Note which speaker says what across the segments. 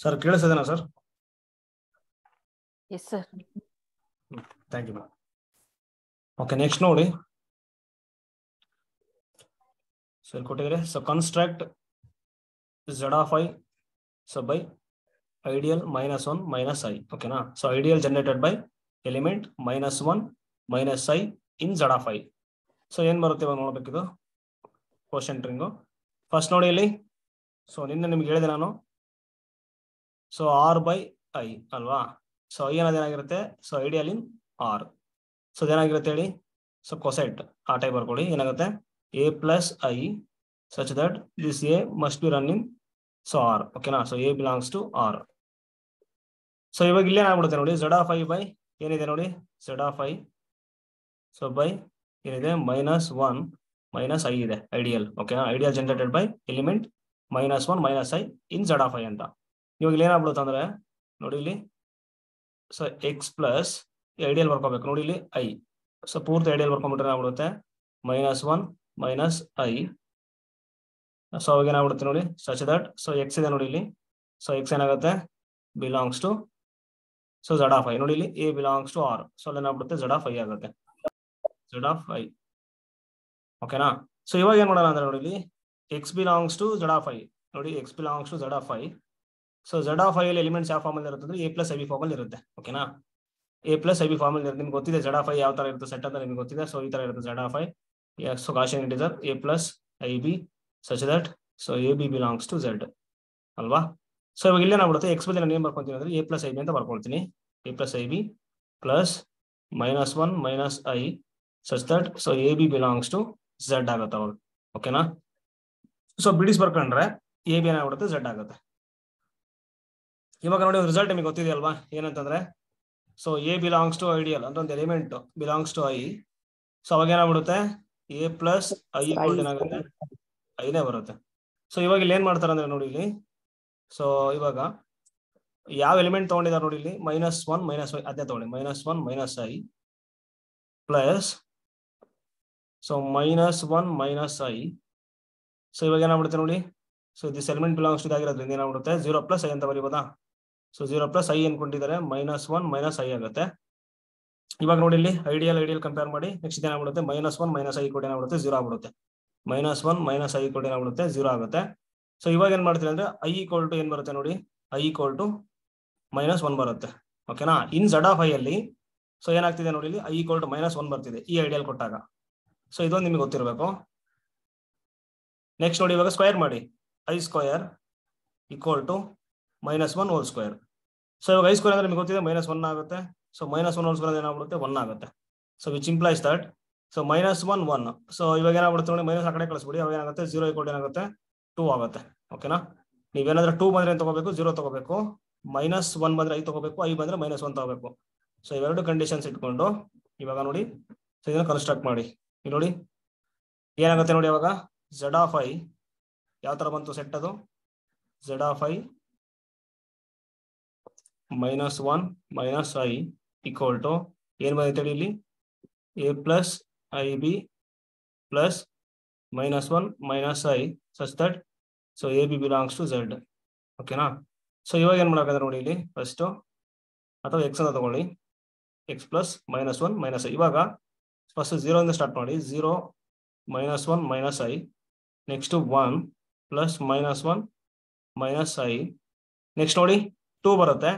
Speaker 1: Sir ಕೇಳಿಸದೇನಾ sir?
Speaker 2: Yes sir.
Speaker 1: Thank you ma'am. Okay, next ನೋಡಿ sir ಕೊಟ್ಟಿದ್ರೆ. So construct z of i so by ideal -1 minus i. ಓಕೆನಾ? So ideal generated by element -1 minus i in z of i. So ಏನ್ ಬರುತ್ತೆ ಇವಾಗ ನೋಡ್ಬೇಕಿದು question ring. First ನೋಡಿ ಇಲ್ಲಿ. So ನಿನ್ನೆ ನಿಮ್ಗೆ ಹೇಳಿದೆ ನಾನು. ಸೊ r by i ಅಲ್ವಾ? ಸೊ i ಅನ್ನೋದೇನಾಗಿರುತ್ತೆ? So ideal in r. So ಅದೇನಾಗಿರುತ್ತೆ ಹೇಳಿ? ಸೊ ಕೊಸೆಟ್ ಆ ಟೈಪ್ ಬರ್ಕೊಳ್ಳಿ. ಏನಾಗುತ್ತೆ? a plus i such that this a must be run in so r. ಓಕೆನಾ? So a belongs to r. So ಇವಾಗ ಇಲ್ಲೇ ಏನಾಗ್ಬಿಡುತ್ತೆ ನೋಡಿ, z of i by ಏನಿದೆ ನೋಡಿ, z of i so by ಏನಿದೆ -1 minus i ಇದೆ ಐಡಿಯಲ್. ಓಕೆನಾ? Ideal generated by element -1 minus i in z of i ಅಂತ. ಇವಾಗ ಇಲ್ಲಿ ಏನಾಗ್ಬಿಡುತ್ತೆ ಅಂದ್ರೆ ನೋಡಿ ಇಲ್ಲಿ. ಸೊ ಎಕ್ಸ್ ಪ್ಲಸ್ ಐಡಿಯಲ್ ಬರ್ಕೋಬೇಕು ನೋಡಿ ಇಲ್ಲಿ i. ಸೊ ಪೂರ್ತಿ ಐಡಿಯಲ್ ಬರ್ಕೊಂಡ್ಬಿಟ್ರೆ ಏನಾಗ್ಬಿಡುತ್ತೆ? -1 minus i. ಸೊ ಅವಾಗ ಏನಾಗ್ಬಿಡುತ್ತೆ ನೋಡಿ, ಸಚ್ ದಟ್ ಸೊ ಎಕ್ಸ್ ಇದೆ ನೋಡಿ ಇಲ್ಲಿ. ಸೊ ಎಕ್ಸ್ ಏನಾಗುತ್ತೆ? Belongs to so z of i. ನೋಡಿ ಇಲ್ಲಿ a belongs to r. So ಅಲ್ಲಿ ಏನಾಗ್ಬಿಡುತ್ತೆ? z of i ಆಗುತ್ತೆ. z of i. ಓಕೆನಾ? ಸೊ ಇವಾಗ ಏನ್ ಮಾಡೋಣ ಅಂದ್ರೆ ನೋಡಿ ಇಲ್ಲಿ x belongs to z of i. ನೋಡಿ x belongs to z of i. So z of i ಅಲ್ಲಿ ಎಲಿಮೆಂಟ್ಸ್ ಯಾವ ಫಾರ್ಮ್ ಅಲ್ಲಿ ಇರುತ್ತೆ ಅಂದ್ರೆ a plus ib ಫಾರ್ಮ್ ಅಲ್ಲಿ ಇರುತ್ತೆ. ಓಕೆನಾ? a plus ib ಫಾರ್ಮ್ ಅಲ್ಲಿ ಇರುತ್ತೆ. ನಿಮ್ಗೆ ಗೊತ್ತಿದೆ z of i ಯಾವ ತರ ಇರುತ್ತೆ ಸೆಟ್ ಅಂತ ನಿಮ್ಗೆ ಗೊತ್ತಿದೆ. ಸೊ ಈ ತರ ಇರುತ್ತೆ z of i. So Gaussian integer a plus ib such that so ab belongs to z ಅಲ್ವಾ? ಸೊ ಇವಾಗ ಇಲ್ಲಿ ಏನಾಗ್ಬಿಡುತ್ತೆ? ಎಕ್ಸ್ ಬದಲು ನಾನು ಏನ್ ಬರ್ಕೊಂತೀನಿ ಅಂದ್ರೆ a plus ib ಅಂತ ಬರ್ಕೊಳ್ತೀನಿ. a plus ib plus -1 minus i such that so ab belongs to z ಆಗುತ್ತೆ ಅವಾಗ. ಓಕೆನಾ? ಸೊ ಬಿಡಿಸ್ ಬರ್ಕೊಂಡ್ರೆ ab ಏನಾಗ್ಬಿಡುತ್ತೆ? z ಆಗುತ್ತೆ. ಇವಾಗ ನೋಡಿ ರಿಸಲ್ಟ್ ನಿಮಗೆ ಗೊತ್ತಿದೆಯಲ್ವಾ ಏನಂತಂದ್ರೆ, so a belongs to ideal ಅಂತ ಒಂದು element belongs to i. So ಅವಾಗ ಏನಾಗ್ಬಿಡುತ್ತೆ? a ಪ್ಲಸ್ i ಈಕ್ವಲ್ ಏನಾಗುತ್ತೆ? ಐನೇ ಬರುತ್ತೆ. ಸೊ ಇವಾಗ ಇಲ್ಲಿ ಏನ್ ಮಾಡ್ತಾರೆ ಅಂದ್ರೆ ನೋಡಿ ಇಲ್ಲಿ. ಸೊ ಇವಾಗ ಯಾವ ಎಲಿಮೆಂಟ್ ತಗೊಂಡಿದ್ದಾರೆ ನೋಡಿ ಇಲ್ಲಿ -1 minus i ಅದೇ ತಗೊಳ್ಳಿ. -1 minus i plus so -1 minus i. So ಇವಾಗ ಏನಾಗ್ಬಿಡುತ್ತೆ ನೋಡಿ. So this element belongs to ಇದಾಗಿರೋದ್ರಿಂದ ಏನಾಗ್ಬಿಡುತ್ತೆ? 0 plus i ಅಂತ ಬರೀಬೋದಾ? ಸೊ 0 plus i ಅನ್ಕೊಂಡಿದ್ದಾರೆ -1 minus i ಆಗುತ್ತೆ. ಇವಾಗ ನೋಡಿ ಇಲ್ಲಿ ಐಡಿಯಲ್ ಕಂಪೇರ್ ಮಾಡಿ. ನೆಕ್ಸ್ಟ್ ಏನಾಗ್ಬಿಡುತ್ತೆ? -1 minus i ಕೂಡ ಏನಾಗ್ಬಿಡುತ್ತೆ? 0 ಆಗ್ಬಿಡುತ್ತೆ. -1 minus i ಕೂಡ ಏನಾಗ್ಬಿಡುತ್ತೆ? 0 ಆಗುತ್ತೆ. ಸೊ ಇವಾಗ ಏನ್ ಮಾಡ್ತೀವಿ ಅಂದ್ರೆ i ಈಕ್ವಲ್ ಟು ಏನ್ ಬರುತ್ತೆ ನೋಡಿ, i ಈಕ್ವಲ್ ಟು -1 ಬರುತ್ತೆ. ಓಕೆನಾ? ಇನ್ z of i ಅಲ್ಲಿ ಸೊ ಏನಾಗ್ತಿದೆ ನೋಡಿ ಇಲ್ಲಿ i ಈಕ್ವಲ್ ಟು -1 ಬರ್ತಿದೆ ಈ ಐಡಿಯಲ್ ಕೊಟ್ಟಾಗ. ಸೊ ಇದೊಂದು ನಿಮ್ಗೆ ಗೊತ್ತಿರಬೇಕು. ನೆಕ್ಸ್ಟ್ ನೋಡಿ ಇವಾಗ ಸ್ಕ್ವೇರ್ ಮಾಡಿ. i square equal to -1 whole square. So ಇವಾಗ i ಸ್ಕ್ವೇರ್ ಅಂದ್ರೆ ನಿಮ್ಗೆ ಗೊತ್ತಿದೆ -1 ಆಗುತ್ತೆ. So -1 whole square ಏನಾಗ್ಬಿಡುತ್ತೆ? 1 ಆಗುತ್ತೆ. So which implies that so -1 1. So ಇವಾಗ ಏನಾಗ್ಬಿಡುತ್ತೆ ನೋಡಿ, ಮೈನಸ್ ಆ ಕಡೆ ಕಳಿಸ್ಬಿಡಿ. ಅವಾಗ ಏನಾಗುತ್ತೆ? 0 ಈಕ್ವಲ್ ಏನಾಗುತ್ತೆ? 2 ಆಗುತ್ತೆ. ಓಕೆನಾ? ನೀವೇನಾದ್ರೂ 2 ಬಂದ್ರೆ ಏನ್ ತಗೋಬೇಕು? 0 ತಗೋಬೇಕು. -1 ಬಂದ್ರೆ i ತಗೋಬೇಕು. i ಬಂದ್ರೆ -1 ತಗೋಬೇಕು. ಸೊ ಇವೆರಡು ಕಂಡೀಷನ್ಸ್ ಇಟ್ಕೊಂಡು ಇವಾಗ ನೋಡಿ ಸೊ ಇದನ್ನ ಕನ್ಸ್ಟ್ರಕ್ಟ್ ಮಾಡಿ. ಇಲ್ಲಿ ನೋಡಿ ಏನಾಗುತ್ತೆ ನೋಡಿ. ಅವಾಗ z of i ಯಾವ ತರ ಬಂತು ಸೆಟ್? ಅದು z of i -1 minus i equal to ಏನ್ ಬಂದೈತೆ ಇಲ್ಲಿ? a plus ib plus -1 minus i such that so ab belongs to z. ಓಕೆನಾ? ಸೊ ಇವಾಗ ಏನ್ ಮಾಡಬೇಕಾದ್ರೆ ನೋಡಿ ಇಲ್ಲಿ ಫಸ್ಟ್ ಅಥವಾ x ಅಂತ ತಗೊಳ್ಳಿ. x plus -1 minus i. ಇವಾಗ ಫಸ್ಟ್ 0 ಇಂದ ಸ್ಟಾರ್ಟ್ ಮಾಡಿ. 0 -1 minus i. Next 1 plus -1 minus i. Next ನೋಡಿ 2 ಬರುತ್ತೆ.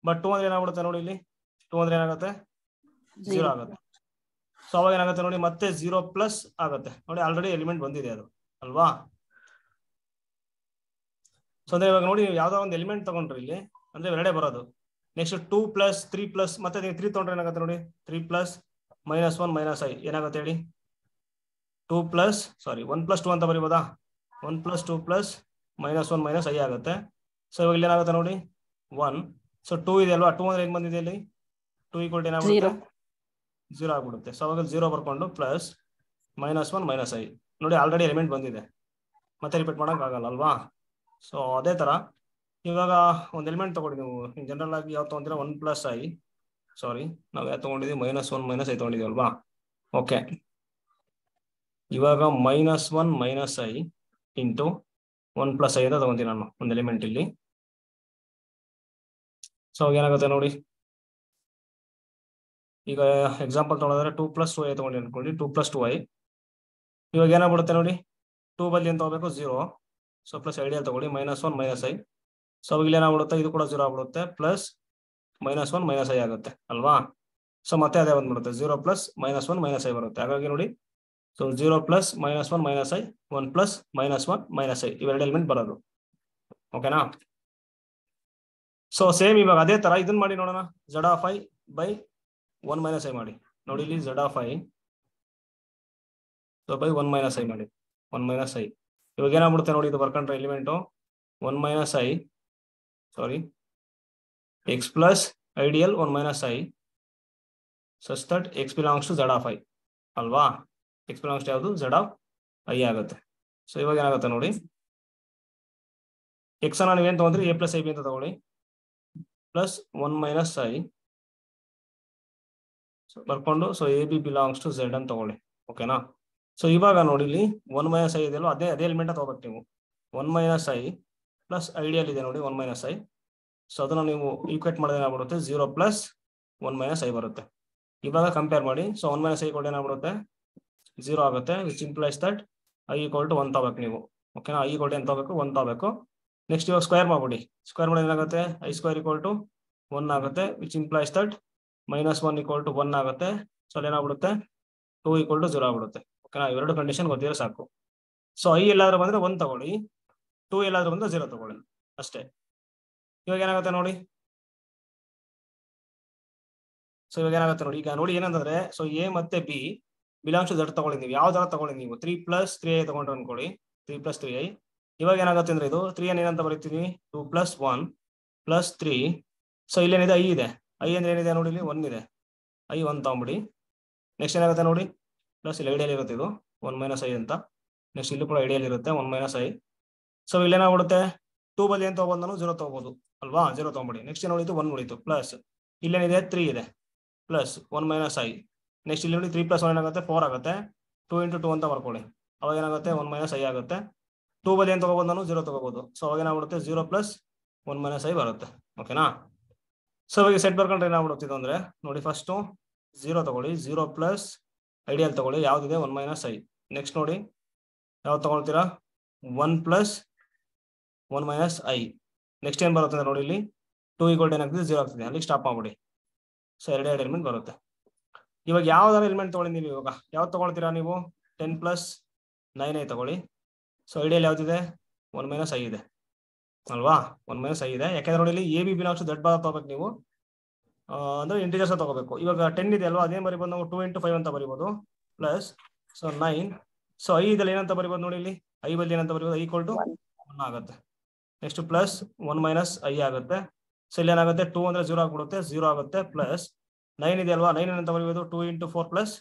Speaker 1: ಬಟ್ 2 ಅಂದ್ರೆ ಏನಾಗ್ಬಿಡುತ್ತೆ ನೋಡಿ ಇಲ್ಲಿ? 2 ಅಂದ್ರೆ ಏನಾಗುತ್ತೆ? 0 ಆಗುತ್ತೆ. ಸೊ ಅವಾಗ ಏನಾಗುತ್ತೆ ನೋಡಿ ಮತ್ತೆ 0 ಪ್ಲಸ್ ಆಗುತ್ತೆ ನೋಡಿ. ಆಲ್ರೆಡಿ ಎಲಿಮೆಂಟ್ ಬಂದಿದೆ ಅದು ಅಲ್ವಾ? ಸೊ ಅಂದ್ರೆ ಇವಾಗ ನೋಡಿ ಯಾವ್ದೋ ಒಂದು ಎಲಿಮೆಂಟ್ ತಗೊಂಡ್ರಿ ಇಲ್ಲಿ ಅಂದ್ರೆ ಎರಡೇ ಬರೋದು. ನೆಕ್ಸ್ಟ್ 2 ಪ್ಲಸ್ 3 ಪ್ಲಸ್ ಮತ್ತೆ 3 ತಗೊಂಡ್ರೆ ಏನಾಗುತ್ತೆ ನೋಡಿ? 3 ಪ್ಲಸ್ -1 minus i ಏನಾಗುತ್ತೆ ಹೇಳಿ? 2 ಪ್ಲಸ್ 1 plus 2 ಅಂತ ಬರೀಬೋದಾ? 1 plus 2 plus -1 minus i ಆಗುತ್ತೆ. ಸೊ ಇವಾಗ ಇಲ್ಲಿ ಏನಾಗುತ್ತೆ ನೋಡಿ 1. ಸೊ 2 ಇದೆ ಅಲ್ವಾ? 2 ಅಂದ್ರೆ ಹೆಂಗ್ ಬಂದಿದೆ ಇಲ್ಲಿ? 2 ಈಕ್ವಲ್ ಏನಾಗುತ್ತೆ? 0 ಆಗ್ಬಿಡುತ್ತೆ. ಸೊ ಅವಾಗ 0 ಬರ್ಕೊಂಡು ಪ್ಲಸ್ -1 minus i ನೋಡಿ ಆಲ್ರೆಡಿ ಎಲಿಮೆಂಟ್ ಬಂದಿದೆ. ಮತ್ತೆ ರಿಪೀಟ್ ಮಾಡಕ್ ಆಗಲ್ಲ ಅಲ್ವಾ? ಸೊ ಅದೇ ತರ ಇವಾಗ ಒಂದು ಎಲಿಮೆಂಟ್ ತಗೊಳ್ಳಿ ನೀವು. ಜನರಲ್ ಆಗಿ ಯಾವ ತಗೊಂತೀರಾ? 1 plus i ನಾವು ಯಾವ ತಗೊಂಡಿದ್ದೀವಿ? -1 minus i ತಗೊಂಡಿದ್ದೀವಿ ಅಲ್ವಾ? ಓಕೆ, ಇವಾಗ -1 minus i into 1 plus i ಅಂತ ತಗೊಂತೀನಿ ನಾನು ಒಂದು ಎಲಿಮೆಂಟ್ ಇಲ್ಲಿ. ಸೊ ಏನಾಗುತ್ತೆ ನೋಡಿ, ಈಗ ಎಕ್ಸಾಂಪಲ್ ತಗೊಳಿದ್ರೆ 2 + 2i ತಗೊಂಡು ಅನ್ಕೊಳ್ಳಿ, 2 + 2i. ಇವಾಗ ಏನಾಗ್ಬಿಡುತ್ತೆ ನೋಡಿ, 2 ಬದಲಿ ಅಂತ ತಗೋಬೇಕು 0. ಸೊ ಪ್ಲಸ್ ಐಡಿಯಲ್ ತಗೊಳ್ಳಿ -1 -i. ಸೊ ಅವಾಗ ಇಲ್ಲಿ ಏನಾಗ್ಬಿಡುತ್ತೆ, ಇದು ಕೂಡ 0 ಆಗ್ಬಿಡುತ್ತೆ, ಪ್ಲಸ್ -1 -i ಆಗುತ್ತೆ ಅಲ್ವಾ. ಸೊ ಮತ್ತೆ ಅದೇ ಬಂದ್ಬಿಡುತ್ತೆ 0 + -1 -i ಬರುತ್ತೆ. ಹಾಗಾಗಿ ನೋಡಿ, ಸೊ 0 + -1 -i, 1 + -1 -i ಇವೆರಡು ಎಲಿಮೆಂಟ್ ಬರೋದು. ಓಕೆನಾ. ಸೊ ಸೇಮ್ ಇವಾಗ ಅದೇ ತರ ಇದನ್ನ ಮಾಡಿ ನೋಡೋಣ. z(i) by 1 - i ಮಾಡಿ ನೋಡಿ, ಇಲ್ಲಿ z(i) ಸೊ by 1 - i ಮಾಡಿ, 1 - i. ಇವಾಗ ಏನಾಗ್ಬಿಡುತ್ತೆ ನೋಡಿ, ಇದು ಬರ್ಕೊಂಡ್ರೆ element 1 - i, sorry, x plus ideal 1 - i such that x belongs to z(i) ಅಲ್ವಾ. x belongs to ಯಾವುದು, z(i) ಆಗುತ್ತೆ. ಸೊ ಇವಾಗ ಏನಾಗುತ್ತೆ ನೋಡಿ, x ಅನ್ನ ನೀವೇನ್ ತಗೊಂಡ್ರಿ a + ib ಅಂತ ತಗೊಳ್ಳಿ, ಪ್ಲಸ್ 1 - i ಬರ್ಕೊಂಡು, so ab belongs to z ಅಂತ ತಗೊಳ್ಳಿ. ಓಕೆನಾ. ಸೊ ಇವಾಗ ನೋಡಿ, ಇಲ್ಲಿ 1 - i ಇದೆಯಲ್ಲ, ಅದೇ ಎಲಿಮೆಂಟ್ ತಗೋಬೇಕು ನೀವು. 1 - i ಪ್ಲಸ್ ಐಡಿಯಲ್ ಇದೆ ನೋಡಿ 1 - i. ಸೊ ಅದನ್ನ ನೀವು ಈಕ್ವೇಟ್ ಮಾಡಿದ್ರೆ ಏನಾಗ್ಬಿಡುತ್ತೆ, 0 + 1 - i ಬರುತ್ತೆ. ಇವಾಗ ಕಂಪೇರ್ ಮಾಡಿ. ಸೊ 1 - i ಕೊಟ್ಟು ಏನಾಗ್ಬಿಡುತ್ತೆ, 0 ಆಗುತ್ತೆ, ವಿಚ್ ಇಂಪ್ಲೈಸ್ ದಟ್ i = 1 ತಗೋಬೇಕು ನೀವು. ಓಕೆನಾ. i ಕೊಟ್ಟು ಏನು ತಗೋಬೇಕು, 1 ತಗೋಬೇಕು. ನೆಕ್ಸ್ಟ್ ಇವಾಗ ಸ್ಕ್ವೇರ್ ಮಾಡ್ಬಿಡಿ. ಸ್ಕ್ವೇರ್ ಮಾಡಿ ಏನಾಗುತ್ತೆ, i² = 1 ಆಗುತ್ತೆ, ವಿಚ್ ಇಂಪ್ಲೈಸ್ ದಟ್ -1 = 1 ಆಗುತ್ತೆ. ಸೊ ಅಲ್ಲಿ ಏನಾಗ್ಬಿಡುತ್ತೆ, 2 = 0 ಆಗ್ಬಿಡುತ್ತೆ. ಓಕೆನಾ. ಇವೆರಡು ಕಂಡೀಷನ್ ಗೊತ್ತಿರೋ ಸಾಕು. ಸೊ i ಎಲ್ಲಾದ್ರೂ ಬಂದ್ರೆ 1 ತಗೊಳ್ಳಿ, 2 ಎಲ್ಲಾದ್ರೂ ಬಂದ್ರೆ 0 ತಗೊಳ್ಳಿ ಅಷ್ಟೇ. ಇವಾಗ ಏನಾಗುತ್ತೆ ನೋಡಿ, ಸೊ ಇವಾಗ ಏನಾಗುತ್ತೆ ನೋಡಿ, ಈಗ ನೋಡಿ ಏನಂತಂದ್ರೆ, ಸೊ ಎ ಮತ್ತೆ ಬಿ ಬಿಲಾಂಗ್ಸ್ ಟು z ತಗೊಳ್ಳಿ. ನೀವು ಯಾವ ತರ ತಗೊಳ್ಳಿ, ನೀವು 3 + 3i ತಗೊಂಡ್ರೆ ಅನ್ಕೊಳ್ಳಿ, 3 + 3i. ಇವಾಗ ಏನಾಗುತ್ತೆ ಅಂದ್ರೆ, ಇದು 3 ಅನ್ನು ಏನಂತ ಬರೀತೀವಿ, 2 + 1 + 3. ಸೊ ಇಲ್ಲೇನಿದೆ, i ಇದೆ. i ಅಂದ್ರೆ ಏನಿದೆ ನೋಡಿ, ಇಲ್ಲಿ 1 ಇದೆ. i 1 ತಗೊಂಬಿಡಿ. ನೆಕ್ಸ್ಟ್ ಏನಾಗುತ್ತೆ ನೋಡಿ, ಪ್ಲಸ್ ಇಲ್ಲಿ ಐಡಿಯಲ್ ಇರುತ್ತೆ, ಇದು 1 - i ಅಂತ. ನೆಕ್ಸ್ಟ್ ಇಲ್ಲಿ ಕೂಡ ಐಡಿಯಲ್ ಇರುತ್ತೆ 1 - i. ಸೊ ಇಲ್ಲಿ ಏನಾಗ್ಬಿಡುತ್ತೆ, 2 ಬದಲಿ ಅಂತ ತಗೊಂಡು 0 ತಗೋಬಹುದು ಅಲ್ವಾ, 0 ತಗೊಂಬಿಡಿ. ನೆಕ್ಸ್ಟ್ ಏನು ಉಳಿತು, 1 ಉಳಿತು, ಪ್ಲಸ್ ಇಲ್ಲೇನಿದೆ 3 ಇದೆ, ಪ್ಲಸ್ 1 - i. ನೆಕ್ಸ್ಟ್ ಇಲ್ಲಿ ನೋಡಿ 3 + 1 ಏನಾಗುತ್ತೆ, 4 ಆಗುತ್ತೆ. 2 × 2 ಅಂತ ಬರ್ಕೊಳ್ಳಿ. ಅವಾಗ ಏನಾಗುತ್ತೆ, 1 - i ಆಗುತ್ತೆ. 2 ಬದಲಿ ಅಂತ ತಗೋಬಹುದು, 0 ತಗೋಬಹುದು. ಸೊ ಅವಾಗ ಏನಾಗ್ಬಿಡುತ್ತೆ, 0 + 1 - i ಬರುತ್ತೆ. ಓಕೆನಾ. ಸೊ ಇವಾಗ ಸೆಟ್ ಬರ್ಕೊಂಡ್ರೆ ಏನಾಗ್ಬಿಡುತ್ತೆ ಅಂದ್ರೆ ನೋಡಿ, ಫಸ್ಟ್ 0 ತಗೊಳ್ಳಿ, 0 ಪ್ಲಸ್ ಐಡಿಯಲ್ ತಗೊಳ್ಳಿ, ಯಾವ್ದಿದೆ 1 - i. ನೆಕ್ಸ್ಟ್ ನೋಡಿ ಯಾವ್ದು ತಗೊಳ್ತೀರಾ, 1 + 1 - i. ನೆಕ್ಸ್ಟ್ ಏನ್ ಬರುತ್ತೆ ನೋಡಿ, ಇಲ್ಲಿ 2 = ಏನಾಗ್ತದೆ, 0 ಆಗ್ತದೆ. ಅಲ್ಲಿಗೆ ಸ್ಟಾಪ್ ಮಾಡ್ಬಿಡಿ. ಸೊ ಎರಡು ಎಲಿಮೆಂಟ್ ಬರುತ್ತೆ. ಇವಾಗ ಯಾವ್ದಾರ ಎಲಿಮೆಂಟ್ ತಗೊಳ್ಳಿ ನೀವು. ಇವಾಗ ಯಾವ್ದು ತಗೊಳ್ತೀರಾ ನೀವು, 10 + 9i ತಗೊಳ್ಳಿ. ಸೊ ಐಡಿಯಲ್ ಯಾವ್ದಿದೆ, 1 - i ಇದೆ ಅಲ್ವಾ, 1 - i ಇದೆ. ಯಾಕಂದ್ರೆ ನೋಡಿ, ಇಲ್ಲಿ A B belongs to z ಭಾಗ ತಗೋಬೇಕು ನೀವು, ಅಂದ್ರೆ ಇಂಟಿಜರ್ಸ್ ತಗೋಬೇಕು. ಇವಾಗ 10 ಇದೆ ಅಲ್ವಾ, ಅದೇನ್ ಬರಿಬೋದು ನಾವು, 2 × 5 ಅಂತ ಬರಿಬೋದು, ಪ್ಲಸ್ ಸೊ 9. ಸೊ i ಇದಲ್ಲಿ ಏನಂತ ಬರಿಬೋದು ನೋಡಿ, ಇಲ್ಲಿ i ಬದಲಿ ಏನಂತ ಬರಿಬೋದು, i = 1 ಆಗುತ್ತೆ. ನೆಕ್ಸ್ಟ್ ಪ್ಲಸ್ 1 - i ಆಗುತ್ತೆ. ಸೊ ಇಲ್ಲಿ ಏನಾಗುತ್ತೆ, 2 ಅಂದ್ರೆ 0 ಆಗ್ಬಿಡುತ್ತೆ, 0 ಆಗುತ್ತೆ, ಪ್ಲಸ್ 9 ಇದೆ ಅಲ್ವಾ, 9 ಏನಂತ ಬರೀಬೋದು, 2 × 4 +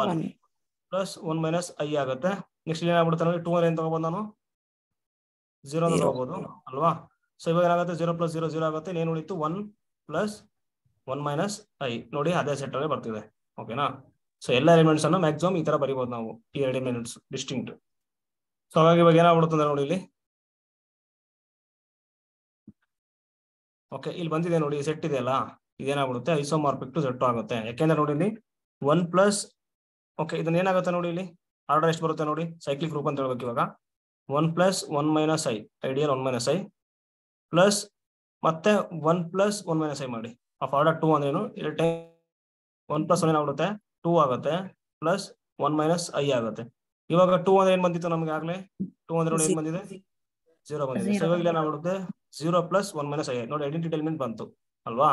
Speaker 1: 1 ಪ್ಲಸ್ 1 - i ಆಗುತ್ತೆ. ನೆಕ್ಸ್ಟ್ ಏನಾಗ್ಬಿಡುತ್ತೆ ನೋಡಿ, 2 ಅಂದ್ರೆ ಏನು ತಗೋಬಹುದು ನಾನು, 0 ಅಂತ ತಗೋಬಹುದು ಅಲ್ವಾ. ಸೊ ಇವಾಗ ಏನಾಗುತ್ತೆ, 0 + 0 0 ಆಗುತ್ತೆ. ಏನು ಉಳಿತು, 1 + 1 - i. ನೋಡಿ ಅದೇ ಸೆಟ್ ಅಲ್ಲಿ ಬರ್ತಿದೆ. ಓಕೆನಾ. ಸೊ ಎಲ್ಲ ಎಲಿಮೆಂಟ್ಸ್ ಅನ್ನು ಮ್ಯಾಕ್ಸಿಮಮ್ ಈ ತರ ಬರೀಬಹುದು ನಾವು, ಈ ಎರಡು ಎಲಿಮೆಂಟ್ಸ್ ಡಿಸ್ಟಿಂಕ್ಟ್. ಸೊ ಹಾಗಾಗಿ ಇವಾಗ ಏನಾಗ್ಬಿಡುತ್ತೆ ನೋಡಿ, ಇಲ್ಲಿ ಓಕೆ, ಇಲ್ಲಿ ಬಂದಿದೆ ನೋಡಿ, ಸೆಟ್ ಇದೆಯಲ್ಲ, ಇದೇನಾಗ್ಬಿಡುತ್ತೆ, ಐಸೋಮಾರ್ಫಿಕ್ ಟು Z ಆಗುತ್ತೆ. ಯಾಕೆಂದ್ರೆ ನೋಡಿ, ಇಲ್ಲಿ 1 ಪ್ಲಸ್, ಓಕೆ, ಇದನ್ನ ಏನಾಗುತ್ತೆ ನೋಡಿ, ಇಲ್ಲಿ ಆರ್ಡರ್ ಎಷ್ಟು ಬರುತ್ತೆ ನೋಡಿ, ಸೈಕ್ಲಿಕ್ ಗ್ರೂಪ್ ಅಂತ ಹೇಳ್ಬೇಕು. ಇವಾಗ 1 + 1 - i ಐಡಿಯಲ್ 1 - i ಪ್ಲಸ್ ಮತ್ತೆ 1 + 1 - i ಮಾಡಿ. ಆಫ್ ಆರ್ಡರ್ 2 ಅಂದ್ರೇನು, 1 + 1 ಏನಾಗ್ಬಿಡುತ್ತೆ, 2 ಆಗುತ್ತೆ, ಪ್ಲಸ್ 1 - i ಆಗುತ್ತೆ. ಇವಾಗ 2 ಅಂದ್ರೆ ಏನ್ ಬಂದಿತ್ತು ನಮ್ಗೆ ಆಗ್ಲೇ, 2 ಅಂದ್ರೆ ನೋಡಿ ಏನ್ ಬಂದಿದೆ, 0 ಬಂದಿದೆ. ಸೊ ಇವಾಗ ಏನಾಗ್ಬಿಡುತ್ತೆ, 0 + 1 - i ನೋಡಿ, ಐಡೆಂಟಿಟಿ ಎಲಿಮೆಂಟ್ ಬಂತು ಅಲ್ವಾ.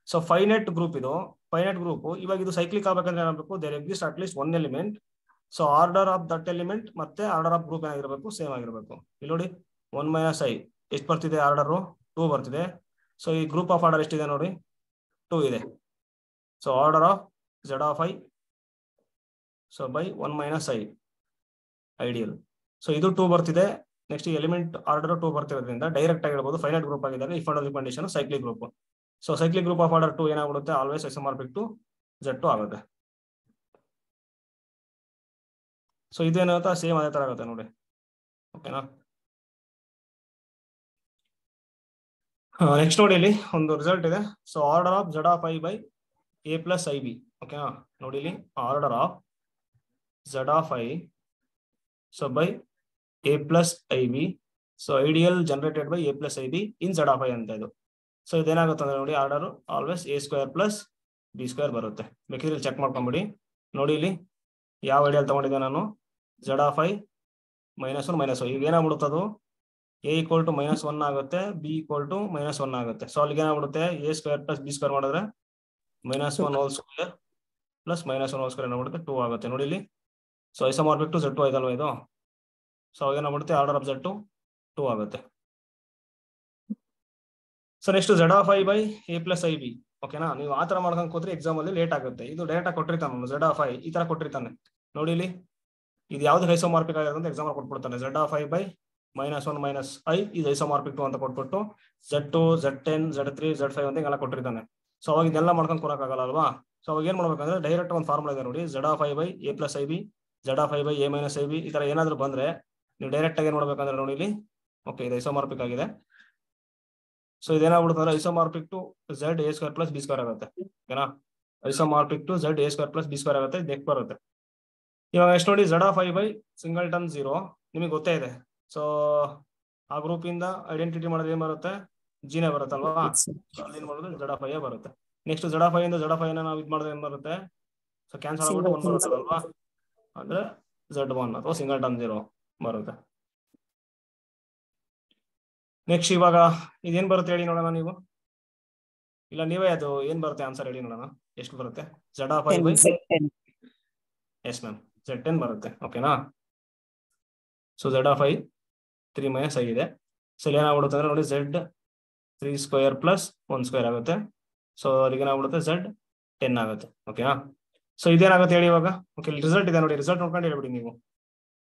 Speaker 1: ಸೊ ಫೈನೈಟ್ ಗ್ರೂಪ್ ಇದು, ಫೈನೈಟ್ ಗ್ರೂಪ್. ಇವಾಗ ಇದು ಸೈಕ್ಲಿಕ್ ಆಗ್ಬೇಕಂದ್ರೆ ಏನಾಗಬೇಕು, there exist at least 1 element. So order of that element ಮತ್ತೆ ಆರ್ಡರ್ ಆಫ್ ಗ್ರೂಪ್ ಏನಾಗಿರ್ಬೇಕು, ಸೇಮ್ ಆಗಿರ್ಬೇಕು. ಇಲ್ಲಿ ನೋಡಿ 1 - i ಎಷ್ಟು ಬರ್ತಿದೆ, ಆರ್ಡರ್ 2 ಬರ್ತಿದೆ. ಸೊ ಈ ಗ್ರೂಪ್ ಆಫ್ ಆರ್ಡರ್ ಎಷ್ಟಿದೆ ನೋಡಿ, 2 ಇದೆ. So order of z(i) so by 1 - i ideal. So ಇದು 2 ಬರ್ತಿದೆ. ನೆಕ್ಸ್ಟ್ ಎಲಿಮೆಂಟ್ ಆರ್ಡರ್ 2 ಬರ್ತಿರೋದ್ರಿಂದ ಡೈರೆಕ್ಟ್ ಆಗಿ ಹೇಳ್ಬೋದು ಫೈನೈಟ್ ಗ್ರೂಪ್ ಆಗಿದ್ದಾಗ if and only condition cyclic group. So cyclic group of order 2 ಏನಾಗ್ಬಿಡುತ್ತೆ, ಆಲ್ವೇಸ್ ಐಸೋಮಾರ್ಫಿಕ್ ಟು Z2 ಆಗುತ್ತೆ. ಸೊ ಇದೇನಾಗುತ್ತೆ, ಸೇಮ್ ಅದೇ ತರ ಆಗುತ್ತೆ ನೋಡಿ. ಓಕೆನಾ. ನೆಕ್ಸ್ಟ್ ನೋಡಿ ಇಲ್ಲಿ ಒಂದು ರಿಸಲ್ಟ್ ಇದೆ. So order of Z of I by A plus IB. ಓಕೆನಾ, ನೋಡಿ ಇಲ್ಲಿ order of Z of I so by A plus IB. So ideal generated by A plus IB in Z of I ಅಂತ ಇದು. So ಇದೇನಾಗುತ್ತೆ ಅಂದ್ರೆ ನೋಡಿ order always A square plus B square ಬರುತ್ತೆ. ಬೇಕಿದ್ರೆ check ಮಾಡ್ಕೊಂಬಿಡಿ. ನೋಡಿ ಇಲ್ಲಿ ಯಾವ ಐಡಿಯಲ್ ತಗೊಂಡಿದ್ದೆ ನಾನು, Z of I -1 -1. ಈಗ ಏನಾಗ್ಬಿಡುತ್ತದು, A equal to -1 ಆಗುತ್ತೆ, B equal to -1 ಆಗುತ್ತೆ. ಸೊ ಅಲ್ಲಿಗೆ ಏನಾಗ್ಬಿಡುತ್ತೆ, A square plus B square ಮಾಡಿದ್ರೆ -1 whole square plus -1 whole square ಏನಾಗ್ಬಿಡುತ್ತೆ 2 ಆಗುತ್ತೆ. ನೋಡಿ ಇಲ್ಲಿ ಸೊ ಐಸೋಮಾರ್ಫಿಕ್ ಟು Z2 ಆಯ್ತಲ್ವ ಇದು. ಸೊ ಅವಾಗ ಏನಾಗ್ಬಿಡುತ್ತೆ ಆರ್ಡರ್ ಆಫ್ Z2 2 ಆಗುತ್ತೆ. So next Z of I by A plus IB. ಓಕೆನಾ, ನೀವು ಆ ತರ ಮಾಡ್ಕೊಂಡು ಕೂತ್ರೆ ಎಕ್ಸಾಮ್ ಅಲ್ಲಿ ಲೇಟ್ ಆಗುತ್ತೆ. ಇದು ಡೇಟಾ ಕೊಟ್ಟಿರ್ತಾನೆ Z of I ಈ ತರ ಕೊಟ್ಟಿರ್ತಾನೆ. ನೋಡಿ ಇಲ್ಲಿ ಇದು ಯಾವ್ದು ಐಸೋಮಾರ್ಫಿಕ್ ಆಗಿರುತ್ತೆ ಅಂತ exam ಕೊಟ್ಬಿಡ್ತಾನೆ. Z of I by -1 -I ಇದು ಐಸೋಮಾರ್ಫಿಕ್ 2 ಅಂತ ಕೊಟ್ಬಿಟ್ಟು Z2 Z10 Z3 Z5 ಅಂತ ಹಿಂಗೆಲ್ಲ ಕೊಟ್ಟಿರ್ತಾನೆ. ಸೊ ಅವಾಗ ಇದೆಲ್ಲ ಮಾಡ್ಕೊಂಡು ಕೊಡಕ್ಕಾಗಲ್ಲ ಅಲ್ವಾ. ಸೊ ಅವಾಗ ಏನ್ ಮಾಡ್ಬೇಕಂದ್ರೆ ಡೈರೆಕ್ಟ್ ಒಂದು ಫಾರ್ಮುಲಾ ಇದೆ ನೋಡಿ, Z of I by A plus IB, Z of I by A minus IB ಈ ತರ ಏನಾದ್ರು ಬಂದ್ರೆ ನೀವು ಡೈರೆಕ್ಟ್ ಆಗಿ ಏನ್ ಮಾಡ್ಬೇಕಂದ್ರೆ ನೋಡಿ ಇಲ್ಲಿ ಓಕೆ ಇದು ಐಸೋಮಾರ್ಫಿಕ್ ಆಗಿದೆ. ಸೊ ಇದೇನಾಗ್ಬಿಡುತ್ತೆ ಅಂದ್ರೆ isomorphic to Z A square plus B square ಆಗುತ್ತೆ. ಓಕೆನಾ, isomorphic to Z A square plus B square ಆಗುತ್ತೆ, ಇದು ನೆಕ್ಸ್ಟ್ ಬರುತ್ತೆ. ಇವಾಗ ಎಷ್ಟು ನೋಡಿ Z of I by singleton 0 ನಿಮಗೆ ಗೊತ್ತೇ ಇದೆ. ಸೊ ಆ ಗ್ರೂಪ್ ಇಂದ ಐಡೆಂಟಿಟಿ ಮಾಡೋದು ಏನ್ ಬರುತ್ತೆ, ಜಿನೇ ಬರುತ್ತಲ್ವಾ. ಅಲ್ಲಿ ಏನ್ ಮಾಡೋದು Z of I ಬರುತ್ತೆ. ನೆಕ್ಸ್ಟ್ Z of I ಇಂದ Z of I ನ ನಾವು ಇದು ಮಾಡಿದ್ರೆ ಏನ್ ಬರುತ್ತೆ, ಸೊ ಕ್ಯಾನ್ಸಲ್ ಆಗ್ಬಿಟ್ಟು 1 ಬರುತ್ತಲ್ವಾ, ಅಂದ್ರೆ Z1 ಅಥವಾ ಸಿಂಗಲ್ಟನ್ 0 ಬರುತ್ತೆ. ನೆಕ್ಸ್ಟ್ ಇವಾಗ ಇದೇನ್ ಬರುತ್ತೆ ಹೇಳಿ ನೋಡೋಣ ನೀವು, ಇಲ್ಲ ನೀವೇ ಅದು ಏನ್ ಬರುತ್ತೆ ಆನ್ಸರ್ ಹೇಳಿ ನೋಡೋಣ. ಎಷ್ಟು ಬರುತ್ತೆ, Z of I by yes ma'am Z10 ಬರುತ್ತೆ. ಓಕೆನಾ, so Z of I 3 - I ಇದೆ. ಸೊ ಇಲ್ಲಿ ಏನಾಗ್ಬಿಡುತ್ತೆ ಅಂದ್ರೆ ನೋಡಿ Z3 ಸ್ಕ್ವೇರ್ ಪ್ಲಸ್ 1 ಸ್ಕ್ವೇರ್ ಆಗುತ್ತೆ. ಸೊ ಅಲ್ಲಿಗೆ ಏನಾಗ್ಬಿಡುತ್ತೆ Z10 ಆಗುತ್ತೆ. ಓಕೆನಾ, ಸೊ ಇದೇನಾಗುತ್ತೆ ಹೇಳಿ ಇವಾಗ. ಓಕೆ, ರಿಸಲ್ಟ್ ಇದೆ ನೋಡಿ, ರಿಸಲ್ಟ್ ನೋಡ್ಕೊಂಡು ಹೇಳ್ಬಿಡಿ ನೀವು.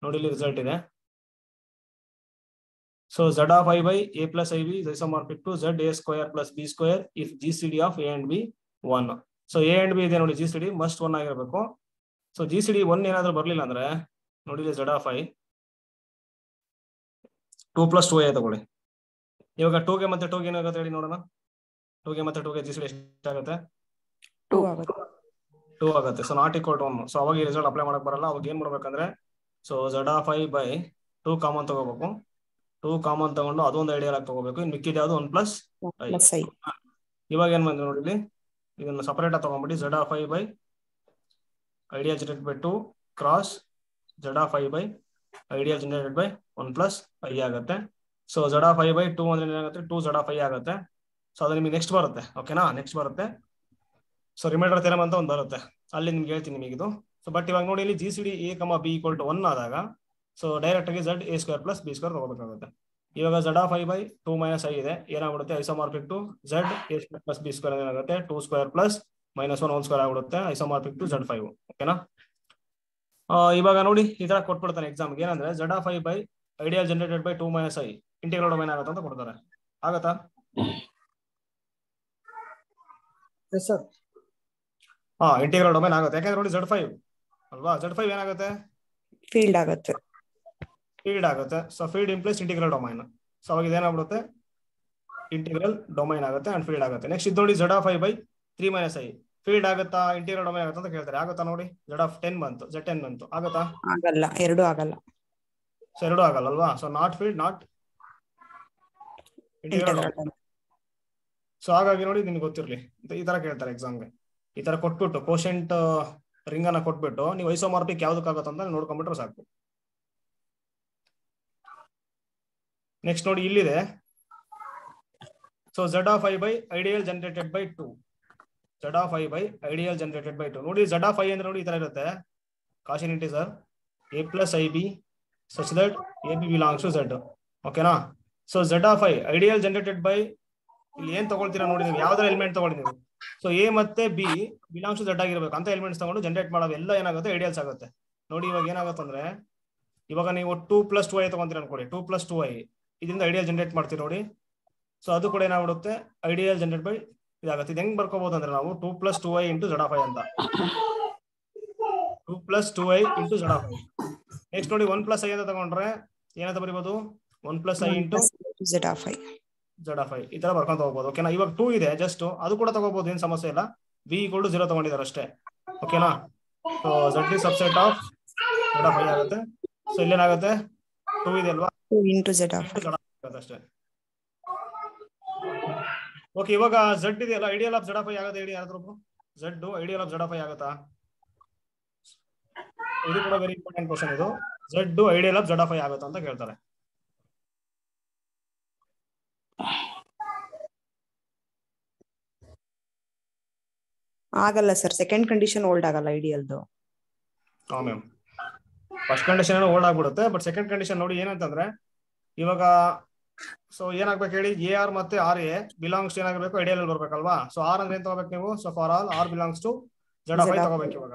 Speaker 1: ನೋಡಿ ಇಲ್ಲಿ ರಿಸಲ್ಟ್ ಇದೆ. So Z of I by A plus IB is isomorphic to Z A square plus B square if GCD of A and B 1. So A and B ಇದೆ ನೋಡಿ, GCD ಮಸ್ಟ್ 1 ಆಗಿರ್ಬೇಕು. So GCD 1 ಏನಾದ್ರೂ ಬರ್ಲಿಲ್ಲ ಅಂದ್ರೆ ನೋಡಿ Z of I 2 + 2A ತಗೊಳ್ಳಿ. ಇವಾಗ 2ಗೆ ಮತ್ತೆ 2ಗೆ ಏನಾಗುತ್ತೆ ಹೇಳಿ ನೋಡೋಣ. 2ಗೆ ಮತ್ತೆ 2ಗೆ GCD ಎಷ್ಟಾಗುತ್ತೆ, 2 ಆಗುತ್ತೆ. So not equal to 1. So ಅವಾಗ ಈ ರಿಸಲ್ಟ್ ಅಪ್ಲೈ ಮಾಡಕ್ ಬರಲ್ಲ. ಅವಾಗ ಏನ್ ಮಾಡ್ಬೇಕಂದ್ರೆ so Z of I by 2 common ತಗೋಬೇಕು. 2 ಕಾಮನ್ ತಗೊಂಡು ಅದೊಂದು ಐಡಿಯಲ್ ಆಗಿ ತಗೋಬೇಕು. ಇನ್ನು ಮಿಕ್ಕಿದ ಯಾವುದು 1 + I. ಇವಾಗ ಏನ್ ಮಾಡಿದ್ರೆ ನೋಡಿ ಇಲ್ಲಿ ಇದನ್ನ ಸಪರೇಟ್ ಆಗಿ ತಗೊಂಡ್ಬಿಟ್ಟು Z of I by ideal generated by 2 cross Z of I by ideal generated by 1 + I ಆಗುತ್ತೆ. So Z of I by 2 ಅಂದ್ರೆ ಏನಾಗುತ್ತೆ, 2 Z of I ಆಗುತ್ತೆ. ಸೊ ಅದು ನಿಮಗೆ ನೆಕ್ಸ್ಟ್ ಬರುತ್ತೆ. ಓಕೆನಾ, ನೆಕ್ಸ್ಟ್ ಬರುತ್ತೆ. ಸೊ ರಿಮೈಂಡರ್ ಥಿಯರಮ್ ಅಂತ ಒಂದು ಬರುತ್ತೆ, ಅಲ್ಲಿ ನಿಮ್ಗೆ ಹೇಳ್ತೀನಿ ನಿಮಗೆ ಇದು. ಸೊ ಬಟ್ ಇವಾಗ ನೋಡಿ ಇಲ್ಲಿ GCD A, B = 1 ಆದಾಗ ಸೊ ಡೈರೆಕ್ಟ್ ಆಗಿ Z A square plus B square ತಗೋಬೇಕಾಗುತ್ತೆ. ಇವಾಗ Z of I by 2 - I ಇದೆ, ಏನಾಗ್ಬಿಡುತ್ತೆ isomorphic to Z A square plus B square ಏನಾಗುತ್ತೆ 2 ಸ್ಕ್ವೇರ್ ಪ್ಲಸ್ -1 ಹೋಲ್ ಸ್ಕ್ವೇರ್ ಆಗ್ಬಿಡುತ್ತೆ, ಐಸೋಮಾರ್ಫಿಕ್ ಟು Z5. ಓಕೆನಾ, ಇವಾಗ ನೋಡಿ ಈ ತರ ಕೊಟ್ಬಿಡ್ತಾನೆ ಎಕ್ಸಾಮ್ಗೆ. ಏನಂದ್ರೆ Z of I by ideal generated by 2 - I integral domain ಆಗುತ್ತೆ ಅಂತ ಕೊಡ್ತಾರೆ. ಆಗತ್ತಾ? ಇಂಟಿಗ್ರಲ್ ಡೊಮೈನ್ ಆಗುತ್ತೆ. ಯಾಕಂದ್ರೆ ನೋಡಿ Z5 ಅಲ್ವಾ, Z5 ಏನಾಗುತ್ತೆ,
Speaker 2: ಫೀಲ್ಡ್ ಆಗುತ್ತೆ.
Speaker 1: So field implies integral domain. So ಅವಾಗ ಇದೇನಾಗ್ಬಿಡುತ್ತೆ ಇಂಟಿಗ್ರಲ್ ಡೊಮೈನ್ ಆಗುತ್ತೆ ಅಂಡ್ ಫೀಲ್ಡ್ ಆಗುತ್ತೆ. ನೆಕ್ಸ್ಟ್ ಇದು ನೋಡಿ Z of I by 3 - I field ಆಗುತ್ತಾ ಇಂಟಿಗ್ರಲ್ ಡೊಮೈನ್ ಆಗುತ್ತೆ ಅಂತ ಕೇಳ್ತಾರೆ. ಆಗುತ್ತಾ ನೋಡಿ, Z10 ಬಂತು, Z10 ಬಂತು, ಆಗುತ್ತಾ?
Speaker 2: ಆಗಲ್ಲ, ಎರಡೂ ಆಗಲ್ಲ.
Speaker 1: ಸೊ ಎರಡೂ ಆಗಲ್ಲ ಅಲ್ವಾ. So not field not integral domain. So ಹಾಗಾಗಿ ನೋಡಿ ನಿಮ್ಗೆ ಗೊತ್ತಿರಲಿ, ಈ ತರ ಕೇಳ್ತಾರೆ ಎಕ್ಸಾಮ್ಗೆ. ಈ ತರ ಕೊಟ್ಬಿಟ್ಟು ಕೋಶೆಂಟ್ ರಿಂಗ್ ಅನ್ನ ಕೊಟ್ಬಿಟ್ಟು ನೀವು ಐಸೋಮಾರ್ಫಿಕ್ ಯಾವ್ದಕ್ಕಾಗತ್ತ ಅಂತ ನೋಡ್ಕೊಂಡ್ಬಿಟ್ರೆ ಸಾಕು. ನೆಕ್ಸ್ಟ್ ನೋಡಿ ಇಲ್ಲಿದೆ. So Z of I by ideal generated by 2. Z of I by ideal generated by 2. ನೋಡಿ Z of I ಅಂದ್ರೆ ನೋಡಿ ಈ ತರ ಇರುತ್ತೆ, caution integer A plus IB such that AB belongs to Z. ಓಕೆನಾ, so Z of I ideal generated by ಇಲ್ಲಿ ಏನ್ ತಗೊಳ್ತೀರಾ ನೋಡಿ, ನೀವು ಯಾವ್ದಾರ ಎಲಿಮೆಂಟ್ ತಗೊಳ್ಳಿ ನೀವು. ಸೊ A ಮತ್ತೆ B ಬಿಲಾಂಗ್ಸ್ ಟು Z ಆಗಿರ್ಬೇಕು ಅಂತ ಎಲಿಮೆಂಟ್ಸ್ ತಗೊಂಡು ಜನರೇಟ್ ಮಾಡೋದು ಎಲ್ಲ ಏನಾಗುತ್ತೆ ಐಡಿಯಲ್ಸ್ ಆಗುತ್ತೆ. ನೋಡಿ ಇವಾಗ ಏನಾಗುತ್ತೆ ಅಂದ್ರೆ ಇವಾಗ ನೀವು 2 + 2I ತಗೊಂತೀರ ಅನ್ಕೊಳ್ಳಿ, 2 + 2I ಇದರಿಂದ ಐಡಿಯಲ್ ಜನರೇಟ್ ಮಾಡ್ತೀವಿ ನೋಡಿ. ಸೊ ಅದು ಕೂಡ ಏನಾಗ್ಬಿಡುತ್ತೆ ಐಡಿಯಲ್ ಜನರೇಟ್ ಬೈ ಇದಾಗುತ್ತೆ. ಇದು ಹೆಂಗ್ ಬರ್ಕೋಬಹುದು ಅಂದ್ರೆ ನಾವು 2 + 2I × Z of I ಅಂತ, 2 + 2I × Z of I. Next ನೋಡಿ 1 + I ಅಂತ ತಗೊಂಡ್ರೆ ಏನಂತ ಬರೀಬಹುದು, 1 + I ×
Speaker 2: Z of I.
Speaker 1: Z of I ಈ ತರ ಬರ್ಕೊಂತ ಹೋಗ್ಬೋದು. ಓಕೆನಾ, ಇವಾಗ 2 ಇದೆ ಜಸ್ಟ್, ಅದು ಕೂಡ ತಗೋಬಹುದು, ಏನ್ ಸಮಸ್ಯೆ ಇಲ್ಲ. ಬಿ ಈಕ್ವಲ್ ಟು 0 ತಗೊಂಡಿದ್ದಾರೆ ಅಷ್ಟೇ. ಓಕೆನಾ, so Z is subset of Z of I ಆಗುತ್ತೆ. ಸೊ ಇಲ್ಲೇನಾಗುತ್ತೆ 2 ಇದೆ ಅಲ್ವಾ,
Speaker 2: 2 into z of
Speaker 1: ಝಡ್ ಆಗುತ್ತೆ ಅಷ್ಟೇ. ಓಕೆ, ಇವಾಗ ಝಡ್ ಇದೆಯಲ್ಲ, ideal of Z of I ಆಗುತ್ತೆ ಹೇಳಿ ಯಾರಾದ್ರೂ. Z ideal of Z of I ಆಗುತ್ತಾ? ಇದು ಕೂಡ ವೆರಿ ಇಂಪಾರ್ಟೆಂಟ್ ಕ್ವಶನ್ ಇದು. Z ideal of Z of I ಆಗುತ್ತಾ ಅಂತ ಕೇಳ್ತಾರೆ.
Speaker 2: ಆಗಲ್ಲ ಸರ್, ಸೆಕೆಂಡ್ ಕಂಡೀಷನ್ ಹೋಲ್ಡ್ ಆಗಲ್ಲ ಐಡಿಯಲ್ದು.
Speaker 1: ಹಾ ಮ್ಯಾಮ್, ಫಸ್ಟ್ ಕಂಡೀಷನ್ ಹೋಲ್ಡ್ ಆಗ್ಬಿಡುತ್ತೆ, ಬಟ್ ಸೆಕೆಂಡ್ ಕಂಡೀಷನ್ ನೋಡಿ ಏನಂತಂದ್ರೆ ಇವಾಗ ಸೊ ಏನಾಗ್ಬೇಕು ಹೇಳಿ, ಎ ಆರ್ ಮತ್ತೆ ಆರ್ ಎ ಬಿಲಾಂಗ್ಸ್ ಏನಾಗಬೇಕು, ಐಡಿಯಲ್ ಅಲ್ಲಿ ಬರ್ಬೇಕಲ್ವಾ. ಸೊ ಆರ್ ಅಂದ್ರೆ ಏನ್ ತಗೋಬೇಕು ನೀವು, so for all R belongs to Z of I ತಗೋಬೇಕು ಇವಾಗ.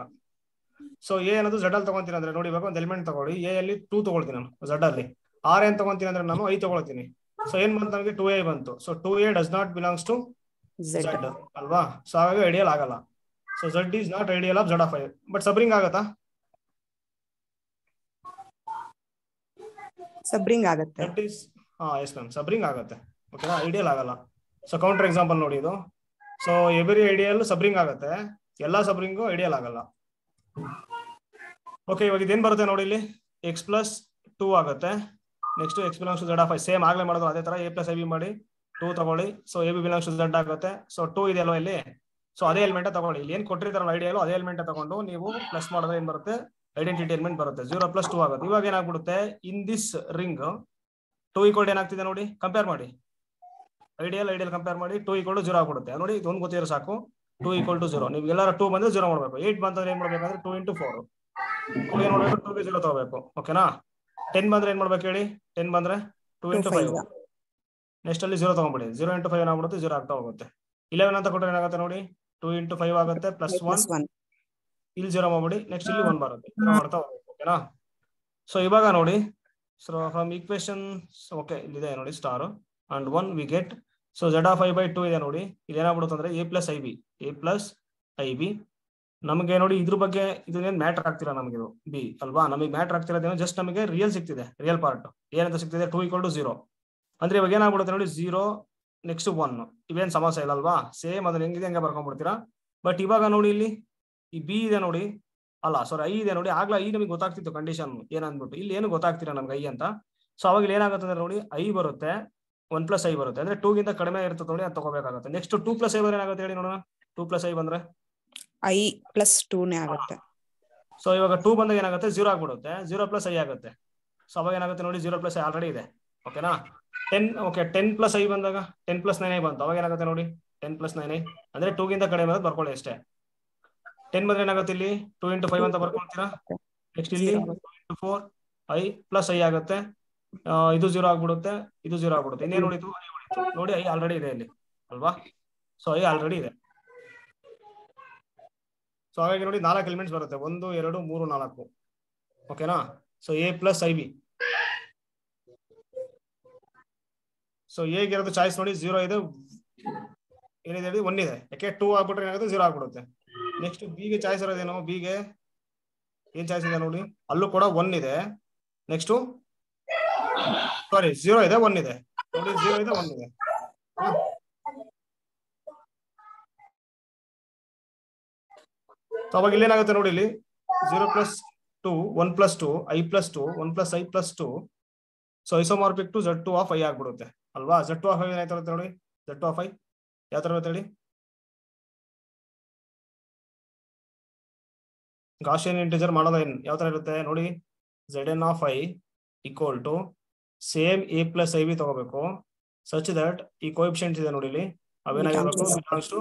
Speaker 1: ಸೊ ಎ ಅನ್ನೋದು ಝಡ್ ಅಲ್ಲಿ ತಗೊಂತೀನಿ ಅಂದ್ರೆ ನೋಡಿ, ಇವಾಗ ಒಂದು ಎಲಿಮೆಂಟ್ ತಗೊಳ್ಳಿ, ಎ ಅಲ್ಲಿ 2 ತಗೊಳ್ತೀನಿ ನಾನು ಝಡ್ ಅಲ್ಲಿ. ಆರ್ ಏನ್ ತಗೊಂತೀನಿ ಅಂದ್ರೆ ನಾನು 5 ತಗೊಳ್ತೀನಿ. ಸೊ ಏನ್ ಬಂತು ನನಗೆ 2a ಬಂತು. So 2a does not belongs to Z ಅಲ್ವಾ, ಸೊ ಹಾಗಾಗಿ ಐಡಿಯಲ್ ಆಗಲ್ಲ. So Z is not ideal of Z of I. But subring ಆಗತ್ತಾ?
Speaker 2: ಸಬ್ರಿಂಗ್ ಆಗುತ್ತೆ.
Speaker 1: ಎಸ್ ಮ್ಯಾಮ್, ಸಬ್ರಿಂಗ್ ಆಗುತ್ತೆ. ಓಕೆನಾ, ಐಡಿಯಲ್ ಆಗಲ್ಲ. ಸೊ ಕೌಂಟರ್ ಎಕ್ಸಾಂಪಲ್ ನೋಡಿ ಇದು. ಸೊ ಎವ್ರಿ ಐಡಿಯಲ್ ಸಬ್ರಿಂಗ್ ಆಗುತ್ತೆ, ಎಲ್ಲಾ ಸಬ್ರಿಂಗು ಐಡಿಯಲ್ ಆಗಲ್ಲ. ಓಕೆ, ಇವಾಗ ಇದೇನ್ ಬರುತ್ತೆ ನೋಡಿ, ಇಲ್ಲಿ ಎಕ್ಸ್ ಪ್ಲಸ್ 2 ಆಗುತ್ತೆ. Next X belongs to Z of I, same ಆಗ್ಲೇ ಮಾಡೋದು ಅದೇ ತರ, ಎ ಪ್ಲಸ್ ಐ ಬಿ ಮಾಡಿ 2 ತಗೊಳ್ಳಿ. So A B belongs to Z ಆಗುತ್ತೆ. ಸೊ 2 ಇದೆ ಅಲ್ವಾ ಇಲ್ಲಿ, ಸೊ ಅದೇ ಎಲಿಮೆಂಟ್ ತಗೊಳ್ಳಿ. ಇಲ್ಲಿ ಏನ್ ಕೊಟ್ಟಿರ್ತಾರಲ್ಲ ಐಡಿಯಲ್, ಅದೇ ಎಲಿಮೆಂಟ್ ತಗೊಂಡು ನೀವು ಪ್ಲಸ್ ಮಾಡಿದ್ರೆ ಏನ್ ಬರುತ್ತೆ, ಐಡೆಂಟಿಟಿ ಎಲಿಮೆಂಟ್ ಬರುತ್ತೆ. 0 + 2 ಆಗುತ್ತೆ. ಇವಾಗ ಏನಾಗ್ಬಿಡುತ್ತೆ, ಇನ್ ದಿಸ್ ರಿಂಗ್ 2 ಈಕ್ವಲ್ ಏನಾಗ್ತಿದೆ ನೋಡಿ, ಕಂಪೇರ್ ಮಾಡಿ, ಐಡಿಯಲ್ ಕಂಪೇರ್ ಮಾಡಿ 2 ಈಕ್ವಲ್ ಟು 0 ಆಗ್ಬಿಡುತ್ತೆ. ನೋಡಿ ಇದೊಂದು ಗೊತ್ತಿರೋ ಸಾಕು, 2 ಈಕ್ವಲ್ ಟು 0. ನೀವು ಎಲ್ಲಾರ 2 ಬಂದ್ರೆ 0 ಮಾಡಬೇಕು. 8 ಬಂದ್ರೆ ಏನ್ ಮಾಡ್ಬೇಕಂದ್ರೆ 2 × 4 ಏನ್ ಮಾಡ್ಬೇಕು, 2 ಗೆ 0 ತಗೋಬೇಕು. ಓಕೆನಾ, 10 ಬಂದ್ರೆ ಏನ್ ಮಾಡ್ಬೇಕು ಹೇಳಿ, 10 ಬಂದ್ರೆ 2 × 5. ನೆಕ್ಸ್ಟ್ ಅಲ್ಲಿ 0 ತಗೊಂಡ್ಬಿಡಿ. 0 × 5 ಏನಾಗ್ಬಿಡುತ್ತೆ, 0 ಆಗ್ತಾ ಹೋಗುತ್ತೆ. 11 ಅಂತ ಕೊಟ್ಟರೆ ಏನಾಗುತ್ತೆ ನೋಡಿ, 2 × 5 ಆಗುತ್ತೆ, +1 ಇಲ್ಲಿ 0 ಮಾಡ್ಬಿಡಿ. ನೆಕ್ಸ್ಟ್ ಇಲ್ಲಿ 1 ಬರುತ್ತೆ, 0 ಮಾಡ್ತಾ ಹೋಗ್ಬೇಕು. ಓಕೆನಾ, ಸೊ ಇವಾಗ ನೋಡಿ, ಸೊ ಫ್ರಮ್ ಈಕ್ವೇಶನ್, ಓಕೆ ಇಲ್ಲಿದೆ ನೋಡಿ star and 1 we get, so Z of I by 2 ಇದೆ ನೋಡಿ. ಇಲ್ಲಿ ಏನಾಗ್ಬಿಡುತ್ತೆ ಅಂದ್ರೆ ಎ ಪ್ಲಸ್ ಐ ಬಿ ನಮಗೆ ನೋಡಿ, ಇದ್ರ ಬಗ್ಗೆ ಇದನ್ನೇನು ಮ್ಯಾಟರ್ ಆಗ್ತಿಲ್ಲ ನಮಗೆ, ಇದು ಬಿ ಅಲ್ವಾ. ನಮಗೆ ಮ್ಯಾಟರ್ ಆಗ್ತಿರೋದೇನೋ ಜಸ್ಟ್ ನಮಗೆ ರಿಯಲ್ ಸಿಗ್ತಿದೆ, ರಿಯಲ್ ಪಾರ್ಟ್ ಏನಂತ ಸಿಗ್ತಿದೆ, 2 = 0. ಅಂದ್ರೆ ಇವಾಗ ಏನಾಗ್ಬಿಡುತ್ತೆ ನೋಡಿ, 0 ನೆಕ್ಸ್ಟ್ 1 ಇವೇನ್ ಸಮಸ್ಯೆ ಇಲ್ಲ ಅಲ್ವಾ, ಸೇಮ್ ಅದನ್ನ ಹೆಂಗಿದೆ ಹಂಗೆ ಬರ್ಕೊಂಡ್ಬಿಡ್ತೀರಾ. ಬಟ್ ಇವಾಗ ನೋಡಿ ಇಲ್ಲಿ ಈ ಬಿ ಇದೆ ನೋಡಿ, ಅಲ್ಲ ಸಾರಿ ಐ ಇದೆ ನೋಡಿ. ಆಗ್ಲಾ ಐ ನಮಗೆ ಗೊತ್ತಾಗ್ತಿತ್ತು ಕಂಡೀಷನ್ ಏನಂದ್ಬಿಟ್ಟು, ಇಲ್ಲಿ ಏನು ಗೊತ್ತಾಗ್ತಿರ ನಮ್ಗೆ ಐ ಅಂತ. ಸೊ ಅವಾಗ ಇಲ್ಲಿ ಏನಾಗುತ್ತೆ ಅಂದ್ರೆ ನೋಡಿ, ಐ ಬರುತ್ತೆ 1 + ಐ ಬರುತ್ತೆ, ಅಂದ್ರೆ 2 ಗಿಂತ ಕಡಿಮೆ ಇರುತ್ತೆ ನೋಡಿ, ಅದು ತಗೋಬೇಕಾಗುತ್ತೆ. ನೆಕ್ಸ್ಟ್ 2 + ಐ ಬಂದ್ರೆ ಏನಾಗುತ್ತೆ ಹೇಳಿ ನೋಡೋಣ. 2 + ಐ ಬಂದ್ರೆ
Speaker 2: ಐ +2 ನೇ ಆಗುತ್ತೆ.
Speaker 1: ಸೊ ಇವಾಗ 2 ಬಂದಾಗ ಏನಾಗುತ್ತೆ, 0 ಆಗ್ಬಿಡುತ್ತೆ, 0 + ಐ ಆಗುತ್ತೆ. ಸೊ ಅವಾಗ ಏನಾಗುತ್ತೆ ನೋಡಿ, 0 + ಐ ಆಲ್ರೆಡಿ ಇದೆ. ಓಕೆನಾ, 10 ಓಕೆ 10 + ಐ ಬಂದಾಗ 10 + 9i ಬಂತು. ಅವಾಗ ಏನಾಗುತ್ತೆ ನೋಡಿ, 10 + 9i ಅಂದ್ರೆ 2 ಗಿಂತ ಕಡಿಮೆ ಇರೋದು ಬರ್ಕೊಳ್ಳಿ ಅಷ್ಟೇ. 10 ಬಂದ್ರೆ ಏನಾಗುತ್ತೆ ಇಲ್ಲಿ 2 × 5 ಅಂತ ಬರ್ಕೊಳ್ತೀರಾ. ನೆಕ್ಸ್ಟ್ ಇಲ್ಲಿ 2 × 4 ಐ + ಐ ಆಗುತ್ತೆ. ಇದು 0 ಆಗ್ಬಿಡುತ್ತೆ, ಇದು 0 ಆಗ್ಬಿಡುತ್ತೆ. ಇನ್ನೇನು ಉಳಿತು, ಐ ಉಳಿತು ನೋಡಿ, ಐ ಆಲ್ರೆಡಿ ಇದೆ ಇಲ್ಲಿ ಅಲ್ವಾ. ಸೊ ಐ ಆಲ್ರೆಡಿ ಇದೆ. ಸೊ ಹಾಗಾಗಿ ನೋಡಿ 4 ಎಲಿಮೆಂಟ್ಸ್ ಬರುತ್ತೆ, 1 2 3 4. ಓಕೆನಾ, so A + I B. So ಎಗೆ ಇರೋದು ಚಾಯ್ಸ್ ನೋಡಿ, 0 ಇದೆ, ಏನಿದೆ ಹೇಳಿ 1 ಇದೆ. ಯಾಕೆ 2 ಆಗ್ಬಿಟ್ರೆ ಏನಾಗುತ್ತೆ, 0 ಆಗ್ಬಿಡುತ್ತೆ. ನೆಕ್ಸ್ಟ್ ಬಿ ಗೆ ಚಾಯ್ಸ್ ಇರೋದೇನು, ಬಿ ಗೆ ಏನ್ ಚಾಯ್ಸ್ ಇದೆ ನೋಡಿ, ಅಲ್ಲೂ ಕೂಡ 1 ಇದೆ. ನೆಕ್ಸ್ಟ್ ಸಾರಿ 0 ಇದೆ 1 ಇದೆ ನೋಡಿ, 0 ಇದೆ 1 ಇದೆ. ಅವಾಗ ಇಲ್ಲಿ ಏನಾಗುತ್ತೆ ನೋಡಿ, ಇಲ್ಲಿ 0 + 2 1 + 2 I +2 1 + I +2. So isomorphic to Z2 of I ಆಗ್ಬಿಡುತ್ತೆ ಅಲ್ವಾ. Z2 ಆಫ್ ಐ ಏನಾಯ್ತು ನೋಡಿ, Z2 ಆಫ್ ಐ ಯಾವ ತರ ಇರುತ್ತೆ ಹೇಳಿ, ಗಾಸಿಯನ್ ಇಂಟಿಜರ್ ಮಾಡೋದು ಯಾವ ತರ ಇರುತ್ತೆ ನೋಡಿ. Zn of I equal to same A + I B ತಗೋಬೇಕು, ಸಚ್ ದಟ್ ಈ ಕೋಎಫಿಷಿಯಂಟ್ಸ್ ಇದೆ ನೋಡಿ ಇಲ್ಲಿ ಅವೇನಾಗಿರ್ಬೇಕು, ಬಿಲಾಂಗ್ಸ್ ಟು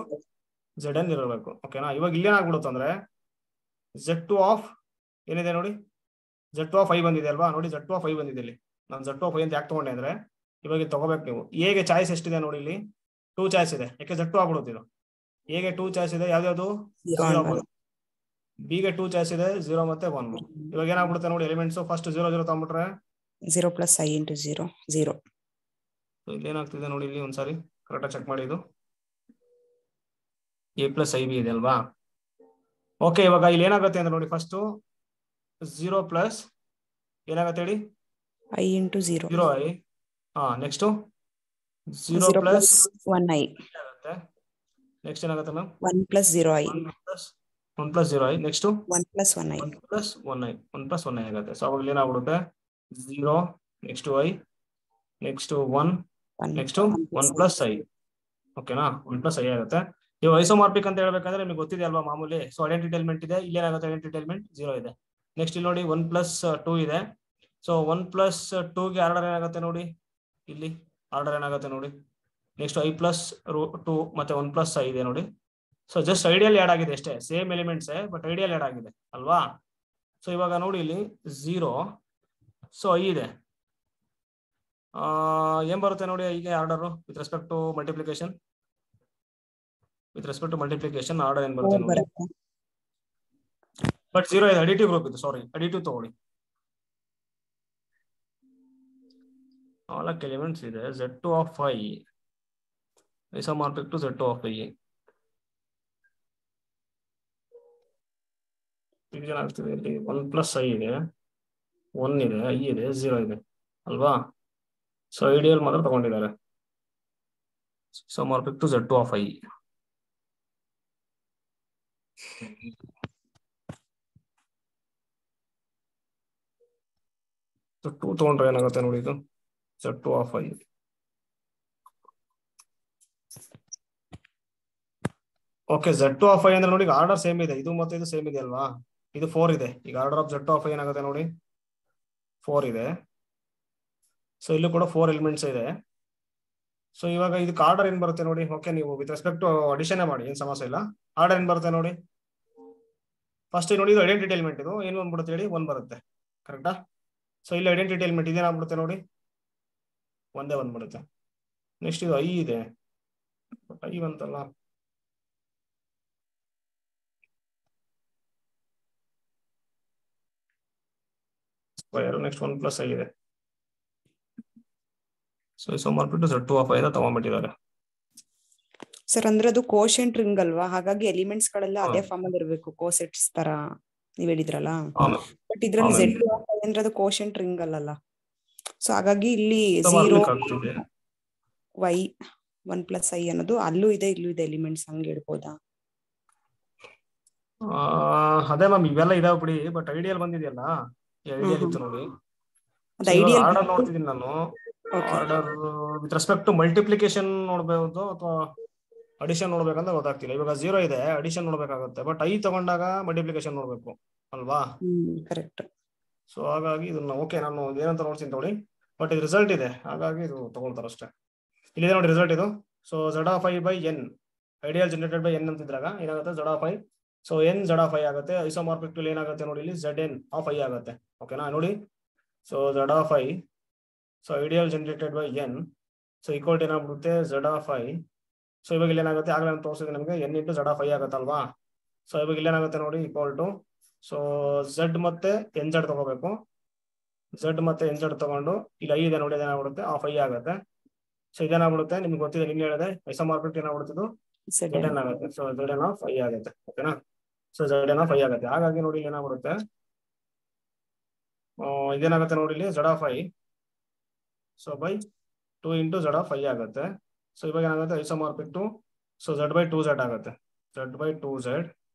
Speaker 1: Zn ಇರಬೇಕು. ಓಕೆನಾ, ಇವಾಗ ಇಲ್ಲೇನಾಗ್ಬಿಡುತ್ತೆ ಅಂದ್ರೆ Z2 ಆಫ್ ಏನಿದೆ ನೋಡಿ, Z2 ಆಫ್ ಐ ಬಂದಿದೆ ಅಲ್ವಾ. ನೋಡಿ Z2 ಆಫ್ ಐ ಬಂದಿದೆ ಇಲ್ಲಿ. ನಾನು Z2 ಆಫ್ ಐ ಅಂತ ಯಾಕೆ ತಗೊಂಡೆ ಅಂದ್ರೆ, ಇವಾಗ ಇದು ತಗೋಬೇಕು ನೀವು. ಎಗೆ ಚಾಯ್ಸ್ ಎಷ್ಟಿದೆ ನೋಡಿ, ಇಲ್ಲಿ 2 ಚಾಯ್ಸ್ ಇದೆ, ಯಾಕೆ Z2 ಆಗ್ಬಿಡುತ್ತೆ ಇದು. ಎಗೆ 2 ಚಾಯ್ಸ್ ಇದೆ, ಯಾವ್ದು, ಬಿ ಗೆ 2 ಚಾಯ್ಸ್ ಇದೆ, 0 ಮತ್ತೆ 1. ಇವಾಗ ಏನಾಗ್ಬಿಡುತ್ತೆ ನೋಡಿ, ಎಲಿಮೆಂಟ್ಸ್ ಫಸ್ಟ್ 0 0 ತಗೊಂಡ್ಬಿಟ್ರೆ
Speaker 2: 0 + ಐ × 0 0.
Speaker 1: ಇಲ್ಲಿ ಏನಾಗ್ತಿದೆ ನೋಡಿ, ಇಲ್ಲಿ ಒಂದ್ಸಾರಿ ಕರೆಕ್ಟಾಗಿ ಚೆಕ್ ಮಾಡಿ. ಇದು ಎ + ಐ ಬಿ ಇದೆ ಅಲ್ವಾ. ಓಕೆ, ಇವಾಗ ಇಲ್ಲಿ ಏನಾಗುತ್ತೆ ಅಂದ್ರೆ ನೋಡಿ, ಫಸ್ಟ್ 0 + ಏನಾಗುತ್ತೆ ಹೇಳಿ,
Speaker 2: I × 0
Speaker 1: 0 I. Next 0
Speaker 2: 0
Speaker 1: plus
Speaker 2: plus 1i.
Speaker 1: ಆಗುತ್ತೆ. ನೆಕ್ಸ್ಟ್ ಏನಾಗುತ್ತೆ ma'am?
Speaker 2: 1 plus 0i.
Speaker 1: 1 plus 0i. Next
Speaker 2: 1 plus 1i.
Speaker 1: 1 plus 1i. 1 plus 1i ಆಗುತ್ತೆ. ಸೊ ಅವಾಗ ಏನಾಗ್ಬಿಡುತ್ತೆ 0 next i next 1 next 1 plus i. ಓಕೆನಾ? 1 plus i ಆಗುತ್ತೆ. ನೀವು ಐಸೋಮಾರ್ಪಿಕ್ ಅಂತ ಹೇಳ್ಬೇಕಂದ್ರೆ ನಿಮಗೆ ಗೊತ್ತಿದೆ ಅಲ್ವಾ ಮಾಮೂಲಿ. ಸೊ ಐಡೆಂಟಿಟಿ ಎಲಿಮೆಂಟ್ ಇದೆ, ಇಲ್ಲಿ ಏನಾಗುತ್ತೆ ಐಡೆಂಟಿಟಿ ಎಲಿಮೆಂಟ್ 0 ಇದೆ. ನೆಕ್ಸ್ಟ್ ಇಲ್ಲಿ ನೋಡಿ 1 plus 2 ಇದೆ. ಸೊ 1 plus 2 ಗೆ ಆರ್ಡರ್ ಏನಾಗುತ್ತೆ ನೋಡಿ, ಇಲ್ಲಿ ಆರ್ಡರ್ ಏನಾಗುತ್ತೆ ನೋಡಿ. ನೆಕ್ಸ್ಟ್ i plus 2 ಮತ್ತೆ 1 plus i ಇದೆ ನೋಡಿ. ಸೊ ಜಸ್ಟ್ ಐಡಿಯಲ್ ಆಡ್ ಆಗಿದೆ ಅಷ್ಟೇ, same elements but ideal add ಆಗಿದೆ ಅಲ್ವಾ. ಸೊ ಇವಾಗ ನೋಡಿ ಇಲ್ಲಿ 0, ಸೊ i ಇದೆ. ಏನ್ ಬರುತ್ತೆ ನೋಡಿ ಈಗ order with respect to multiplication. With respect to multiplication order ಏನ್ ಬರುತ್ತೆ ನೋಡಿ. ಬಟ್ 0 ಇದೆ, ಅಡಿಟಿವ್ ಗ್ರೂಪ್ ಇದು, ಸಾರಿ ಅಡಿಟಿವ್ ತಗೊಳ್ಳಿ. ನಾಲ್ಕು ಎಲಿಮೆಂಟ್ಸ್ ಇದೆ. Z2 of i isomorphic to Z2 of i. ಈಗ ಏನಾಗ್ತಿದೆ ಇಲ್ಲಿ 1 plus i ಇದೆ, 1 ಇದೆ, i ಇದೆ, 0 ಇದೆ ಅಲ್ವಾ. ಸೊ ಐಡಿಯಲ್ ಮಾತ್ರ ತಗೊಂಡಿದ್ದಾರೆ. Isomorphic to Z2 of i. 2 ತಗೊಂಡ್ರೆ ಏನಾಗುತ್ತೆ ನೋಡಿ, ಇದು Z2 of i. Okay, Z2 of i ಅಂದ್ರೆ ನೋಡಿ ಆರ್ಡರ್ ಸೇಮ್ ಇದೆ, ಇದು ಮತ್ತೆ ಇದು ಸೇಮ್ ಇದೆ ಅಲ್ವಾ. ಇದು 4 ಇದೆ. ಈಗ order of Z2 of i ಏನಾಗುತ್ತೆ ನೋಡಿ 4 ಇದೆ. ಸೊ ಇಲ್ಲೂ ಕೂಡ 4 ಎಲಿಮೆಂಟ್ಸ್ ಇದೆ. ಸೊ ಇವಾಗ ಇದಕ್ಕೆ ಆರ್ಡರ್ ಏನ್ ಬರುತ್ತೆ ನೋಡಿ. ಓಕೆ, ನೀವು ವಿತ್ ರೆಸ್ಪೆಕ್ಟ್ ಟು ಅಡಿಷನ್ ಮಾಡಿ, ಏನ್ ಸಮಸ್ಯೆ ಇಲ್ಲ. ಆರ್ಡರ್ ಏನ್ ಬರುತ್ತೆ ನೋಡಿ. ಫಸ್ಟ್ ನೋಡಿ ಇದು ಐಡೆಂಟಿಟಿ ಎಲಿಮೆಂಟ್, ಇದು ಏನು ಬಂದ್ಬಿಡುತ್ತೆ ಹೇಳಿ 1 ಬರುತ್ತೆ, ಕರೆಕ್ಟಾ. ಸೊ ಇಲ್ಲಿ ಐಡೆಂಟಿಟಿ ಎಲಿಮೆಂಟ್ ಇದೇನಾಗ್ಬಿಡುತ್ತೆ ನೋಡಿ, ಒಂದೇ ಬಂದ್ಬಿಡುತ್ತೆ. ನೆಕ್ಸ್ಟ್ ಇದು i ಇದೆ, i ಬಂತಲ್ಲ. ನೆಕ್ಸ್ಟ್ 1 plus i ಇದೆ. So isomorphic to Z2 of i ತಗೊಂಡ್ಬಿಟ್ಟಿದ್ದಾರೆ.
Speaker 2: ಸರ್ ಅಂದ್ರೆ ಅದು ಕೋಶೆಂಟ್ ರಿಂಗ್ ಅಲ್ವಾ, ಹಾಗಾಗಿ ಎಲಿಮೆಂಟ್ಸ್ ಗಳೆಲ್ಲ ಅದೇ ಫಾರ್ಮ್ ಅಲ್ಲಿ ಇರಬೇಕು, ಕೋಸೆಟ್ಸ್ ತರ ನೀವ್ ಹೇಳಿದ್ರಲ್ಲ. ಬಟ್ ಇದ್ರಲ್ಲಿ Z2 of i ಅಂದ್ರೆ ಅದು ಕೋಶೆಂಟ್ ರಿಂಗ್ ಅಲ್ಲಲ್ಲ. ಸೊ ಹಾಗಾಗಿ ಇಲ್ಲಿ 0 y 1 plus i ಅನ್ನೋದು ಅಲ್ಲೂ ಇದೆ ಇಲ್ಲೂ ಇದೆ ಎಲಿಮೆಂಟ್ಸ್, ಹಂಗೆ ಇಡ್ಬೋದಾ?
Speaker 1: ಅದೇ ಮ್ಯಾಮ್ ಇವೆಲ್ಲ ಇದಾವ್ ಬಿಡಿ, ಬಟ್ ಐಡಿಯಲ್ ಬಂದಿದೆಯಲ್ಲ, ಐಡಿಯಲ್ ಇತ್ತು ನೋಡಿ. ಆರ್ಡರ್ ನೋಡ್ತಿದ್ದೀನಿ ನಾನು. Order with respect to multiplication ನೋಡ್ಬೋದು ಅಥವಾ ಅಡಿಷನ್ ನೋಡ್ಬೇಕಂತ ಗೊತ್ತಾಗ್ತಿಲ್ಲ. ಇವಾಗ 0 ಇದೆ, ಅಡಿಷನ್ ನೋಡ್ಬೇಕಾಗುತ್ತೆ. ಬಟ್ i ತಗೊಂಡಾಗ ಮಲ್ಟಿಪ್ಲಿಕೇಶನ್ ನೋಡ್ಬೇಕು ಅಲ್ವಾ.
Speaker 2: ಕರೆಕ್ಟ್.
Speaker 1: ಸೊ ಹಾಗಾಗಿ ಇದನ್ನ ಓಕೆ ನಾನು ಏನಂತ ನೋಡ್ತೀನಿ ತಗೊಳ್ಳಿ. ಬಟ್ ಇದು ರಿಸಲ್ಟ್ ಇದೆ, ಹಾಗಾಗಿ ಇದು ತಗೊಳ್ತಾರೆ ಅಷ್ಟೇ. ಇಲ್ಲಿದೆ ನೋಡಿ ರಿಸಲ್ಟ್ ಇದು. So Z of i by n ideal generated by n ಅಂತಿದ್ರಾಗ ಏನಾಗುತ್ತೆ Z of i. So n Z of i ಆಗುತ್ತೆ. ಐಸೋಮಾರ್ಪಿಕ್ ಟು ಏನಾಗುತ್ತೆ ನೋಡಿ ಇಲ್ಲಿ Zn of i ಆಗುತ್ತೆ. ಓಕೆನಾ ನೋಡಿ. So Z of i, so ideal generated by n, so equal to ಏನಾಗ್ಬಿಡುತ್ತೆ Z of i. ಸೊ ಇವಾಗ ಇಲ್ಲಿ ಏನಾಗುತ್ತೆ, ಆಗಲೇ ನಾನು ತೋರಿಸಿದ್ರೆ ನಮಗೆ n into Z of i ಆಗುತ್ತಲ್ವಾ. ಸೊ ಇವಾಗ ಇಲ್ಲಿ ಏನಾಗುತ್ತೆ ನೋಡಿ ಈಕ್ವಲ್ ಟು, ಸೊ Z ಮತ್ತೆ nz ತಗೋಬೇಕು. Z ಮತ್ತೆ nz ತಗೊಂಡು ಇಲ್ಲಿ i ಇದೆ ನೋಡಿ, ಅದೇನಾಗ್ಬಿಡುತ್ತೆ ಆಫ್ i ಆಗುತ್ತೆ. ಸೊ ಇದೇನಾಗ್ಬಿಡುತ್ತೆ ನಿಮ್ಗೆ ಗೊತ್ತಿದೆ, ನಿಮ್ಗೆ ಹೇಳಿದೆ ಐಸೋಮಾರ್ಪಿಕ್ ಏನಾಗ್ಬಿಡುತ್ತೆ Zn ಆಗುತ್ತೆ. ಸೊ Zn of i ಆಗುತ್ತೆ. ಓಕೆನಾ. ಸೊ Zn of i ಆಗುತ್ತೆ. ಹಾಗಾಗಿ ನೋಡಿ ಇಲ್ಲಿ ಏನಾಗ್ಬಿಡುತ್ತೆ, ಇದೇನಾಗುತ್ತೆ ನೋಡಿ ಇಲ್ಲಿ Z of i, so by 2 into Z of i ಆಗುತ್ತೆ. ಸೊ ಇವಾಗ ಏನಾಗುತ್ತೆ isomorphic to, so Z by 2z ಆಗುತ್ತೆ. Z by 2z,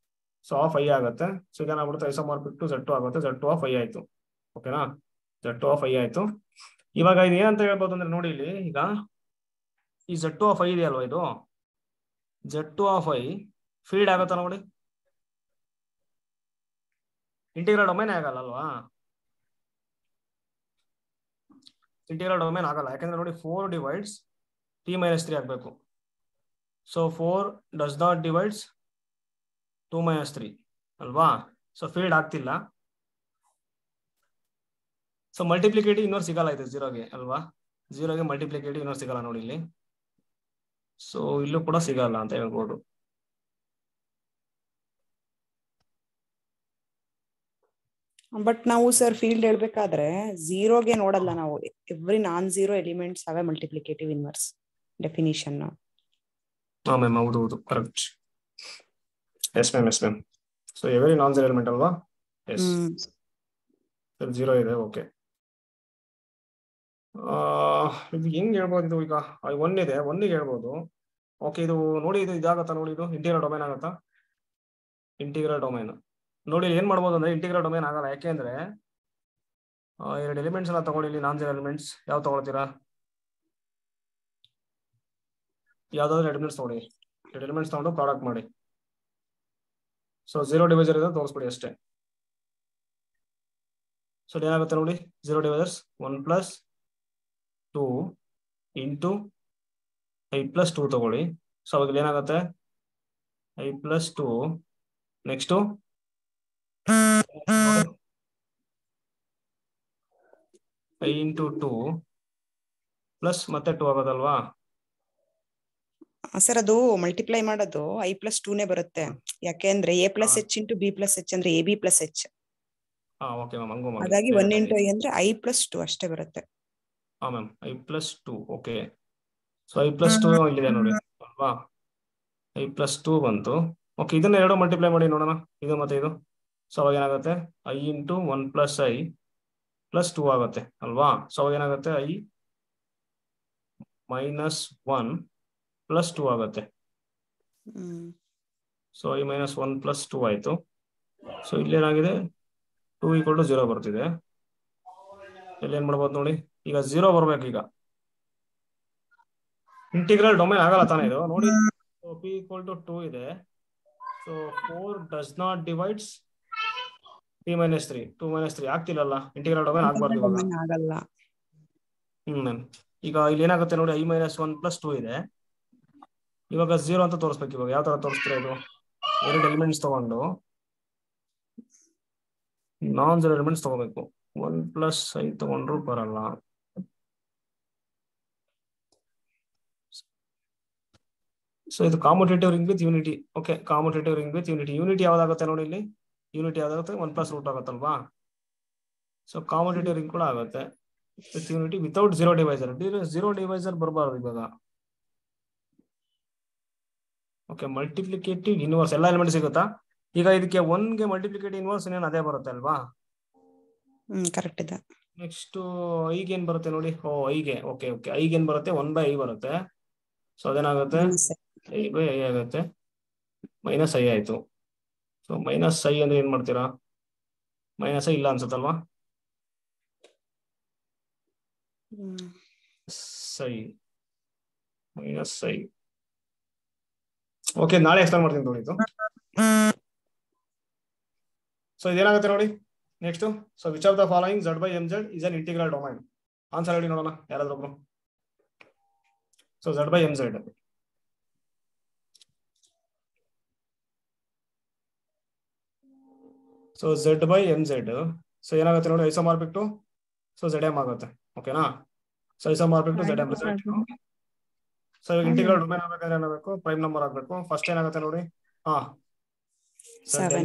Speaker 1: so of i ಆಗುತ್ತೆ. ಸೊ ಈಗ ಏನಾಗ್ಬಿಡುತ್ತೆ ಐಸೋಮಾರ್ಪಿಕ್ ಟು Z2 ಆಗುತ್ತೆ. Z2 of i ಆಯ್ತು. ಓಕೆನಾ. Z2 of i ಆಯ್ತು. ಇವಾಗ ಇದು ಏನಂತ ಹೇಳ್ಬೋದು ಅಂದ್ರೆ ನೋಡಿ ಇಲ್ಲಿ ಈಗ ಈ Z2 of i ಇದೆ ಅಲ್ವಾ, ಇದು Z2 of i ಫೀಡ್ ಆಗುತ್ತಾ ನೋಡಿ. ಇಂಟಿಗ್ರಲ್ ಡೊಮೇನ್ ಆಗಲ್ಲ ಅಲ್ವಾ, ಇಂಟಿಗ್ರಲ್ ಡೊಮೇನ್ ಆಗಲ್ಲ. ಯಾಕಂದ್ರೆ ನೋಡಿ 4 divides t minus 3 ಆಗಬೇಕು. So 4 does not divides 2 minus 3 ಅಲ್ವಾ. ಸೊ ಫೀಲ್ಡ್ ಆಗ್ತಿಲ್ಲ. ಸೊ ಮಲ್ಟಿಪ್ಲಿಕೇಟಿವ್ ಇನ್ನೊಂದು ಸಿಗಲ್ಲ ಇದು 0ಗೆ ಅಲ್ವಾ. 0ಗೆ ಮಲ್ಟಿಪ್ಲಿಕೇಟಿವ್ ಇನ್ನೊಂದು ಸಿಗಲ್ಲ ನೋಡಿ ಇಲ್ಲಿ. ಸೊ ಇಲ್ಲೂ ಕೂಡ ಸಿಗಲ್ಲ ಅಂತ ಹೇಳ್ಬೋದು.
Speaker 2: ಬಟ್ ನಾವು ಸರ್ ಫೀಲ್ಡ್ ಹೇಳ್ಬೇಕಾದ್ರೆ 0ಗೆ ನೋಡಲ್ಲ ನಾವು, ಎವ್ರಿ ನಾನ್ 0 ಎಲಿಮೆಂಟ್ಸ್ ಅವೇ ಮಲ್ಟಿಪ್ಲಿಕೇಟಿವ್ ಇನ್ವರ್ಸ್ ಡೆಫಿನಿಷನ್.
Speaker 1: ಹಾ ಮ್ಯಾಮ್, ಹೌದು correct. Yes ma'am. So every non 0 element ಅಲ್ವಾ. ಎಸ್ 0 ಇದೆ. ಓಕೆ. ಇದು ಹೆಂಗ್ ಹೇಳ್ಬೋದು ಇದು ಈಗ 1 ಇದೆ 1ಗೆ ಹೇಳ್ಬೋದು. ಓಕೆ ಇದು ನೋಡಿ ಇದು ಇದಾಗತ್ತಾ ನೋಡಿ ಇದು ಇಂಟಿಗ್ರಲ್ ಡೊಮೈನ್ ಆಗತ್ತಾ ಇಂಟಿಗ್ರಲ್ ಡೊಮೈನ್ ನೋಡಿ ಏನ್ ಮಾಡ್ಬೋದು ಅಂದ್ರೆ ಇಂಟಿಗ್ರಲ್ ಡೊಮೈನ್ ಆಗಲ್ಲ. ಯಾಕೆಂದ್ರೆ 2 ಎಲಿಮೆಂಟ್ಸ್ ಎಲ್ಲ ತಗೊಳ್ಳಿ ಇಲ್ಲಿ ನಾನ್ ಜೀರೋ ಎಲಿಮೆಂಟ್ಸ್ ಯಾವ ತಗೊಳ್ತೀರಾ ಯಾವ್ದಾದ್ರು ಎಲಿಮೆಂಟ್ಸ್ ತಗೊಳ್ಳಿ 2 ಎಲಿಮೆಂಟ್ಸ್ ತಗೊಂಡು ಪ್ರಾಡಕ್ಟ್ ಮಾಡಿ. ಸೊ 0 ಡಿವೈಸರ್ ಇದೆ ತೋರಿಸ್ಬಿಡಿ ಅಷ್ಟೇ. ಸೊ ಏನಾಗುತ್ತೆ ನೋಡಿ 0 ಡಿವೈಸರ್ಸ್ 1 + 2 ಇಂಟು i + 2 ತಗೊಳ್ಳಿ. ಸೊ ಅವಾಗ ಏನಾಗುತ್ತೆ i + 2 ನೆಕ್ಸ್ಟ್ i × 2 ಪ್ಲಸ್ ಮತ್ತೆ 2 ಆಗೋದಲ್ವಾ
Speaker 2: ಸರ್ ಅದು ಮಲ್ಟಿಪ್ಲೈ ಮಾಡೋದು i + 2ನೇ ಬರುತ್ತೆ. ಯಾಕೆಂದ್ರೆ a + h × b + h ಅಂದ್ರೆ ab + h.
Speaker 1: ಓಕೆ ಮ್ಯಾಮ್ ಹಂಗೂ ಮಾಡಿ.
Speaker 2: ಹಾಗಾಗಿ 1 × i ಅಂದ್ರೆ i + 2 ಅಷ್ಟೇ ಬರುತ್ತೆ.
Speaker 1: Ma'am i + 2 okay. So i + 2 ಇಲ್ಲಿದೆ ನೋಡಿ ಅಲ್ವಾ i + 2 ಬಂತು. ಓಕೆ ಇದನ್ನ ಎರಡು ಮಲ್ಟಿಪ್ಲೈ ಮಾಡಿ ನೋಡೋಣ ಇದು ಮತ್ತೆ ಇದು. ಸೊ ಅವಾಗ ಏನಾಗುತ್ತೆ i × 1 + i + 2 ಆಗುತ್ತೆ ಅಲ್ವಾ. ಸೊ ಅವಾಗ ಏನಾಗುತ್ತೆ i - 1 + 2 ಆಗುತ್ತೆ. ಸೊ i - 1 + 2 ಆಯ್ತು. ಸೊ ಇಲ್ಲಿ ಏನಾಗಿದೆ 2 = 0 ಬರ್ತಿದೆ. ಇಲ್ಲಿ ಏನ್ ಮಾಡ್ಬೋದು ನೋಡಿ ಈಗ 0 ಬರ್ಬೇಕು. ಈಗ ಇಂಟಿಗ್ರಲ್ ಡೊಮೈನ್ ಆಗಲ್ಲ ತಾನೇ ಇದು ನೋಡಿ. p = 2 ಇದೆ. So 4 does not divides p - 3 2 - 3 ಆಗ್ತಿಲ್ಲಲ್ಲ. ಇಂಟಿಗ್ರಲ್ ಡೊಮೈನ್ ಆಗ್ಬಾರ್ದು ಇವಾಗ.
Speaker 2: ಆಗಲ್ಲ.
Speaker 1: ಮ್ಯಾಮ್ ಈಗ ಇಲ್ಲಿ ಏನಾಗುತ್ತೆ ನೋಡಿ i - 1 + 2 ಇದೆ. ಇವಾಗ 0 ಅಂತ ತೋರಿಸ್ಬೇಕು. ಇವಾಗ ಯಾವ ತರ ತೋರಿಸ್ತೀರಾ ಇದು 2 ಎಲಿಮೆಂಟ್ಸ್ ತಗೊಂಡು ನಾನ್ ಜೀರೋ ಎಲಿಮೆಂಟ್ಸ್ ತಗೋಬೇಕು. 1 + i ತಗೊಂಡ್ರು ಬರಲ್ಲ. ಸೊ ಇದು commutative ring with unity. Okay commutative ring with unity. Unity ಯಾವ್ದಾಗುತ್ತೆ ನೋಡಿ ಇಲ್ಲಿ ಯೂನಿಟಿ ಯಾವ್ದಾಗುತ್ತೆ 1 + ರೂಟ್ ಆಗುತ್ತಲ್ವಾ. ಸೊ ಕಾಮುಟೇಟಿವ್ ರಿಂಗ್ ಕೂಡ ಆಗುತ್ತೆ with unity without 0 divisor. 0 divisor ಬರಬಾರ್ದು ಇವಾಗ. ಓಕೆ ಮಲ್ಟಿಪ್ಲಿಕೇಟಿವ್ ಇನ್ವರ್ಸ್ ಎಲ್ಲ ಎಲಿಮೆಂಟ್ ಸಿಗುತ್ತಾ ಈಗ ಇದಕ್ಕೆ 1ಗೆ ಮಲ್ಟಿಪ್ಲಿಕೇಟಿವ್ ಇನ್ವರ್ಸ್ ಏನ್ ಅದೇ ಬರುತ್ತೆ ಅಲ್ವಾ.
Speaker 2: ಕರೆಕ್ಟ್ ಇದೆ.
Speaker 1: ನೆಕ್ಸ್ಟ್ ಐಗೆ ಏನ್ ಬರುತ್ತೆ ನೋಡಿ ಐಗೆ ಓಕೆ ಓಕೆ ಐಗೆ ಏನ್ ಬರುತ್ತೆ 1/i ಬರುತ್ತೆ. ಸೊ ಅದೇನಾಗುತ್ತೆ i/i ಆಗುತ್ತೆ -i ಆಯ್ತು. ಸೊ -i ಅಂದ್ರೆ ಏನ್ ಮಾಡ್ತೀರಾ -i ಇಲ್ಲ ಅನ್ಸುತ್ತಲ್ವಾ. -i ಓಕೆ ನಾಳೆ ಎಕ್ಸ್ಪ್ಲೇನ್ ಮಾಡ್ತೀನಿ ನೋಡಿ ಇದು. ಸೊ ಇದೇನಾಗುತ್ತೆ ನೋಡಿ next. So which of the following z/mz is an integral domain. Answer ಹೇಳಿ ನೋಡೋಣ ಯಾರಾದ್ರೂ ಒಬ್ರು. So z/mz so z/mz so ಏನಾಗುತ್ತೆ ನೋಡಿ ಐಸೋಮಾರ್ಫಿಕ್ ಟು ಸೊ zm ಆಗುತ್ತೆ. ಓಕೆನಾ. So isomorphic to zm result. So ಇವಾಗ ಇಂಟಿಗ್ರಲ್ ಡೊಮೈನ್ ಆಗಬೇಕಾದ್ರೆ ಏನಾಗಬೇಕು ಪ್ರೈಮ್ ನಂಬರ್ ಆಗಬೇಕು. ಫಸ್ಟ್ ಏನಾಗುತ್ತೆ ನೋಡಿ
Speaker 2: 7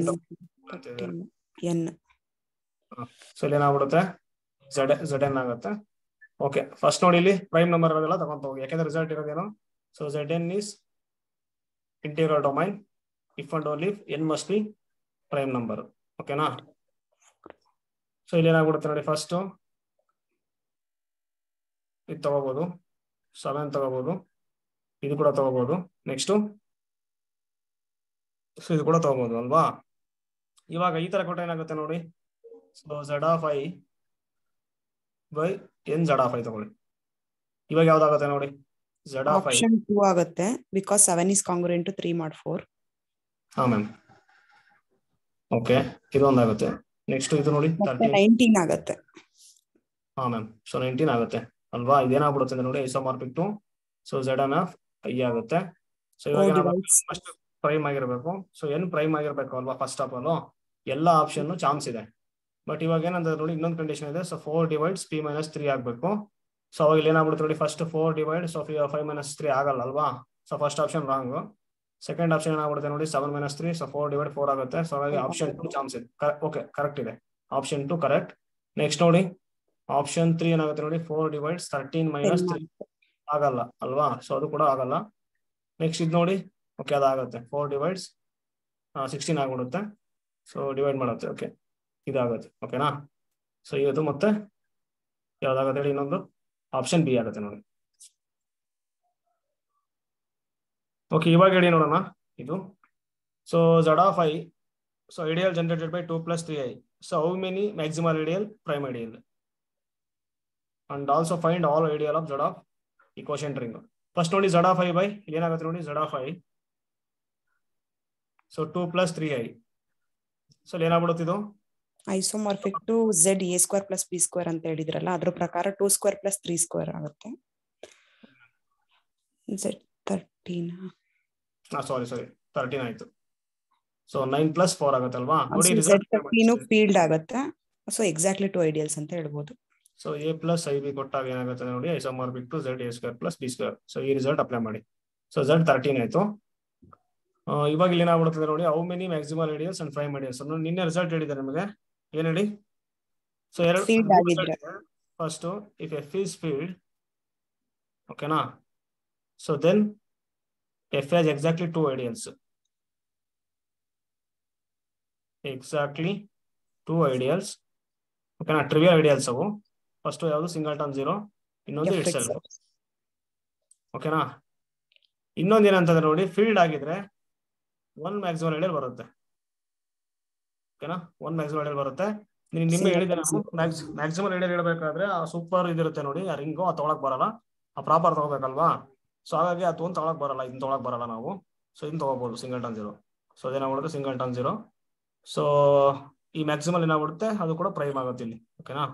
Speaker 2: n.
Speaker 1: ಸೊ ಇಲ್ಲಿ ಏನಾಗ್ಬಿಡುತ್ತೆ zn ಆಗುತ್ತೆ. ಓಕೆ ಫಸ್ಟ್ ನೋಡಿ ಇಲ್ಲಿ ಪ್ರೈಮ್ ನಂಬರ್ ಅದೆಲ್ಲ ತಗೊಂತ ಹೋಗಿ ಯಾಕಂದ್ರೆ ರಿಸಲ್ಟ್ ಇರೋದೇನು. So zn is integral domain if and only n must be prime number. ಓಕೆನಾ. ಸೊ ಇಲ್ಲಿ ಏನಾಗ್ಬಿಡುತ್ತೆ ನೋಡಿ ಫಸ್ಟ್ ಇದು ತಗೋಬಹುದು 7 ತಗೋಬಹುದು ಇದು ಕೂಡ ತಗೋಬಹುದು. ನೆಕ್ಸ್ಟ್ ಸೊ ಇದು ಕೂಡ ತಗೋಬಹುದು ಅಲ್ವಾ. ಇವಾಗ ಈ ತರ ಕೊಟ್ಟ ಏನಾಗುತ್ತೆ ನೋಡಿ. ಸೊ z/i/n z/i ತಗೊಳ್ಳಿ. ಇವಾಗ ಯಾವ್ದಾಗುತ್ತೆ ನೋಡಿ z/i
Speaker 2: ಆಪ್ಷನ್ 2 ಆಗುತ್ತೆ because 7 is congruent to 3 mod 4.
Speaker 1: ಹಾ ಮ್ಯಾಮ್ ಓಕೆ ಇದೊಂದಾಗುತ್ತೆ. ನೆಕ್ಸ್ಟ್ ಇದು ನೋಡಿ
Speaker 2: 19 ಆಗುತ್ತೆ.
Speaker 1: ಹಾ ಮ್ಯಾಮ್ ಸೊ 19 ಆಗುತ್ತೆ ಅಲ್ವಾ. ಇದೇನಾಗ್ಬಿಡುತ್ತೆ ಅಂದ್ರೆ ನೋಡಿ ಐಸೋಮಾರ್ಫಿಕ್ ಟು ಸೊ zn/i ಆಗುತ್ತೆ. ಸೊ ಇವಾಗ ಫಸ್ಟ್ ಪ್ರೈಮ್ ಆಗಿರ್ಬೇಕು. ಸೊ n ಪ್ರೈಮ್ ಆಗಿರ್ಬೇಕು ಅಲ್ವಾ. ಫಸ್ಟ್ ಆಫ್ ಆಲ್ ಎಲ್ಲ ಆಪ್ಷನ್ ಚಾನ್ಸ್ ಇದೆ. ಬಟ್ ಇವಾಗ ಏನಂತ ನೋಡಿ ಇನ್ನೊಂದು ಕಂಡೀಷನ್ ಇದೆ. ಸೊ 4 ಡಿವೈಡ್ಸ್ p - 3 ಆಗ್ಬೇಕು. ಸೊ ಅವಾಗ ಇಲ್ಲಿ ಏನಾಗ್ಬಿಡುತ್ತೆ ನೋಡಿ ಫಸ್ಟ್ 4 ಡಿವೈಡ್ ಸೊ 5 - 3 ಆಗಲ್ಲ ಅಲ್ವಾ. So first option wrong. Second option ಏನಾಗ್ಬಿಡುತ್ತೆ ನೋಡಿ 7 - 3 ಸೊ 4 ಡಿವೈಡ್ 4 ಆಗುತ್ತೆ. ಸೊ ಹಾಗಾಗಿ ಆಪ್ಷನ್ 2 ಚಾನ್ಸ್ ಇದೆ. ಓಕೆ ಕರೆಕ್ಟ್ ಇದೆ ಆಪ್ಷನ್ 2 ಕರೆಕ್ಟ್. ನೆಕ್ಸ್ಟ್ ನೋಡಿ ಆಪ್ಷನ್ 3 ಏನಾಗುತ್ತೆ ನೋಡಿ 4 ಡಿವೈಡ್ಸ್ 13 - 3 ಆಗಲ್ಲ ಅಲ್ವಾ. ಸೊ ಅದು ಕೂಡ ಆಗಲ್ಲ. ನೆಕ್ಸ್ಟ್ ಇದು ನೋಡಿ ಓಕೆ ಅದಾಗುತ್ತೆ 4 ಡಿವೈಡ್ಸ್ 16 ಆಗ್ಬಿಡುತ್ತೆ. ಸೊ ಡಿವೈಡ್ ಮಾಡುತ್ತೆ ಓಕೆ ಇದಾಗುತ್ತೆ. ಓಕೆನಾ. ಸೊ ಇದು ಮತ್ತೆ ಯಾವ್ದಾಗುತ್ತೆ ಹೇಳಿ ಇನ್ನೊಂದು ಆಪ್ಷನ್ ಬಿ ಆಗುತ್ತೆ ನೋಡಿ. ಓಕೆ, ಇವಾಗ ಹೇಳಿ ನೋಡೋಣ ಇದು. So Z of I, so ideal generated by 2 plus 3i. So how many maximal ideal, prime ideal? And also find all ideal of Z of ಈ quotient ring. ಫಸ್ಟ್ ನೋಡಿ Z of I by ಏನಾಗುತ್ತೆ ನೋಡಿ, Z of I, so 2 plus 3i. ಸೊ ಏನಾಗ್ಬಿಡುತ್ತೆ ಇದು
Speaker 2: isomorphic to Z A square plus B square ಅಂತ ಹೇಳಿದ್ರಲ್ಲ, ಅದ್ರ ಪ್ರಕಾರ 2 square plus 3 square ಆಗುತ್ತೆ. Z13
Speaker 1: ಸಾರಿ 13 ಆಯ್ತು. ಸೊ 9 plus 4 ಆಗುತ್ತಲ್ವಾ ನೋಡಿ.
Speaker 2: Z13 ಫೀಲ್ಡ್ ಆಗುತ್ತೆ. ಸೊ ಎಕ್ಸಾಕ್ಟ್ಲಿ 2 ಐಡಿಯಲ್ಸ್ ಅಂತ ಹೇಳ್ಬೋದು.
Speaker 1: ಸೊ A plus IB ಕೊಟ್ಟಾಗ ಏನಾಗುತ್ತೆ ನೋಡಿ, isomorphic to Z A square plus B square. So ಈ ರಿಸಲ್ಟ್ ಅಪ್ಲೈ ಮಾಡಿ. ಸೊ Z13 ಆಯ್ತು. ಇವಾಗ ಇಲ್ಲಿ ಏನಾಗ್ಬಿಡುತ್ತದೆ ನೋಡಿ, how many maximal ideals and prime ideals. ನಿನ್ನೆ ರಿಸಲ್ಟ್ ಹೇಳಿದ್ದಾರೆ ನಿಮಗೆ, ಏನ್ ಹೇಳಿ? So first if F is filled, ಓಕೆನಾ, so then F has exactly 2 ideals. Exactly 2 ideals. ಓಕೆನಾ, ಟ್ರಿವಿಯಲ್ ಐಡಿಯಲ್ಸ್ ಅವು. ಫಸ್ಟ್ ಯಾವುದು ಸಿಂಗಲ್ಟನ್ 0, ಇನ್ನೊಂದು ಇಟ್ ಸೆಲ್ಫ್. ಓಕೆನಾ, ಇನ್ನೊಂದು ಏನಂತಂದ್ರೆ ನೋಡಿ, ಫೀಲ್ಡ್ ಆಗಿದ್ರೆ 1 ಮ್ಯಾಕ್ಸಿಮಲ್ ಐಡಿಯಲ್ ಬರುತ್ತೆ. ಓಕೆನಾ, 1 ಮ್ಯಾಕ್ಸಿಮಲ್ ಐಡಿಯಲ್ ಬರುತ್ತೆ. ನಿಮ್ಗೆ ಹೇಳಿದೆ ನಾನು, ಮ್ಯಾಕ್ಸಿಮಲ್ ಐಡಿಯಲ್ ಹೇಳ್ಬೇಕಾದ್ರೆ ಆ ಸೂಪರ್ ಇದಿರುತ್ತೆ ನೋಡಿ, ಆ ರಿಂಗು ಅದು ತೊಗೊಳಕ್ ಬರಲ್ಲ, ಆ ಪ್ರಾಪರ್ ತಗೋಬೇಕಲ್ವಾ. ಸೊ ಹಾಗಾಗಿ ಅದು ಒಂದು ತೊಗೊಳಕ್ ಬರಲ್ಲ, ಇದನ್ನ ತೊಗೊಳಕ್ ಬರಲ್ಲ ನಾವು. ಸೊ ಇದನ್ನ ತಗೋಬಹುದು ಸಿಂಗಲ್ಟನ್ 0. ಸೊ ಅದೇನಾಗ್ಬಿಡುತ್ತೆ ಸಿಂಗಲ್ಟನ್ 0. ಸೊ ಈ ಮ್ಯಾಕ್ಸಿಮಲ್ ಏನಾಗ್ಬಿಡುತ್ತೆ, ಅದು ಕೂಡ ಪ್ರೈಮ್ ಆಗುತ್ತೆ ಇಲ್ಲಿ. ಓಕೆನಾ,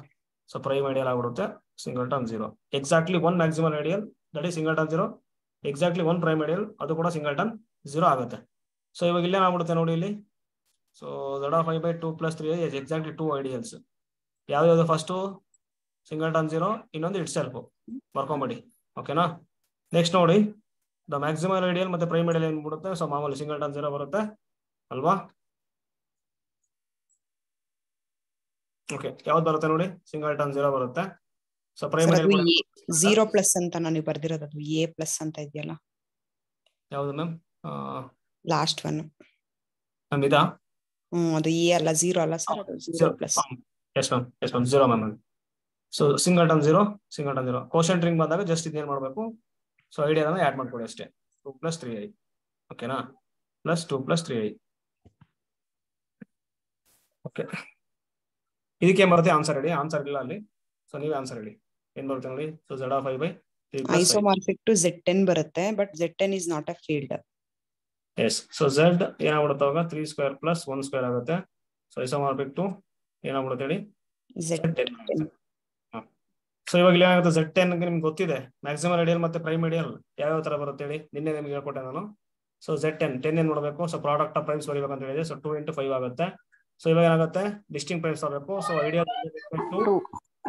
Speaker 1: ಸೊ ಪ್ರೈಮ್ ಐಡಿಯಲ್ ಆಗ್ಬಿಡುತ್ತೆ singleton 0. Exactly 1 maximal ideal, that is singleton 0. Exactly 1 prime ideal, ಅದು ಕೂಡ ಸಿಂಗಲ್ಟನ್ 0 ಆಗುತ್ತೆ. ಸೊ ಇವಾಗ ಇಲ್ಲೇನಾಗ್ಬಿಡುತ್ತೆ ನೋಡಿ ಇಲ್ಲಿ. So Z of I by 2 plus 3i is exactly 2 ideals. ಯಾವ್ದು ಫಸ್ಟು ಸಿಂಗಲ್ಟನ್ 0, ಇನ್ನೊಂದು ಇಟ್ ಸೆಲ್ಫ್ ಬರ್ಕೊಂಬಿಡಿ. ಓಕೆನಾ, ನೆಕ್ಸ್ಟ್ ನೋಡಿ, ದ ಮ್ಯಾಕ್ಸಿಮಲ್ ಐಡಿಯಲ್ ಮತ್ತೆ ಪ್ರೈಮ್ ಐಡಿಯಲ್ ಏನ್ಬಿಡುತ್ತೆ. ಸೊ ಮಾಮೂಲಿ ಸಿಂಗಲ್ಟನ್ 0 ಬರುತ್ತೆ ಅಲ್ವಾ. ಓಕೆ, ಯಾವ್ದು ಬರುತ್ತೆ ನೋಡಿ, ಸಿಂಗಲ್ಟನ್ 0 ಬರುತ್ತೆ. ಸೊ ಪ್ರೈಮ್ ಐಡಿಯಲ್
Speaker 2: 0 ಪ್ಲಸ್ ಅಂತ ನಾನು ಬರ್ದಿರೋದು, ಅದು A ಪ್ಲಸ್ ಅಂತ ಇದೆಯಲ್ಲ,
Speaker 1: ಯಾವುದು ಮ್ಯಾಮ್?
Speaker 2: ಲಾಸ್ಟ್ ಒನ್
Speaker 1: ಮ್ಯಾಮ್ ಇದಾ?
Speaker 2: ಅದು A ಅಲ್ಲ, 0 ಅಲ್ಲ ಸರ್, ಅದು 0 plus.
Speaker 1: Yes ma'am, 0 ma'am. So singleton 0. Quotient ring ಬಂದಾಗ ಜಸ್ಟ್ ಇದೇನ್ ಮಾಡಬೇಕು, ಸೊ ಐಡಿಯಾನ ಆಡ್ ಮಾಡ್ಕೊಡಿ ಅಷ್ಟೇ. 2 plus 3i. ಓಕೆನಾ, ಪ್ಲಸ್ 2 plus 3i. ಓಕೆ, ಇದಕ್ಕೆ ಏನ್ ಬರುತ್ತೆ ಆನ್ಸರ್ ಹೇಳಿ. ಆನ್ಸರ್ ಇಲ್ಲ ಅಲ್ಲಿ, ಸೊ ನೀವೇ ಆನ್ಸರ್ ಹೇಳಿ. ಏನ್ ಬರುತ್ತೆ ನೋಡಿ. So Z of I by 3 plus
Speaker 2: isomorphic to Z10 ಬರುತ್ತೆ, but Z10 is not a field.
Speaker 1: Yes, so Z ಏನಾಗ್ಬಿಡುತ್ತೆ ಅವಾಗ 3 square plus 1 square ಆಗುತ್ತೆ. ಸೊ ಐಸೋಮಾರ್ಫಿಕ್ ಟು ಏನಾಗ್ಬಿಡುತ್ತೆ ಹೇಳಿ, Z10. ಸೊ ಇವಾಗ ಏನಾಗುತ್ತೆ, Z10 ನಿಮ್ಗೆ ಗೊತ್ತಿದೆ ಮ್ಯಾಕ್ಸಿಮಲ್ ಐಡಿಯಲ್ ಮತ್ತೆ ಪ್ರೈಮ್ ಐಡಿಯಲ್ ಯಾವ ತರ ಬರುತ್ತೆ ಹೇಳಿ, ನಿನ್ನೆ ನಿಮ್ಗೆ ಹೇಳ್ಕೊಟ್ಟೆ ನಾನು. ಸೊ Z10 ಏನ್ ಮಾಡಬೇಕು, ಸೊ ಪ್ರಾಡಕ್ಟ್ ಆಫ್ ಪ್ರೈಮ್ಸ್ ಬರೀಬೇಕು ಅಂತ ಹೇಳಿದೆ. ಸೊ 2 into 5 ಆಗುತ್ತೆ. ಸೊ ಇವಾಗ ಏನಾಗುತ್ತೆ, ಡಿಸ್ಟಿಂಕ್ಟ್ ಪ್ರೈಮ್ಸ್ ಆಗಬೇಕು. So ideal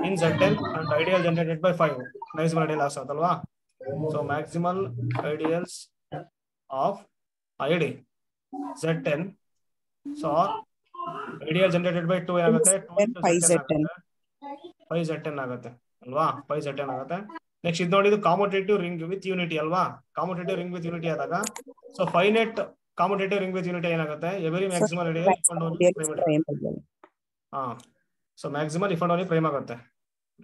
Speaker 1: in Z10 and ideal generated by 5 maximal ideal ಆಗ್ತಲ್ವಾ. So maximal ideals of ID Z10, so ideal generated by 2 ಏನಾಗುತ್ತೆ, 2 into 5Z10 ಆಗುತ್ತೆ ಅಲ್ವಾ. 5Z10 ಆಗುತ್ತೆ. ನೆಕ್ಸ್ಟ್ ಇದು ನೋಡಿ, ಇದು ಕಾಮುಟೇಟಿವ್ ರಿಂಗ್ ವಿತ್ ಯೂನಿಟಿ ಅಲ್ವಾ. ಕಾಮುಟೇಟಿವ್ ರಿಂಗ್ ವಿತ್ ಯೂನಿಟಿ ಆದಾಗ, so finite commutative ring with unity ಏನಾಗುತ್ತೆ, every maximal ideal so maximal if and only prime ಆಗುತ್ತೆ.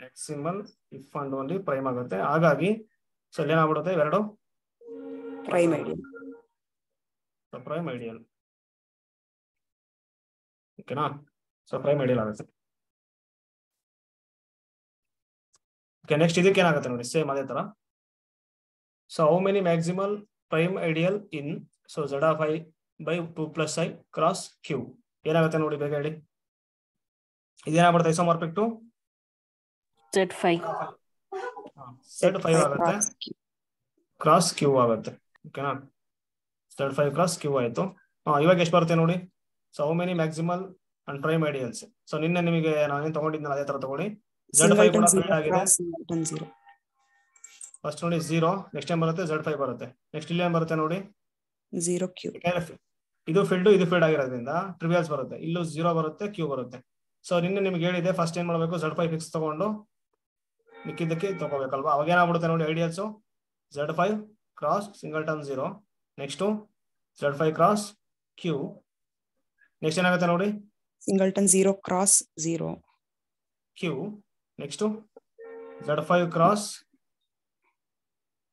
Speaker 1: Maximal if and only prime ಆಗುತ್ತೆ. ಹಾಗಾಗಿ ಸೊ ಇಲ್ಲಿ ಏನಾಗ್ಬಿಡುತ್ತೆ, ಇವೆರಡು
Speaker 2: ಪ್ರೈಮ್ ಐಡಿಯಲ್.
Speaker 1: Prime ideal. ಓಕೆನಾ, ಸೊ ಪ್ರೈಮ್ ಐಡಿಯಲ್ ಆಗುತ್ತೆ. ಓಕೆ, ನೆಕ್ಸ್ಟ್ ಇದಕ್ಕೆ ಏನಾಗುತ್ತೆ ನೋಡಿ, ಸೇಮ್ ಅದೇ ತರ. So how many maximal prime ideal in, so Z of I by 2 plus I cross Q ಏನಾಗುತ್ತೆ ನೋಡಿ, ಬೇಗ ಹೇಳಿ. ಇದೇನಾಗ್ಬಿಡುತ್ತೆ, ಐಸೋಮಾರ್ಫಿಕ್ ಟು
Speaker 3: Z5
Speaker 1: ಆಗುತ್ತೆ, ಕ್ರಾಸ್ Q ಆಗುತ್ತೆ. ಓಕೆನಾ, Z5 ಕ್ರಾಸ್ Q ಆಯ್ತು. ಇವಾಗ ಎಷ್ಟು ಬರುತ್ತೆ ನೋಡಿ. So how many maximal and prime ideals. So ನಿನ್ನೆ ನಿಮಗೆ ನಾನೇನು ತಗೊಂಡಿದ್ನ ಅದೇ ತರ ತಗೊಳ್ಳಿ. Z5 ಕೂಡ ಫೀಲ್ಡ್ ಆಗಿದೆ. ಫಸ್ಟ್ ನೋಡಿ 0, ನೆಕ್ಸ್ಟ್ ಟೈಮ್ ಬರುತ್ತೆ Z5 ಬರುತ್ತೆ. ನೆಕ್ಸ್ಟ್ ಇಲ್ಲಿ ಏನ್ ಬರುತ್ತೆ ನೋಡಿ,
Speaker 2: 0Q.
Speaker 1: ಇದು ಫೀಲ್ಡ್ ಆಗಿರೋದ್ರಿಂದ ಟ್ರಿವಿಯಲ್ಸ್ ಬರುತ್ತೆ. ಇಲ್ಲೂ 0 ಬರುತ್ತೆ, Q ಬರುತ್ತೆ. ಸೊ ನಿನ್ನೆ ನಿಮ್ಗೆ ಹೇಳಿದೆ, ಫಸ್ಟ್ ಏನ್ ಮಾಡಬೇಕು, Z5 ಫಿಕ್ಸ್ ತಗೊಂಡು ಮಿಕ್ಕಿದ್ದಕ್ಕೆ ತಗೋಬೇಕಲ್ವಾ. ಅವಾಗ ಏನಾಗ್ಬಿಡುತ್ತೆ ನೋಡಿ, ideals Z5 cross singleton 0, next Z5 cross Q, next ಏನಾಗುತ್ತೆ ನೋಡಿ,
Speaker 2: singleton 0 cross 0
Speaker 1: Q, next Z5 cross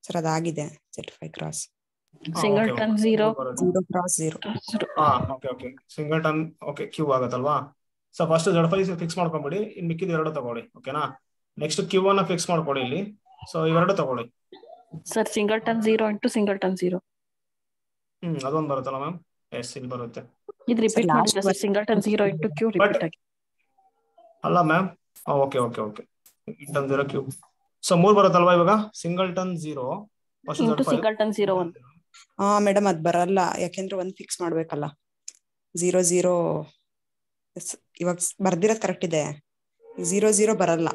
Speaker 2: sir ಅದಾಗಿದೆ Z5 cross
Speaker 3: singleton 0
Speaker 2: 0 cross 0.
Speaker 1: Okay singleton okay Q ಆಗತ್ತಲ್ವಾ. ಸೊ ಫಸ್ಟ್ Z5 ಫಿಕ್ಸ್ ಮಾಡ್ಕೊಂಬಿಡಿ, ಇನ್ ಮಿಕ್ಕಿದ ಎರಡು ತಗೊಳ್ಳಿ. ಓಕೆನಾ, ನೆಕ್ಸ್ಟ್ ಕ್ಯೂ ಅನ್ನ ಫಿಕ್ಸ್ ಮಾಡ್ಕೊಳ್ಳಿ ಇಲ್ಲಿ. ಸೊ ಇವೆರಡು ತಗೊಳ್ಳಿ
Speaker 3: ಸರ್. Singleton 0 into singleton 0.
Speaker 1: ಅದೊಂದು ಬರುತ್ತಲ್ಲ ಮ್ಯಾಮ್? ಎಸ್, ಇಲ್ಲಿ ಬರುತ್ತೆ.
Speaker 3: ಇದು ರಿಪೀಟ್ ಮಾಡಿದ್ರೆ sir singleton 0 into Q repeat ಆಗಿ
Speaker 1: ಅಲ್ಲ ma'am. Okay singleton 0 Q. So 3 ಬರುತ್ತಲ್ವಾ ಇವಾಗ? Singleton 0
Speaker 3: into singleton 0 1.
Speaker 2: ಮೇಡಮ್ ಅದ್ ಬರಲ್ಲ, ಯಾಕೆಂದ್ರೆ 1 ಫಿಕ್ಸ್ ಮಾಡ್ಬೇಕಲ್ಲ. 0 0 ಇವಾಗ ಬರ್ದಿರೋದ್ ಕರೆಕ್ಟ್ ಇದೆ. 0 0 ಬರಲ್ಲ.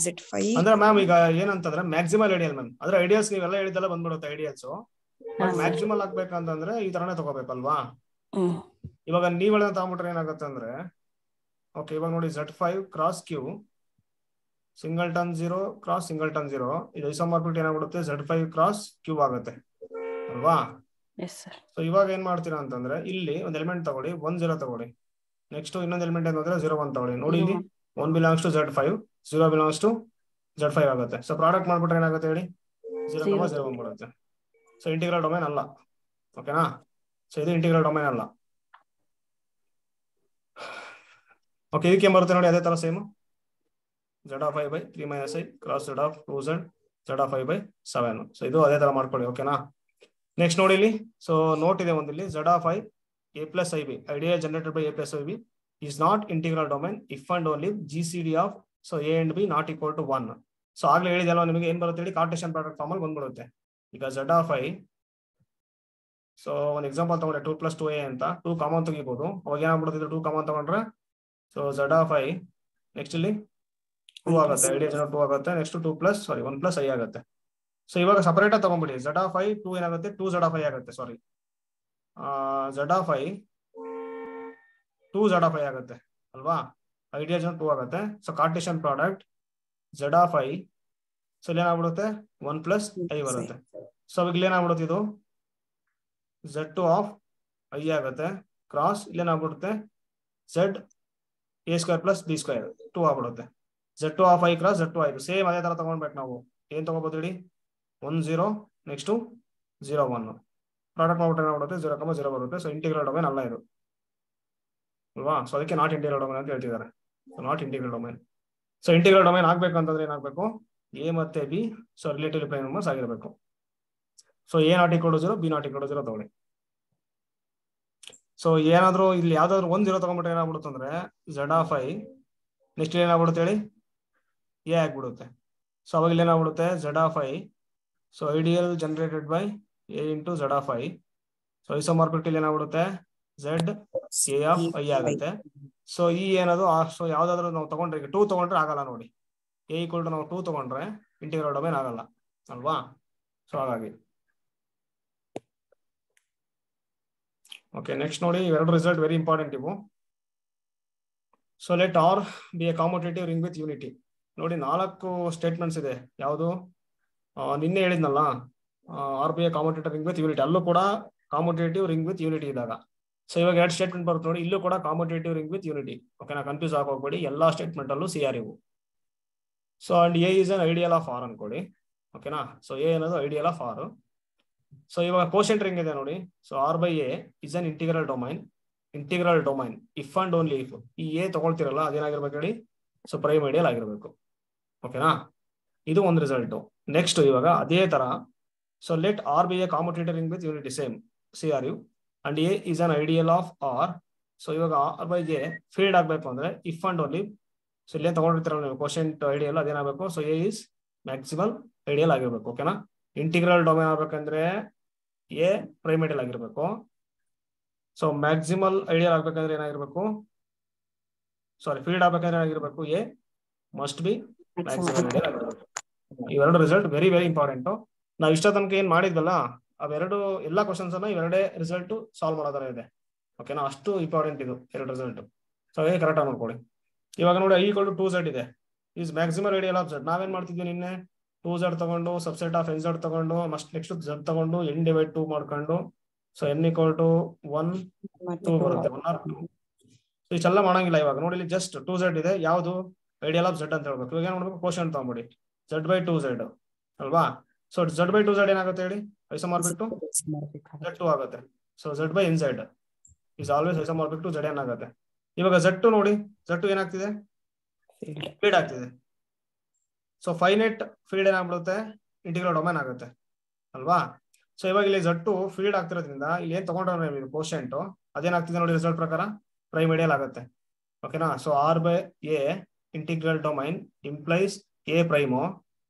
Speaker 2: Z5
Speaker 1: ಅಂದ್ರೆ ಮ್ಯಾಮ್ ಈಗ ಏನಂತಂದ್ರೆ ಮ್ಯಾಕ್ಸಿಮಲ್ ಐಡಿಯಲ್ ಮ್ಯಾಮ್. ಅಂದ್ರೆ ಐಡಿಯಲ್ಸ್ ನೀವೆಲ್ಲ ಹೇಳಿದೆಲ್ಲ ಬಂದ್ಬಿಡುತ್ತೆ ಐಡಿಯಲ್ಸ್. ಮ್ಯಾಕ್ಸಿಮಲ್ ಆಗ್ಬೇಕಂತಂದ್ರೆ ಈ ತರನೇ ತಗೋಬೇಕಲ್ವಾ? ಇವಾಗ ನೀವ್ ಹೇಳೋದ್ ತಗೊಂಡ್ಬಿಟ್ರೆ ಏನಾಗುತ್ತೆ ಅಂದ್ರೆ, ಓಕೆ ಇವಾಗ ನೋಡಿ Z5 cross Q singleton 0 cross singleton 0, ಇದು ಐಸೋಮಾರ್ಫಿಕ್ ಏನಾಗ್ಬಿಡುತ್ತೆ? Z5 ಕ್ರಾಸ್ ಕ್ಯೂ ಆಗುತ್ತೆ ಅಲ್ವಾ? ಸೊ ಇವಾಗ ಏನ್ ಮಾಡ್ತೀರಾ ಅಂತಂದ್ರೆ, ಇಲ್ಲಿ ಒಂದು ಎಲಿಮೆಂಟ್ ತಗೊಳ್ಳಿ, 1 0 ತಗೊಳ್ಳಿ. ನೆಕ್ಸ್ಟ್ ಇನ್ನೊಂದು ಎಲಿಮೆಂಟ್ ಏನಂದ್ರೆ 0 1 ತಗೊಳ್ಳಿ. ನೋಡಿ ಇಲ್ಲಿ 1 belongs to Z5, 0 belongs to Z5 ಆಗುತ್ತೆ. ಸೊ ಪ್ರಾಡಕ್ಟ್ ಮಾಡ್ಬಿಟ್ರೆ ಏನಾಗುತ್ತೆ ಹೇಳಿ? 0 0 1 ಬರುತ್ತೆ. ಸೊ ಇಂಟಿಗ್ರಲ್ ಡೊಮೈನ್ ಅಲ್ಲ. ಓಕೆನಾ? ಸೊ ಇದು ಇಂಟಿಗ್ರಲ್ ಡೊಮೈನ್ ಅಲ್ಲ. ಓಕೆ, ಇದಕ್ಕೆ ಏನ್ ಬರುತ್ತೆ ನೋಡಿ ಅದೇ ತರ same. Z5 by 3 minus I cross Z2Z Z5 by 7. So ಇದು ಅದೇ ತರ ಮಾಡ್ಕೊಳ್ಳಿ. ಓಕೆನಾ? ನೆಕ್ಸ್ಟ್ ನೋಡಿ ಇಲ್ಲಿ. ಸೊ ನೋಟ್ ಇದೆ ಒಂದಿಲ್ಲಿ, Z5 A plus IB ideal generated by A plus IB is not integral domain if and only GCD of so A and B not equal to 1. So ಆಗ್ಲೇ ಹೇಳಿದೆಲ್ಲ ನಿಮಗೆ ಏನ್ ಬರುತ್ತೆ ಹೇಳಿ? ಕಾರ್ಟೇಶಿಯನ್ ಪ್ರಾಡಕ್ಟ್ ಫಾರ್ಮ್ ಅಲ್ಲಿ ಬಂದ್ಬಿಡುತ್ತೆ. ಈಗ Z5, so ಒಂದು example ತಗೊಂಡ್ರೆ 2 + 2A ಅಂತ 2 ಕಾಮನ್ ತೆಗಿಬಹುದು. ಅವಾಗ ಏನಾಗ್ಬಿಡುತ್ತೆ? 2 ಕಾಮನ್ ತಗೊಂಡ್ರೆ ಸೊ Z5 ನೆಕ್ಸ್ಟ್ ಇಲ್ಲಿ 2 ಆಗುತ್ತೆ, ಐಡಿಯಲ್ ಜನರೇಟ್ 2 ಆಗುತ್ತೆ. ನೆಕ್ಸ್ಟ್ 1 ಪ್ಲಸ್ I ಆಗುತ್ತೆ. ಸೊ ಇವಾಗ ಸಪರೇಟ್ ಆಗಿ ತಗೊಂಡ್ಬಿಡಿ. Z5 2 ಏನಾಗುತ್ತೆ? 2 Z5 ಆಗುತ್ತೆ. ಸಾರಿ, Z5 2 Z5 ಆಗುತ್ತೆ ಅಲ್ವಾ? ಐಡಿಯಲ್ ಜನರೇಟ್ 2 ಆಗುತ್ತೆ. So Cartesian product Z5, so ಇಲ್ಲಿ ಏನಾಗ್ಬಿಡುತ್ತೆ? 1 ಪ್ಲಸ್ I ಬರುತ್ತೆ. ಸೊ ಇಲ್ಲಿ ಏನಾಗ್ಬಿಡುತ್ತೆ? ಇದು Z2 ಆಫ್ I ಆಗುತ್ತೆ. ಕ್ರಾಸ್ ಇಲ್ಲಿ ಏನಾಗ್ಬಿಡುತ್ತೆ? Z A² ಪ್ಲಸ್ B² 2 ಆಗ್ಬಿಡುತ್ತೆ. Z2 of I cross Z2 I same ಅದೇ ತರ ತಗೊಂಡ್ಬೇಕು ನಾವು. ಏನ್ ತಗೋಬಹುದು ಹೇಳಿ? 1 0 ನೆಕ್ಸ್ಟ್ 0 1 ಪ್ರಾಡಕ್ಟ್ ಮಾಡ್ಬಿಟ್ರೆ ಏನಾಗ್ಬಿಡುತ್ತೆ? 0 0 ಬರುತ್ತೆ. ಸೊ ಇಂಟಿಗ್ರಲ್ ಡೊಮೈನ್ ಅಲ್ಲ ಇದು ಅಲ್ವಾ? ಸೊ ಅದಕ್ಕೆ ನಾಟ್ ಇಂಟಿಗ್ರಲ್ ಡೊಮೈನ್ ಅಂತ ಹೇಳ್ತಿದ್ದಾರೆ. Not integral domain. So integral domain ಆಗ್ಬೇಕಂತಂದ್ರೆ ಏನಾಗಬೇಕು? A ಮತ್ತೆ B so relative prime numbers ಆಗಿರಬೇಕು. So A not equal to 0, B not equal to 0 ತಗೊಳ್ಳಿ. ಸೊ ಏನಾದ್ರು ಇಲ್ಲಿ ಯಾವ್ದಾದ್ರು 1 0 ತಗೊಂಡ್ಬಿಟ್ರೆ ಏನಾಗ್ಬಿಡುತ್ತೆ ಅಂದ್ರೆ Z5 ನೆಕ್ಸ್ಟ್ ಏನಾಗ್ಬಿಡುತ್ತೆ ಹೇಳಿ? A ಆಗ್ಬಿಡುತ್ತೆ. ಸೊ ಅವಾಗ ಇಲ್ಲಿ ಏನಾಗ್ಬಿಡುತ್ತೆ? Z5 so ideal generated by A into Z5. So isomorphic ಇಲ್ಲಿ ಏನಾಗ್ಬಿಡುತ್ತೆ? Z A ಆಫ್ I ಆಗುತ್ತೆ. ಸೊ ಈ ಏನದು ಸೊ ಯಾವ್ದಾದ್ರು ನಾವು ತಗೊಂಡ್ರೆ, ಈಗ 2 ತಗೊಂಡ್ರೆ ಆಗಲ್ಲ ನೋಡಿ. A ಈಕ್ವಲ್ ಟು ನಾವು 2 ತಗೊಂಡ್ರೆ ಇಂಟಿಗ್ರಲ್ ಡೊಮೈನ್ ಆಗಲ್ಲ ಅಲ್ವಾ? ಸೊ ಹಾಗಾಗಿ ಓಕೆ. ನೆಕ್ಸ್ಟ್ ನೋಡಿ, ಇವೆರಡು ರಿಸಲ್ಟ್ ವೆರಿ ಇಂಪಾರ್ಟೆಂಟ್ ಇವು. So let R be a commutative ring with unity. ನೋಡಿ 4 ಸ್ಟೇಟ್ಮೆಂಟ್ಸ್ ಇದೆ. ಯಾವುದು? ನಿನ್ನೆ ಹೇಳಿದ್ನಲ್ಲ, R be a commutative ring with unity. ಅಲ್ಲೂ ಕೂಡ ಕಾಮುಟೇಟಿವ್ ರಿಂಗ್ ವಿತ್ ಯೂನಿಟಿ ಇದ್ದಾಗ. ಸೊ ಇವಾಗ 2 ಸ್ಟೇಟ್ಮೆಂಟ್ ಬರುತ್ತೆ ನೋಡಿ. ಇಲ್ಲೂ ಕೂಡ ಕಾಮುಟೇಟಿವ್ ರಿಂಗ್ ವಿತ್ ಯೂನಿಟಿ. ಓಕೆನಾ? ಕನ್ಫ್ಯೂಸ್ ಆಗೋಗ್ಬೇಡಿ, ಎಲ್ಲಾ ಸ್ಟೇಟ್ಮೆಂಟ್ ಅಲ್ಲೂ CR ಇವು. So and A is an ideal of R ಅನ್ಕೊಳ್ಳಿ. ಓಕೆನಾ? ಸೊ A ಅನ್ನೋದು ಐಡಿಯಲ್ ಆಫ್ R. ಸೊ ಇವಾಗ ಕೋಶೆಂಟ್ ರಿಂಗ್ ಇದೆ ನೋಡಿ. So R by A is an integral domain if and only if ಈ A ತಗೊಳ್ತಿರಲ್ಲ ಅದೇನಾಗಿರ್ಬೇಕು ಹೇಳಿ? ಸೊ ಪ್ರೈಮ್ ಐಡಿಯಲ್ ಆಗಿರ್ಬೇಕು. ಓಕೆನಾ? ಇದು ಒಂದು ರಿಸಲ್ಟ್. ನೆಕ್ಸ್ಟ್ ಇವಾಗ ಅದೇ ತರ, so let R be a commutative ring with unity same CRU and A is an ideal of R. So ಇವಾಗ R by A ಫೀಲ್ಡ್ ಆಗ್ಬೇಕು ಅಂದ್ರೆ ಇಫ್ ಅಂಡ್ ಓನ್ಲಿ, ಸೊ ಇಲ್ಲೇ ತಗೊಂಡಿರ್ತೀರಲ್ಲ ನೀವು ಕೋಶೆಂಟ್ ಐಡಿಯಲ್, ಅದೇನಾಗಬೇಕು? So A is maximal ideal ಆಗಿರ್ಬೇಕು. ಓಕೆನಾ? Integral domain ಆಗ್ಬೇಕಂದ್ರೆ A ಪ್ರೈಮ್ ಐಡಿಯಲ್ ಆಗಿರ್ಬೇಕು. ಸೊ ಮ್ಯಾಕ್ಸಿಮಲ್ ಐಡಿಯಲ್ ಆಗ್ಬೇಕಂದ್ರೆ ಏನಾಗಿರ್ಬೇಕು? ಸಾರಿ, ಫೀಲ್ಡ್ ಆಗ್ಬೇಕಂದ್ರೆ ಏನಾಗಿರ್ಬೇಕು? A must be maximal ideal ಆಗಿರ್ಬೇಕು. ಇವೆರಡು ರಿಸಲ್ಟ್ ವೆರಿ ವೆರಿ ಇಂಪಾರ್ಟೆಂಟ್. ನಾವು ಇಷ್ಟ ತನಕ ಏನ್ ಮಾಡಿದ್ವಲ್ಲ ಅವೆರಡು ಎಲ್ಲಾ ಕ್ವಶನ್ಸ್ ಅನ್ನ ಇವೆರಡೇ ರಿಸಲ್ಟ್ ಸಾಲ್ವ್ ಮಾಡೋದರ ಇದೆ. ಓಕೆನಾ? ಅಷ್ಟು ಇಂಪಾರ್ಟೆಂಟ್ ಇದು 2 ರಿಸಲ್ಟ್. ಸೊ ಅದೇ ಕರೆಕ್ಟ್ ಆಗಿ ನೋಡ್ಕೊಳ್ಳಿ. ಇವಾಗ ನೋಡಿ I = 2Z ಇದೆ. Is maximal ideal of Z. ನಾವೇನ್ ಮಾಡ್ತಿದ್ವಿ ನಿನ್ನೆ? 2Z ತಗೊಂಡು ಸಬ್ಸೆಟ್ ಆಫ್ NZ ತಗೊಂಡು ನೆಕ್ಸ್ಟ್ Z ತಗೊಂಡು n ಡಿವೈಡ್ 2 ಮಾಡ್ಕೊಂಡು, ಸೊ n = 1 2 ಬರುತ್ತೆ. 1 or 2. ಸೊ ಇಷ್ಟೆಲ್ಲ ಮಾಡಂಗಿಲ್ಲ. ಇವಾಗ ನೋಡಿ ಇಲ್ಲಿ ಜಸ್ಟ್ 2Z ಇದೆ. ಯಾವುದು? ಐಡಿಯಲ್ ಆಫ್ ಝೆಡ್ ಅಂತ ಹೇಳ್ಬೇಕು. ಇವಾಗ ಏನ್ ಮಾಡ್ಬೇಕು, ಕೋಶನ್ ತಗೊಂಬಿಡಿ z/2z ಅಲ್ವಾ. ಸೊ z/2z ಏನಾಗುತ್ತೆ ಹೇಳಿ, ಐಸೋಮಾರ್ಫಿಕ್ ಟು z2 ಆಗುತ್ತೆ. So z/nz is always isomorphic to zn ಆಗುತ್ತೆ. ಇವಾಗ z2 ನೋಡಿ, z2 ಏನಾಗ್ತಿದೆ, ಫೀಲ್ಡ್ ಆಗ್ತಿದೆ. ಸೊ ಫೈನೈಟ್ ಫೀಲ್ಡ್ ಏನಾಗ್ಬಿಡುತ್ತೆ, ಇಂಟಿಗ್ರಲ್ ಡೊಮೈನ್ ಆಗುತ್ತೆ ಅಲ್ವಾ. ಸೊ ಇವಾಗ ಇಲ್ಲಿ z2 ಫೀಲ್ಡ್ ಆಗ್ತಿರೋದ್ರಿಂದ ಇಲ್ಲಿ ಏನ್ ತಗೊಂಡ್ರೆ ಕೋಶೆಂಟ್ ಅದೇನಾಗ್ತಿದೆ ನೋಡಿ, ರಿಸಲ್ಟ್ ಪ್ರಕಾರ ಪ್ರೈಮ್ ಐಡಿಯಲ್ ಆಗುತ್ತೆ. ಓಕೆನಾ. So r/a integral domain implies a prime.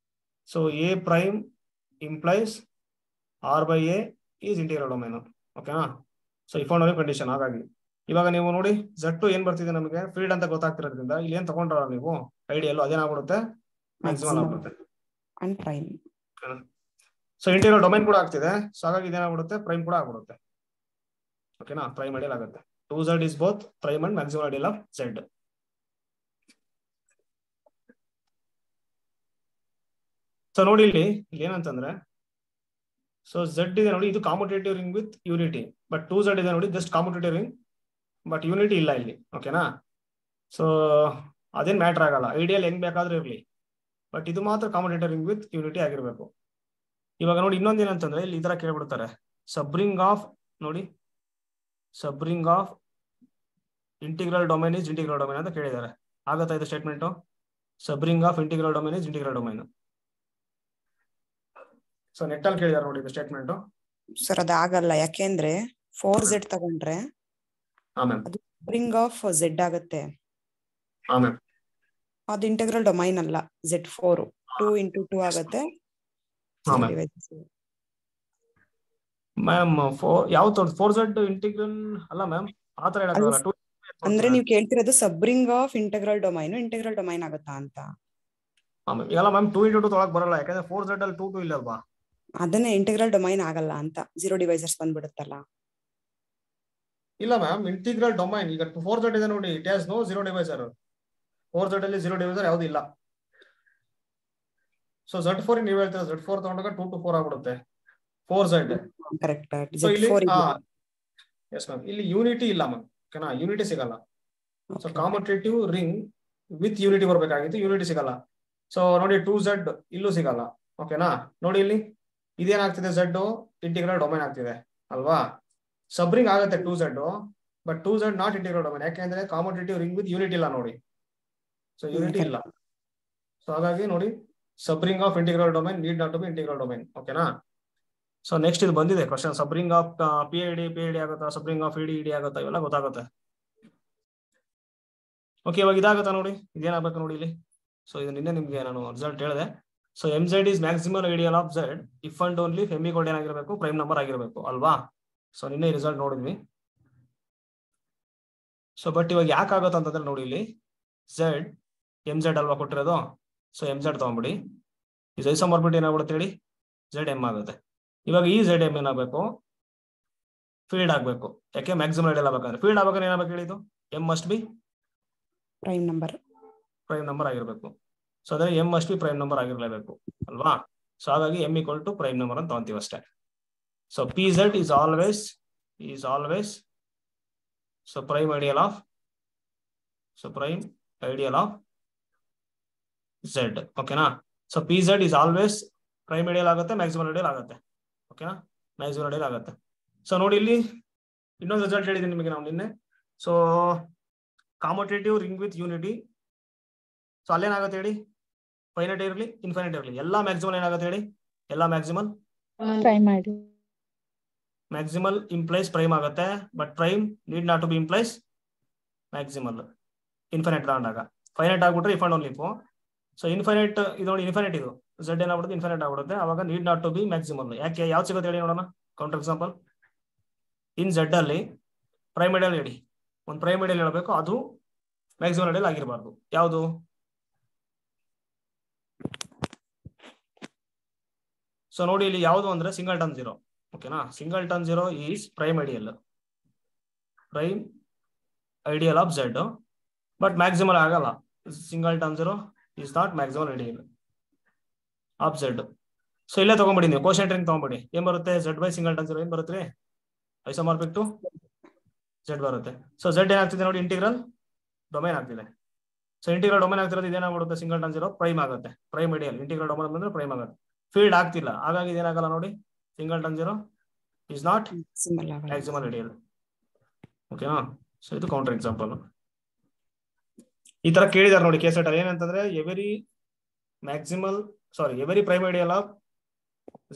Speaker 1: So a prime implies r/a is integral domain. ಓಕೆನಾ. So if and only condition. ಹಾಗಾಗಿ ಇವಾಗ ನೀವು ನೋಡಿ z2 ಏನ್ ಬರ್ತಿದೆ ನಮಗೆ, ಫೀಲ್ಡ್ ಅಂತ ಗೊತ್ತಾಗ್ತಿರೋದ್ರಿಂದ ಇಲ್ಲಿ ಏನ್ ತಗೊಂಡ್ರ ನೀವು ಐಡಿಯಲ್, ಅದೇನಾಗ್ಬಿಡುತ್ತೆ ಮ್ಯಾಕ್ಸಿಮಲ್ ಆಗ್ಬಿಡುತ್ತೆ. ಸೊ ಇಂಟಿಗ್ರಲ್ ಡೊಮೈನ್ ಕೂಡ ಆಗ್ತಿದೆ. ಸೊ ಹಾಗಾಗಿ ಇದೇನಾಗ್ಬಿಡುತ್ತೆ, ಪ್ರೈಮ್ ಕೂಡ ಆಗ್ಬಿಡುತ್ತೆ. ಓಕೆನಾ, ಪ್ರೈಮ್ ಐಡಿಯಲ್ ಆಗುತ್ತೆ. 2z is both prime and maximal ideal of z. So ನೋಡಿ ಇಲ್ಲಿ ಏನಂತಂದ್ರೆ, ಸೊ z ಇದೆ ನೋಡಿ, ಇದು commutative ring with unity. But 2z ಇದೆ ನೋಡಿ, just commutative ring but unity ಇಲ್ಲ ಇಲ್ಲಿ. ಓಕೆನಾ. ಸೊ ಅದೇನ್ ಮ್ಯಾಟರ್ ಆಗಲ್ಲ, ಐಡಿಯಲ್ ಹೆಂಗ್ ಬೇಕಾದ್ರೂ ಇರ್ಲಿ, ಬಟ್ ಇದು ಮಾತ್ರ ಕಾಮುಟೇಟಿವ್ ರಿಂಗ್ ವಿತ್ ಯೂನಿಟಿ ಆಗಿರ್ಬೇಕು. ಇವಾಗ ನೋಡಿ ಇನ್ನೊಂದ್ ಏನಂತಂದ್ರೆ, ಇಲ್ಲಿ ಈ ತರ ಕೇಳ್ಬಿಡ್ತಾರೆ, ಸಬ್ರಿಂಗ್ ಆಫ್ ನೋಡಿ, subring of integral domain is integral domain ಅಂತ ಕೇಳಿದ್ದಾರೆ. ಆಗತ್ತಾ ಇದು statement, subring of integral domain is integral domain. So net ಅಲ್ಲಿ ಕೇಳಿದಾರೆ ನೋಡಿ ಇದು ಸ್ಟೇಟ್ಮೆಂಟ್.
Speaker 2: ಸರ್ ಅದಾಗಲ್ಲ, ಯಾಕೆಂದ್ರೆ 4z ತಗೊಂಡ್ರೆ ಅದು ಸಬ್ರಿಂಗ್ ಆಫ್ z ಆಗುತ್ತೆ, ಅದು ಇಂಟಿಗ್ರಲ್ ಡೊಮೈನ್ ಅಲ್ಲ. z4 2 × 2 ಆಗುತ್ತೆ
Speaker 1: ಮ್ಯಾಮ್. ಯಾವ್ದು 4z ಇಂಟಿಗ್ರಲ್ ಅಲ್ಲ ಮ್ಯಾಮ್, ಆತರ ಹೇಳಕ್ಕಾಗಲ್ಲ.
Speaker 2: ಅಂದ್ರೆ ನೀವು ಕೇಳ್ತಿರೋದು ಸಬ್ರಿಂಗ್ ಆಫ್ ಇಂಟಿಗ್ರಲ್ ಡೊಮೈನ್ ಆಗುತ್ತಾ ಅಂತ.
Speaker 1: ಇಲ್ಲ ಮ್ಯಾಮ್, 2 × 2 ತೊಳಕ್ ಬರಲ್ಲ, ಯಾಕಂದ್ರೆ 4z ಅಲ್ಲಿ 2 2 ಇಲ್ಲ ಅಲ್ವಾ.
Speaker 2: ಅದನ್ನೇ ಇಂಟಿಗ್ರಲ್ ಡೊಮೈನ್ ಆಗಲ್ಲ ಅಂತ, 0 ಡಿವೈಸರ್ಸ್ ಬಂದ್ಬಿಡುತ್ತಲ್ಲ.
Speaker 1: ಇಲ್ಲ ಮ್ಯಾಮ್, ಇಂಟಿಗ್ರಲ್ ಡೊಮೈನ್ ಈಗ 4z ಇದೆ ನೋಡಿ, it has no 0 divisor. 4z ಅಲ್ಲಿ 0 ಡಿವೈಸರ್ ಯಾವ್ದು ಇಲ್ಲ. ಸೊ z4 ನೀವು ಹೇಳ್ತೀರಾ, z4 ತಗೊಂಡಾಗ 2 to 4 ಆಗ್ಬಿಡುತ್ತೆ 4z.
Speaker 2: ಕರೆಕ್ಟ್.
Speaker 1: ಎಸ್ ಮ್ಯಾಮ್, ಇಲ್ಲಿ ಯೂನಿಟಿ ಇಲ್ಲ ಮ್ಯಾಮ್. ಓಕೆನಾ, ಯೂನಿಟಿ ಸಿಗಲ್ಲ. So commutative ring with unity ಬರ್ಬೇಕಾಗಿತ್ತು, ಯೂನಿಟಿ ಸಿಗಲ್ಲ. ಸೊ ನೋಡಿ 2z ಇಲ್ಲೂ ಸಿಗಲ್ಲ. ಓಕೆನಾ. ನೋಡಿ ಇಲ್ಲಿ ಇದೇನಾಗ್ತಿದೆ, z ಇಂಟಿಗ್ರಲ್ ಡೊಮೈನ್ ಆಗ್ತಿದೆ ಅಲ್ವಾ. ಸಬ್ರಿಂಗ್ ಆಗುತ್ತೆ 2z, but 2z not integral domain, ಯಾಕೆಂದ್ರೆ ಕಾಮುಟೇಟಿವ್ ರಿಂಗ್ ವಿತ್ ಯೂನಿಟಿ ಇಲ್ಲ ನೋಡಿ. ಸೊ ಯೂನಿಟಿ ಇಲ್ಲ. ಸೊ ಹಾಗಾಗಿ ನೋಡಿ, subring of integral domain need not to be integral domain. ಓಕೆನಾ. ಸೊ ನೆಕ್ಸ್ಟ್ ಇದು ಬಂದಿದೆ ಕ್ವಶನ್, ಸಬ್ರಿಂಗ್ ಆಫ್ PID ಆಗುತ್ತಾ, ಸಬ್ರಿಂಗ್ ಆಫ್ ED ಆಗುತ್ತಾ, ಇವೆಲ್ಲ ಗೊತ್ತಾಗುತ್ತೆ. ಓಕೆ, ಇವಾಗ ಇದಾಗುತ್ತಾ ನೋಡಿ, ಇದೇನಾಗಬೇಕು ನೋಡಿ ಇಲ್ಲಿ. ಸೊ ಇದು ನಿನ್ನೆ ನಿಮ್ಗೆ ನಾನು ರಿಸಲ್ಟ್ ಹೇಳಿದೆ. So MZ is maximal ideal of Z if and only ಎಮಿಕೋಡ್ ಏನಾಗಿರ್ಬೇಕು, ಪ್ರೈಮ್ ನಂಬರ್ ಆಗಿರ್ಬೇಕು ಅಲ್ವಾ. ಸೊ ನಿನ್ನೆ ರಿಸಲ್ಟ್ ನೋಡಿದ್ವಿ. ಸೊ ಬಟ್ ಇವಾಗ ಯಾಕೆ ಆಗುತ್ತೆ ಅಂತಂದ್ರೆ ನೋಡಿ, ಇಲ್ಲಿ Z MZ ಅಲ್ವಾ ಕೊಟ್ಟಿರೋದು. ಸೊ MZ ತಗೊಂಡ್ಬಿಡಿ, ಈ ಐಸೋಮಾರ್ಫಿಕ್ ಏನಾಗ್ಬಿಡುತ್ತೆ ಹೇಳಿ, ZM ಆಗುತ್ತೆ. ಇವಾಗ ಈ ZM ಏನಾಗಬೇಕು, ಫೀಲ್ಡ್ ಆಗ್ಬೇಕು. ಯಾಕೆ ಮ್ಯಾಕ್ಸಿಮಮ್ ಐಡಿಯಲ್ ಆಗ್ಬೇಕಂದ್ರೆ, ಫೀಲ್ಡ್ ಆಗ್ಬೇಕಾದ್ರೆ ಏನಾಗಬೇಕು ಹೇಳಿದ್ದು, M must be
Speaker 2: prime number
Speaker 1: ಆಗಿರ್ಬೇಕು. ಸೊ ಅದೇ M must be prime number ಆಗಿರ್ಲೇಬೇಕು ಅಲ್ವಾ. ಸೊ ಹಾಗಾಗಿ M = ಪ್ರೈಮ್ ನಂಬರ್ ಅಂತ ತಗೊಂತೀವಿ ಅಷ್ಟೇ. So PZ is always so prime ideal of Z. ಓಕೆನಾ. So PZ is always prime ideal ಆಗುತ್ತೆ, ಮ್ಯಾಕ್ಸಿಮಲ್ ಐಡಿಯಲ್ ಆಗುತ್ತೆ. ಓಕೆನಾ, ಮ್ಯಾಕ್ಸಿಮಲ್ ಐಡಿಯಲ್ ಆಗುತ್ತೆ. ಸೊ ನೋಡಿ ಇಲ್ಲಿ ಇನ್ನೊಂದು ರಿಸಲ್ಟ್ ಹೇಳಿದ್ದೀನಿ ನಿಮಗೆ ನಾವು ನಿನ್ನೆ. So commutative ring with unity. So ಅಲ್ಲೇನಾಗುತ್ತೆ ಹೇಳಿ, ಫೈನೈಟ್ ಇರಲಿ ಇನ್ಫೈನೈಟ್ ಇರಲಿ, ಎಲ್ಲ ಮ್ಯಾಕ್ಸಿಮಲ್ ಏನಾಗುತ್ತೆ ಹೇಳಿ, ಎಲ್ಲ ಮ್ಯಾಕ್ಸಿಮಲ್ ಇಂಪ್ಲೈಸ್ ಪ್ರೈಮ್ ಆಗುತ್ತೆ. But prime need not to be implies maximal. Infinite ತಗೊಂಡಾಗ ಫೈನೈಟ್ ಆಗ್ಬಿಟ್ರೆ if and only if. So infinite ಇದು ನೋಡಿ, ಇನ್ಫೈನೈಟ್ ಇದು Z ಏನಾಗ್ಬಿಡುತ್ತೆ, ಇನ್ಫೈನೈಟ್ ಆಗ್ಬಿಡುತ್ತೆ. ಅವಾಗ need not to be maximal. ಯಾಕೆ, ಯಾವ್ದು ಸಿಗುತ್ತೆ ಹೇಳಿ ನೋಡೋಣ. ಕೌಂಟರ್ ಎಕ್ಸಾಂಪಲ್, ಇನ್ Z ಅಲ್ಲಿ ಪ್ರೈಮ್ ಐಡಿಯಲ್ ಹೇಳಿ, ಒಂದು ಪ್ರೈಮ್ ಐಡಿಯಲ್ ಹೇಳಬೇಕು, ಅದು ಮ್ಯಾಕ್ಸಿಮಲ್ ಐಡಿಯಲ್ ಆಗಿರಬಾರ್ದು. ಯಾವುದು, ಸೊ ನೋಡಿ ಇಲ್ಲಿ ಯಾವುದು ಅಂದ್ರೆ ಸಿಂಗಲ್ಟನ್ 0. ಓಕೆನಾ, singleton 0 is prime ideal of Z, but maximal ಆಗಲ್ಲ. Singleton 0 is not maximal ideal of Z. So ಇಲ್ಲೇ ತಗೊಂಡ್ಬಿಡಿ ನೀವು, ಕೋಶೆಂಟ್ ರಿಂಗ್ ತಗೊಂಡ್ಬಿಡಿ. ಏನ್ ಬರುತ್ತೆ, Z/ಸಿಂಗಲ್ಟನ್ 0 ಏನ್ ಬರುತ್ತೆ, ಐಸೋಮಾರ್ಫಿಕ್ ಟು Z ಬರುತ್ತೆ. ಸೊ Z ಏನಾಗ್ತಿದೆ ನೋಡಿ, ಇಂಟಿಗ್ರಲ್ ಡೊಮೈನ್ ಆಗ್ತಿದೆ. ಸೊ ಇಂಟಿಗ್ರಲ್ ಡೊಮೇನ್ ಆಗ್ತಿರೋದು ಇದೇನಾಗ್ಬಿಡುತ್ತೆ ಸಿಂಗಲ್ಟನ್ ಜೀರೋ ಪ್ರೈಮ್ ಆಗುತ್ತೆ, ಪ್ರೈಮ್ ಐಡಿಯಲ್. ಇಂಟಿಗ್ರಲ್ ಡೊಮೇನ್ ಬಂದ್ರೆ ಪ್ರೈಮ್ ಆಗುತ್ತೆ, ಫೀಲ್ಡ್ ಆಗ್ತಿಲ್ಲ, ಹಾಗಾಗಿ ಇದೇನಾಗಲ್ಲ ನೋಡಿ, singleton zero is not maximal ideal. ಓಕೆನಾ? ಸೊ ಇದು ಕೌಂಟರ್ ಎಕ್ಸಾಂಪಲ್. ಈ ತರ ಕೇಳಿದಾರೆ ನೋಡಿ ಕೇಸ್ ಅಲ್ಲಿ ಏನಂತಂದ್ರೆ every prime ideal of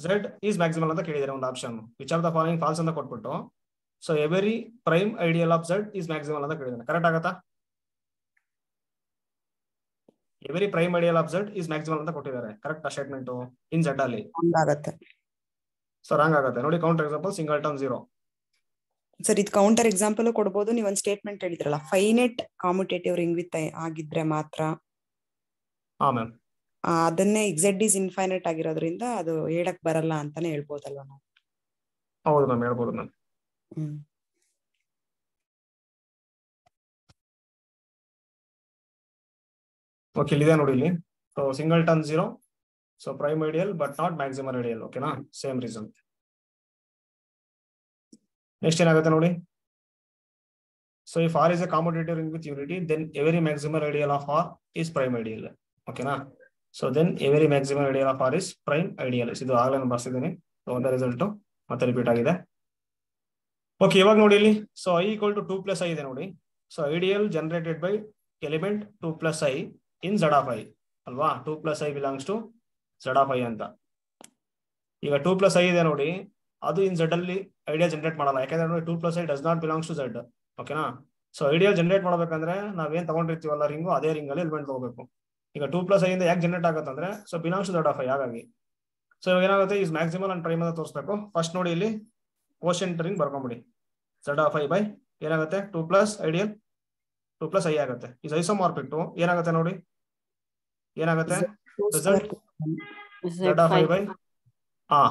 Speaker 1: Z is maximal ಅಂತ ಕೇಳಿದಾರೆ ಒಂದು option, which of the following falls ಅಂತ ಕೊಟ್ಬಿಟ್ಟು. So every prime ideal of Z is maximal ಅಂತ ಕೇಳಿದಾರೆ. ಕರೆಕ್ಟ್ ಆಗತ್ತಾ? Every prime ideal of Z is maximal ಅಂತ ಕೊಟ್ಟಿದ್ದಾರೆ, ಕರೆಕ್ಟ್ ಸ್ಟೇಟ್ಮೆಂಟ್ ಇನ್ ಝೆಡ್ ಅಲ್ಲಿ? ಸೊ ರಾಂಗ್ ಆಗುತ್ತೆ ನೋಡಿ. Counter example singleton zero.
Speaker 2: Sir ಇದು ಕೌಂಟರ್ ಎಕ್ಸಾಂಪಲ್ ಕೊಡ್ಬೋದು. ನೀವು ಒಂದು ಸ್ಟೇಟ್ಮೆಂಟ್ ಹೇಳಿದ್ರಲ್ಲ, ಫೈನೈಟ್ ಕಾಮ್ಯುಟೇಟಿವ್ ರಿಂಗ್ ವಿತ್ ಆಗಿದ್ರೆ ಮಾತ್ರ.
Speaker 1: ಹಾ ಮ್ಯಾಮ್.
Speaker 2: ಅದನ್ನೇ ಝೆಡ್ ಈಸ್ ಇನ್ಫೈನೈಟ್ ಆಗಿರೋದ್ರಿಂದ ಅದು ಹೇಳಕ್ ಬರಲ್ಲ ಅಂತಾನೆ ಹೇಳ್ಬೋದಲ್ವಾ ನಾವು?
Speaker 1: ಹೌದು ಮ್ಯಾಮ್, ಹೇಳ್ಬೋದು ಮ್ಯಾಮ್. ಓಕೆ, ಇಲ್ಲಿದೆ ನೋಡಿ ಇಲ್ಲಿ. So singleton zero, so prime ideal but not maximal ideal. ಓಕೆನಾ? Same reason. ನೆಕ್ಸ್ಟ್ ಏನಾಗುತ್ತೆ ನೋಡಿ. So if R is a commutative ring with unity, then every maximal ideal of R is prime ideal. ಓಕೆನಾ? So then every maximal ideal of R is prime ideal. ಇದು ಆಗ್ಲೇ ನಾನು ಬರ್ಸಿದ್ದೀನಿ, ಒಂದೇ result ಮತ್ತೆ repeat ಆಗಿದೆ. Okay, ಇವಾಗ ನೋಡಿ ಇಲ್ಲಿ. So I equal to 2 + i ಇದೆ ನೋಡಿ. So ideal generated by element 2 + i in Z of I ಅಲ್ವಾ? 2 + i belongs to Z of I ಅಂತ. ಈಗ 2 + i ಇದೆ ನೋಡಿ, ಅದು ಇನ್ ಝೆಡ್ ಅಲ್ಲಿ ಐಡಿಯಾ ಜನರೇಟ್ ಮಾಡಲ್ಲ, ಯಾಕಂದ್ರೆ ನೋಡಿ 2 + i does not belongs to Z. ಓಕೆನಾ? ಸೊ ಐಡಿಯಾ ಜನರೇಟ್ ಮಾಡ್ಬೇಕಂದ್ರೆ ನಾವೇನ್ ತಗೊಂಡಿರ್ತೀವಲ್ಲ ರಿಂಗು, ಅದೇ ರಿಂಗ್ ಅಲ್ಲಿ ಎಲಿಮೆಂಟ್ ತಗೋಬೇಕು. ಈಗ 2 + i ಇಂದ ಯಾಕೆ ಜನರೇಟ್ ಆಗುತ್ತೆ ಅಂದ್ರೆ, so belongs to Z of I, ಹಾಗಾಗಿ. ಸೊ ಇವಾಗ ಏನಾಗುತ್ತೆ, ಇಸ್ ಮ್ಯಾಕ್ಸಿಮಲ್ ಅಂಡ್ ಪ್ರೈಮ್ ಅಂತ ತೋರಿಸಬೇಕು. ಫಸ್ಟ್ ನೋಡಿ ಇಲ್ಲಿ ಕೋಶೆಂಟ್ ರಿಂಗ್ ಬರ್ಕೊಂಬಿಡಿ. ಝೆಡ್ ಆಫ್ ಐ ಬೈ ಏನಾಗುತ್ತೆ 2 + ಐಡಿಯಲ್ 2 + i ಆಗುತ್ತೆ. ಇಸ್ ಐಸೋಮಾರ್ಫಿಕ್ ಟು ಏನಾಗುತ್ತೆ ನೋಡಿ, ಏನಾಗುತ್ತೆ result Z of I by a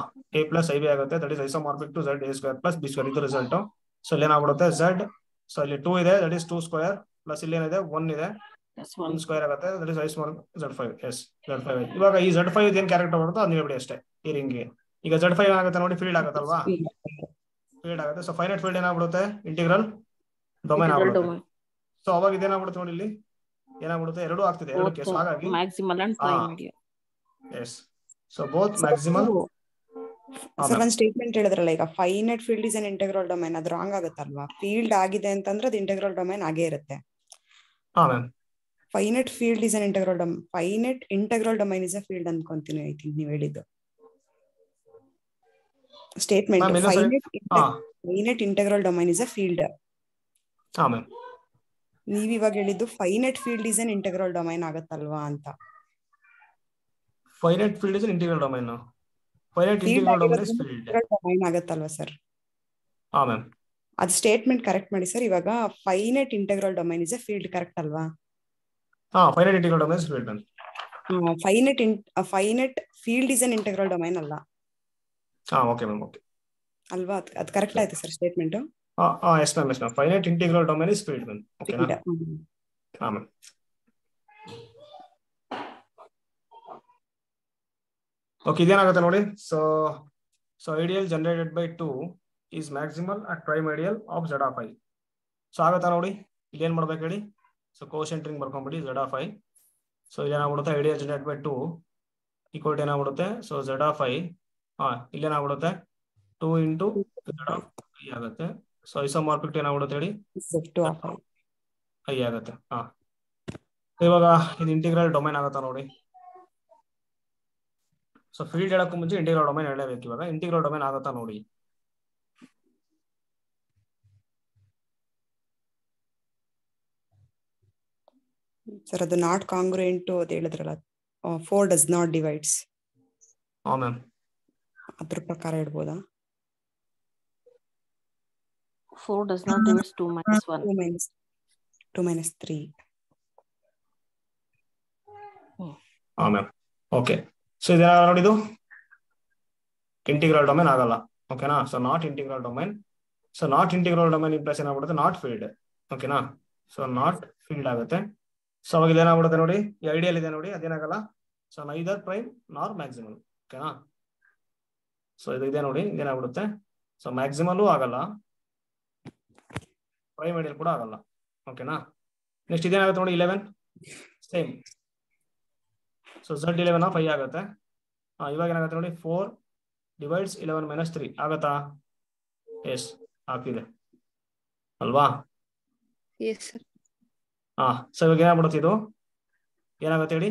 Speaker 1: + ib ಆಗುತ್ತೆ. That is isomorphic to Z a² + b². ಇದು ರಿಸಲ್ಟ್. ಸೊ ಇಲ್ಲಿ ಏನಾಗ್ಬಿಡುತ್ತೆ ಝೆಡ್, ಸೊ ಇಲ್ಲಿ 2 ಇದೆ, ದಟ್ ಇಸ್ 2² ಪ್ಲಸ್ ಇಲ್ಲಿ ಏನಿದೆ 1 ಇದೆ, 1² ಆಗುತ್ತೆ. That is isomorphic Z5. Yes, Z5. ಇವಾಗ ಈ Z5 ಏನ್ ಕ್ಯಾರೆಕ್ಟರ್ ಬರುತ್ತೋ ಅದನ್ನ ಹೇಳ್ಬಿಡಿ ಅಷ್ಟೇ ಈ ರಿಂಗ್ಗೆ. ಈಗ Z5 ಏನಾಗುತ್ತೆ ನೋಡಿ, ಫೀಲ್ಡ್ ಆಗುತ್ತಲ್ವಾ? ಫೀಲ್ಡ್ ಆಗುತ್ತೆ. ಸೊ ಫೈನೈಟ್ ಫೀಲ್ಡ್ ಏನಾಗ್ಬಿಡುತ್ತೆ, ಇಂಟಿಗ್ರಲ್ ಡೊಮೇನ್ ಆಗ್ಬಿಡುತ್ತೆ. ಸೊ ಅವಾಗ ಇದೇನಾಗ್ಬಿಡುತ್ತೆ ನೋಡಿ, ಇಲ್ಲಿ ಏನಾಗ್ಬಿಡುತ್ತೆ, ಎರಡು ಆಗ್ತಿದೆ, ಎರಡು ಕೇಸ್. ಹಾಗಾಗಿ
Speaker 3: maximal and prime ideal.
Speaker 1: Yes, so both maximal.
Speaker 2: Sir ಒಂದು ಸ್ಟೇಟ್ಮೆಂಟ್ ಹೇಳಿದ್ರಲ್ಲ, ಈಗ finite field is an integral domain, ಅದು ರಾಂಗ್ ಆಗುತ್ತಲ್ವಾ? ಫೀಲ್ಡ್ ಆಗಿದೆ ಅಂತಂದ್ರೆ ಅದು ಇಂಟೆಗ್ರಲ್ ಡೊಮೇನ್ ಆಗೇ ಇರುತ್ತೆ.
Speaker 1: ಹಾ ma'am.
Speaker 2: Finite field is an integral domain, finite integral domain is a field ಅನ್ಕೊಂತೀನಿ. ಐ ಥಿಂಕ್ ನೀವು ಹೇಳಿದ್ದು statement, finite integral domain is a field.
Speaker 1: ಹಾ ಮ್ಯಾಮ್.
Speaker 2: ನೀವ್ ಇವಾಗ ಹೇಳಿದ್ದು finite field is an integral domain ಆಗುತ್ತಲ್ವಾ ಅಂತ.
Speaker 1: Finite field is an integral domain, finite integral domain is field
Speaker 2: domain ಆಗುತ್ತಲ್ವಾ ಸರ್?
Speaker 1: ಹಾ ಮ್ಯಾಮ್.
Speaker 2: ಅದು ಸ್ಟೇಟ್ಮೆಂಟ್ ಕರೆಕ್ಟ್ ಮಾಡಿ ಸರ್. ಇವಾಗ finite integral domain is a field, correct ಅಲ್ವಾ?
Speaker 1: ಹಾ, finite integral domain is field ma'am.
Speaker 2: Finite field is an integral domain ಅಲ್ಲ.
Speaker 1: ಹಾ, okay ma'am. Okay
Speaker 2: ಅಲ್ವಾ? ಅದು ಕರೆಕ್ಟ್ ಆಯ್ತು sir statement?
Speaker 1: Yes ma'am, yes ma'am. Finite integral domain is field ma'am. ಓಕೆನಾ? ಹಾ ma'am. Okay, ಇದೇನಾಗುತ್ತೆ ನೋಡಿ. So ideal generated by 2 is maximal at prime ideal of Z of I. So ಆಗುತ್ತಾ ನೋಡಿ, ಇಲ್ಲಿ ಏನ್ ಮಾಡ್ಬೇಕು ಹೇಳಿ. ಸೊ ಕೋಶೆಂಟ್ ರಿಂಗ್ ಬರ್ಕೊಂಡ್ಬಿಡಿ ಝೆಡ್ ಆಫ್ ಐ. ಸೊ ಇಲ್ಲಿ ಏನಾಗ್ಬಿಡುತ್ತೆ, ideal generate by 2 equal to ಏನಾಗ್ಬಿಡುತ್ತೆ, ಸೊ ಝೆಡ್ ಆಫ್ ಐ. ಇಲ್ಲಿ ಏನಾಗ್ಬಿಡುತ್ತೆ 2 × ಝೆಡ್ ಆಫ್ ಐ ಆಗುತ್ತೆ. ಸೊ ಐಸೋಮಾರ್ಫಿಕ್ ಏನಾಗ್ಬಿಡುತ್ತೆ ಹೇಳಿ, ಐ ಆಗುತ್ತೆ. ಇವಾಗ ಇದು ಇಂಟಿಗ್ರಲ್ ಡೊಮೇನ್ ಆಗುತ್ತಾ ನೋಡಿ. ಸೊ ಫೀಲ್ಡ್ ಹೇಳಕ್ಕೂ ಮುಂಚೆ ಇಂಟಿಗ್ರಲ್ ಡೊಮೇನ್ ಹೇಳಬೇಕು. ಇವಾಗ ಇಂಟಿಗ್ರಲ್ ಡೊಮೇನ್ ಆಗುತ್ತಾ ನೋಡಿ.
Speaker 2: ಸರ್ ಅದು ನಾಟ್ ಕಾಂಗ್ರುಯೆಂಟ್ ಅದು ಹೇಳಿದ್ರಲ್ಲ, 4 ಡಸ್ ನಾಟ್ ಡಿವೈಡ್ಸ್.
Speaker 1: ಹಾ ಮ್ಯಾಮ್.
Speaker 2: ಅದ್ರ ಪ್ರಕಾರ ಹೇಳ್ಬೋದಾ?
Speaker 3: 4 does not divides 2 - 1.
Speaker 2: 2 - 3.
Speaker 1: ಹಾ ಮ್ಯಾಮ್. ಓಕೆ, ಸೊ ಇದೇನ ನೋಡಿದ್ದು ಇಂಟಿಗ್ರಲ್ ಡೊಮೇನ್ ಆಗಲ್ಲ. ಓಕೆನಾ? So not integral domain. So not integral domain implies ಏನಾಗ್ಬಿಡುತ್ತೆ, ನಾಟ್ ಫೀಲ್ಡ್. ಓಕೆನಾ? ಸೊ ನಾಟ್ ಫೀಲ್ಡ್ ಆಗುತ್ತೆ. ಸೊ ಅವಾಗ ಇದೇನಾಗ್ಬಿಡುತ್ತೆ ನೋಡಿ, ಈ ಐಡಿಯಲ್ ಇದೆ ನೋಡಿ, ಅದೇನಾಗಲ್ಲ. So neither prime nor maximal. ಓಕೆನಾ? ಸೊ ಇದು ಇದೆ ನೋಡಿ, ಇದೇನಾಗ್ಬಿಡುತ್ತೆ. ಸೊ ಮ್ಯಾಕ್ಸಿಮಲ್ಲೂ ಆಗಲ್ಲ, ಪ್ರೈಮ್ ಐಡಿಯಲ್ ಕೂಡ ಆಗಲ್ಲ. ಓಕೆನಾ? ನೆಕ್ಸ್ಟ್ ಇದೇನಾಗುತ್ತೆ ನೋಡಿ 11. ಸೇಮ್. ಸೊ Z11 5 ಆಗುತ್ತೆ. ಇವಾಗ ಏನಾಗುತ್ತೆ ನೋಡಿ 4 ಡಿವೈಡ್ಸ್ 11 ಮೈನಸ್ 3 ಆಗತ್ತಾ? ಎಸ್ ಆಗ್ತಿದೆ ಅಲ್ವಾ? ಸೊ ಇವಾಗ ಏನಾಗ್ಬಿಡುತ್ತೆ, ಇದು ಏನಾಗುತ್ತೆ ಹೇಳಿ?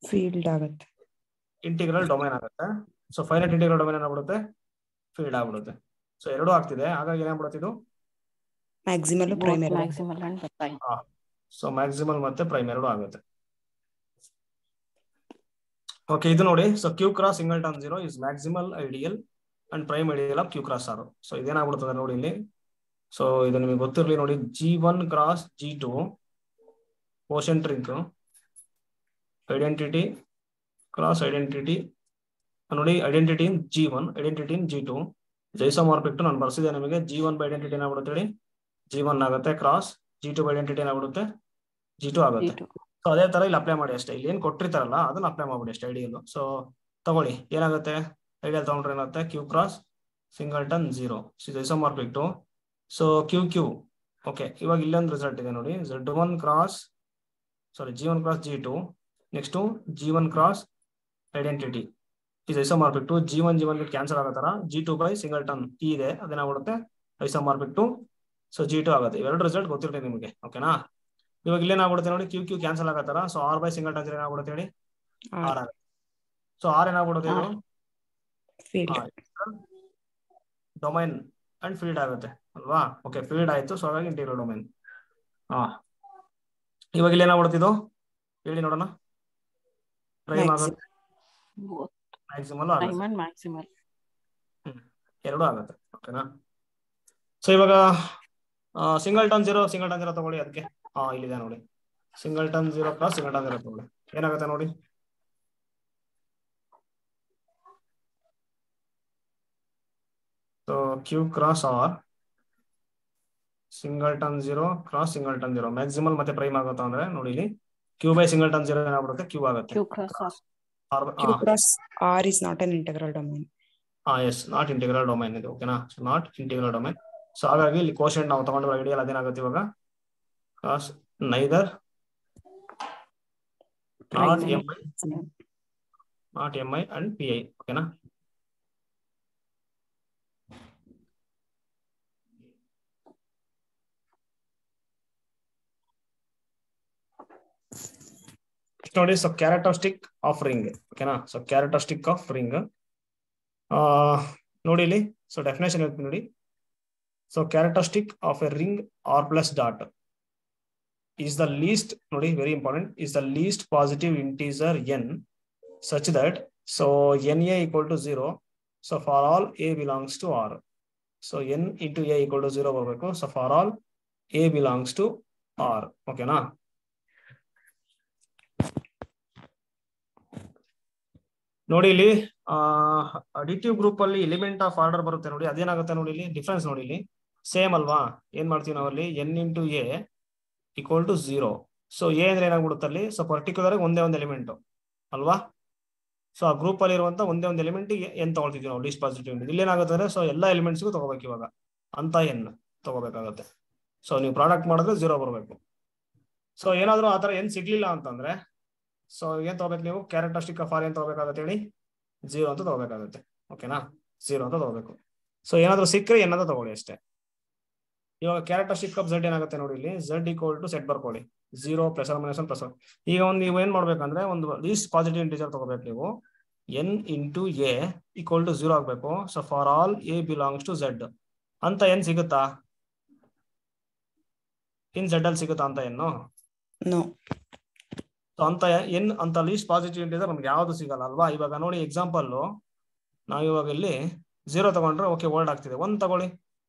Speaker 2: ಫೀಲ್ಡ್ ಆಗುತ್ತೆ,
Speaker 1: ಇಂಟಿಗ್ರಲ್ ಡೊಮೈನ್ ಆಗುತ್ತೆ. ಸೊ ಫೈನೈಟ್ ಇಂಟಿಗ್ರಲ್ ಡೊಮೈನ್ ಏನಾಗ್ಬಿಡುತ್ತೆ? ಫೀಲ್ಡ್ ಆಗ್ಬಿಡುತ್ತೆ. ಸೊ ಎರಡು ಆಗ್ತಿದೆ, ಹಾಗಾಗಿ ಏನಾಗ್ಬಿಡುತ್ತೆ ಇದು
Speaker 2: ಮ್ಯಾಕ್ಸಿಮಲ್ ಪ್ರೈಮ್ ಎರಡು.
Speaker 3: Maximal and prime.
Speaker 1: So maximal ಮತ್ತೆ ಪ್ರೈಮ್ ಎರಡು ಆಗುತ್ತೆ. ಓಕೆ, ಇದು ನೋಡಿ. So Q cross singleton 0 is maximal ideal and prime ideal of Q cross R. So ಇದೇನಾಗ್ಬಿಡ್ತದೆ ನೋಡಿ ಇಲ್ಲಿ. ಸೊ ಇದು ನಿಮಗೆ ಗೊತ್ತಿರಲಿ ನೋಡಿ, G1 cross G2 quotient ring identity cross identity ನೋಡಿ, ಐಡೆಂಟಿಟಿ ಇನ್ G1 ಐಡೆಂಟಿಟಿ ಇನ್ G2 ಐಸೋಮಾರ್ಫಿಕ್. ನಾನು ಬರ್ಸಿದೆ ನಿಮಗೆ. G1 ಬೈ ಐಡೆಂಟಿಟಿ ಏನಾಗ್ಬಿಡುತ್ತೆ ಹೇಳಿ? G1 ಆಗುತ್ತೆ. Cross G2 by identity ಏನಾಗ್ಬಿಡುತ್ತೆ? G2 ಆಗುತ್ತೆ. ಸೊ ಅದೇ ತರ ಇಲ್ಲಿ ಅಪ್ಲೈ ಮಾಡಿ ಅಷ್ಟೇ. ಇಲ್ಲಿ ಏನ್ ಕೊಟ್ಟಿರ್ತಾರಲ್ಲ ಅದನ್ನ ಅಪ್ಲೈ ಮಾಡ್ಬಿಡಿ ಅಷ್ಟೇ ಐಡಿಯಲ್. ಸೊ ತಗೊಳ್ಳಿ, ಏನಾಗುತ್ತೆ ಐಡಿಯಲ್ ತಗೊಂಡ್ರೆ ಏನಾಗುತ್ತೆ? Q cross singleton 0 isomorphic to. So Q okay. ಇವಾಗ ಇಲ್ಲೊಂದು ರಿಸಲ್ಟ್ ಇದೆ ನೋಡಿ, G1 cross G2 next G1 cross identity is isomorphic to G1 ಬಿಟ್ಟು ಕ್ಯಾನ್ಸಲ್ ಆಗೋ ತರ G2 ಬೈ ಸಿಂಗಲ್ಟನ್ ಇದೆ, ಅದೇನಾಗ್ಬಿಡುತ್ತೆ ಐಸೋಮಾರ್ಫಿಕ್ ಟು. ಸೊ G2 ಆಗುತ್ತೆ. ಇವೆರಡು ರಿಸಲ್ಟ್ ಗೊತ್ತಿರುತ್ತೆ ನಿಮಗೆ, ಓಕೆನಾ? ಇವಾಗ ಇಲ್ಲೇನಾಗ್ಬಿಡುತ್ತೆ ನೋಡಿ, ಕ್ಯೂ ಕ್ಯಾನ್ಸಲ್ ಆಗೋ ತರ. ಸೊ R ಬೈ ಸಿಂಗಲ್ಟನ್ ಏನಾಗ್ಬಿಡುತ್ತೆ ಹೇಳಿ? R ಆಗುತ್ತೆ. So R ಏನಾಗ್ಬಿಡುತ್ತೆ? ಇದು ಡೊಮೈನ್ ಅಂಡ್ ಫೀಲ್ಡ್ ಆಗುತ್ತೆ ಅಲ್ವಾ? ಓಕೆ, ಫೀಲ್ಡ್ ಆಯ್ತು. ಸೊ ಹಾಗಾಗಿ ಇಂಟಿಗ್ರಲ್ ಡೊಮೈನ್. ಇವಾಗ ಇಲ್ಲಿ ಏನಾಗ್ಬಿಡುತ್ತೆ ಇದು ಹೇಳಿ ನೋಡೋಣ? ಪ್ರೈಮ್ ಆಗುತ್ತೆ, ಮ್ಯಾಕ್ಸಿಮಲ್
Speaker 3: ಮ್ಯಾಕ್ಸಿಮಲ್
Speaker 1: ಎರಡು ಆಗುತ್ತೆ, ಓಕೆನಾ? ಸೊ ಇವಾಗ ಸಿಂಗಲ್ಟನ್ 0 ತಗೊಳ್ಳಿ. ಅದಕ್ಕೆ ಇಲ್ಲಿದೆ ನೋಡಿ, ಸಿಂಗಲ್ಟನ್ 0 ಕ್ರಾಸ್ ಸಿಂಗಲ್ಟನ್ 0 ತಗೊಳ್ಳಿ. ಏನಾಗುತ್ತೆ ನೋಡಿ? So Q cross R singleton 0 cross singleton 0 maximal ಮತ್ತೆ ಪ್ರೈಮ್ ಆಗುತ್ತೆ ಅಂದ್ರೆ ನೋಡಿ, ಇಲ್ಲಿ ಕ್ಯೂ ಬೈ ಸಿಂಗಲ್ಟನ್ 0 ಏನಾಗ್ಬಿಡುತ್ತೆ? ಕ್ಯೂ ಆಗುತ್ತೆ.
Speaker 2: Q cross R is not an integral domain.
Speaker 1: Yes, not integral domain ಇದು, ಓಕೆನಾ? So not integral domain. So ಹಾಗಾಗಿ ಇಲ್ಲಿ ಕೋಶೆಂಟ್ ನಾವು ತಗೊಂಡು ಐಡಿಯಲ್ ಅದೇನಾಗುತ್ತೆ ಇವಾಗ? Cross neither not MI and PI, ಓಕೆನಾ? ನೋಡಿ, ಸೊ ಕ್ಯಾರೆಕ್ಟರಿಸ್ಟಿಕ್ ಆಫ್ ರಿಂಗ್, ಓಕೆನಾ? ಸೊ ಕ್ಯಾರೆಕ್ಟರಿಸ್ಟಿಕ್ ಆಫ್ ರಿಂಗ್ ನೋಡಿ ಇಲ್ಲಿ. ಸೊ ಡೆಫಿನೇಷನ್ ಹೇಳ್ತೀನಿ ನೋಡಿ. So characteristic of a ring R plus dot is the least, ನೋಡಿ very important, is the least positive integer n such that so NA equal to 0. So for all A belongs to R. So n into A equal to 0 ಬರಬೇಕು. So for all A belongs to R, ಓಕೆನಾ? ನೋಡಿ ಇಲ್ಲಿ additive group ಅಲ್ಲಿ element of order ಬರುತ್ತೆ ನೋಡಿ, ಅದೇನಾಗುತ್ತೆ ನೋಡಿ ಇಲ್ಲಿ ಡಿಫ್ರೆನ್ಸ್ ನೋಡಿ ಇಲ್ಲಿ ಸೇಮ್ ಅಲ್ವಾ? ಏನ್ ಮಾಡ್ತೀವಿ ನಾವಲ್ಲಿ? n into A equal to 0. So A ಅಂದ್ರೆ ಏನಾಗ್ಬಿಡುತ್ತೆ ಅಲ್ಲಿ? ಸೊ ಪರ್ಟಿಕ್ಯುಲರ್ ಒಂದೇ ಒಂದು ಎಲಿಮೆಂಟ್ ಅಲ್ವಾ? ಸೊ ಆ ಗ್ರೂಪ್ ಅಲ್ಲಿ ಇರುವಂತ ಒಂದೇ ಒಂದು ಎಲಿಮೆಂಟ್ ಏನ್ ತಗೊಳ್ತಿದ್ವಿ ನಾವು ಲೀಸ್ಟ್ ಪಾಸಿಟಿವ್. ಇಲ್ಲಿ ಏನಾಗುತ್ತೆ ಅಂದ್ರೆ ಸೊ ಎಲ್ಲಾ ಎಲಿಮೆಂಟ್ಸ್ಗೂ ತಗೋಬೇಕು ಇವಾಗ ಅಂತ n ತಗೋಬೇಕಾಗತ್ತೆ. ಸೊ ನೀವು ಪ್ರಾಡಕ್ಟ್ ಮಾಡಿದ್ರೆ 0 ಬರಬೇಕು. ಸೊ ಏನಾದ್ರು ಆತರ ಏನ್ ಸಿಗ್ಲಿಲ್ಲ ಅಂತಂದ್ರೆ ಸೊ ಏನ್ ತಗೋಬೇಕು ನೀವು? ಕ್ಯಾರೆಕ್ಟರಿಸ್ಟಿಕ್ ಆಫ್ ಆರ್ ಏನ್ ತಗೋಬೇಕಾಗತ್ತೆ ಹೇಳಿ? 0 ಅಂತ ತಗೋಬೇಕಾಗತ್ತೆ, ಓಕೆನಾ? 0 ಅಂತ ತಗೋಬೇಕು. ಸೊ ಏನಾದ್ರು ಸಿಕ್ಕರೆ ಏನಾದ್ರು ತಗೊಳ್ಳಿ ಅಷ್ಟೇ. ಇವಾಗ ಕ್ಯಾರೆಕ್ಟರಿಸ್ಟಿಕ್ ಆಫ್ Z ಏನಾಗುತ್ತೆ ನೋಡಿ ಇಲ್ಲಿ? Z ಈಕ್ವಲ್ ಟು ಸೆಟ್ ಬರ್ಕೊಳ್ಳಿ 0 ಪ್ಲಸ್ ಆರ್ ಮೈನಸ್ 1 ಪ್ಲಸ್ 1. ಈಗ ಒಂದು ನೀವು ಏನ್ ಮಾಡ್ಬೇಕಂದ್ರೆ ಒಂದು ಲೀಸ್ಟ್ ಪಾಸಿಟಿವ್ ಇಂಟಿಜರ್ ತಗೋಬೇಕು ನೀವು. n into A equal to 0 ಆಗ್ಬೇಕು. So for all A belongs to Z ಅಂತ n ಸಿಗುತ್ತಾ? ಇನ್ Z ಅಲ್ಲಿ ಸಿಗುತ್ತಾ ಅಂತ n?
Speaker 2: ನೋ.
Speaker 1: ಸೊ ಅಂತ n ಅಂತ ಲೀಸ್ಟ್ ಪಾಸಿಟಿವ್ ಇಂಟಿಜರ್ ನಮ್ಗೆ ಯಾವ್ದು ಸಿಗಲ್ಲ ಅಲ್ವಾ? ಇವಾಗ ನೋಡಿ ಎಕ್ಸಾಂಪಲ್, ನಾವು ಇವಾಗ ಇಲ್ಲಿ 0 ತಗೊಂಡ್ರೆ ಓಕೆ ವರ್ಡ್ ಆಗ್ತಿದೆ. 1 ತಗೊಳ್ಳಿ,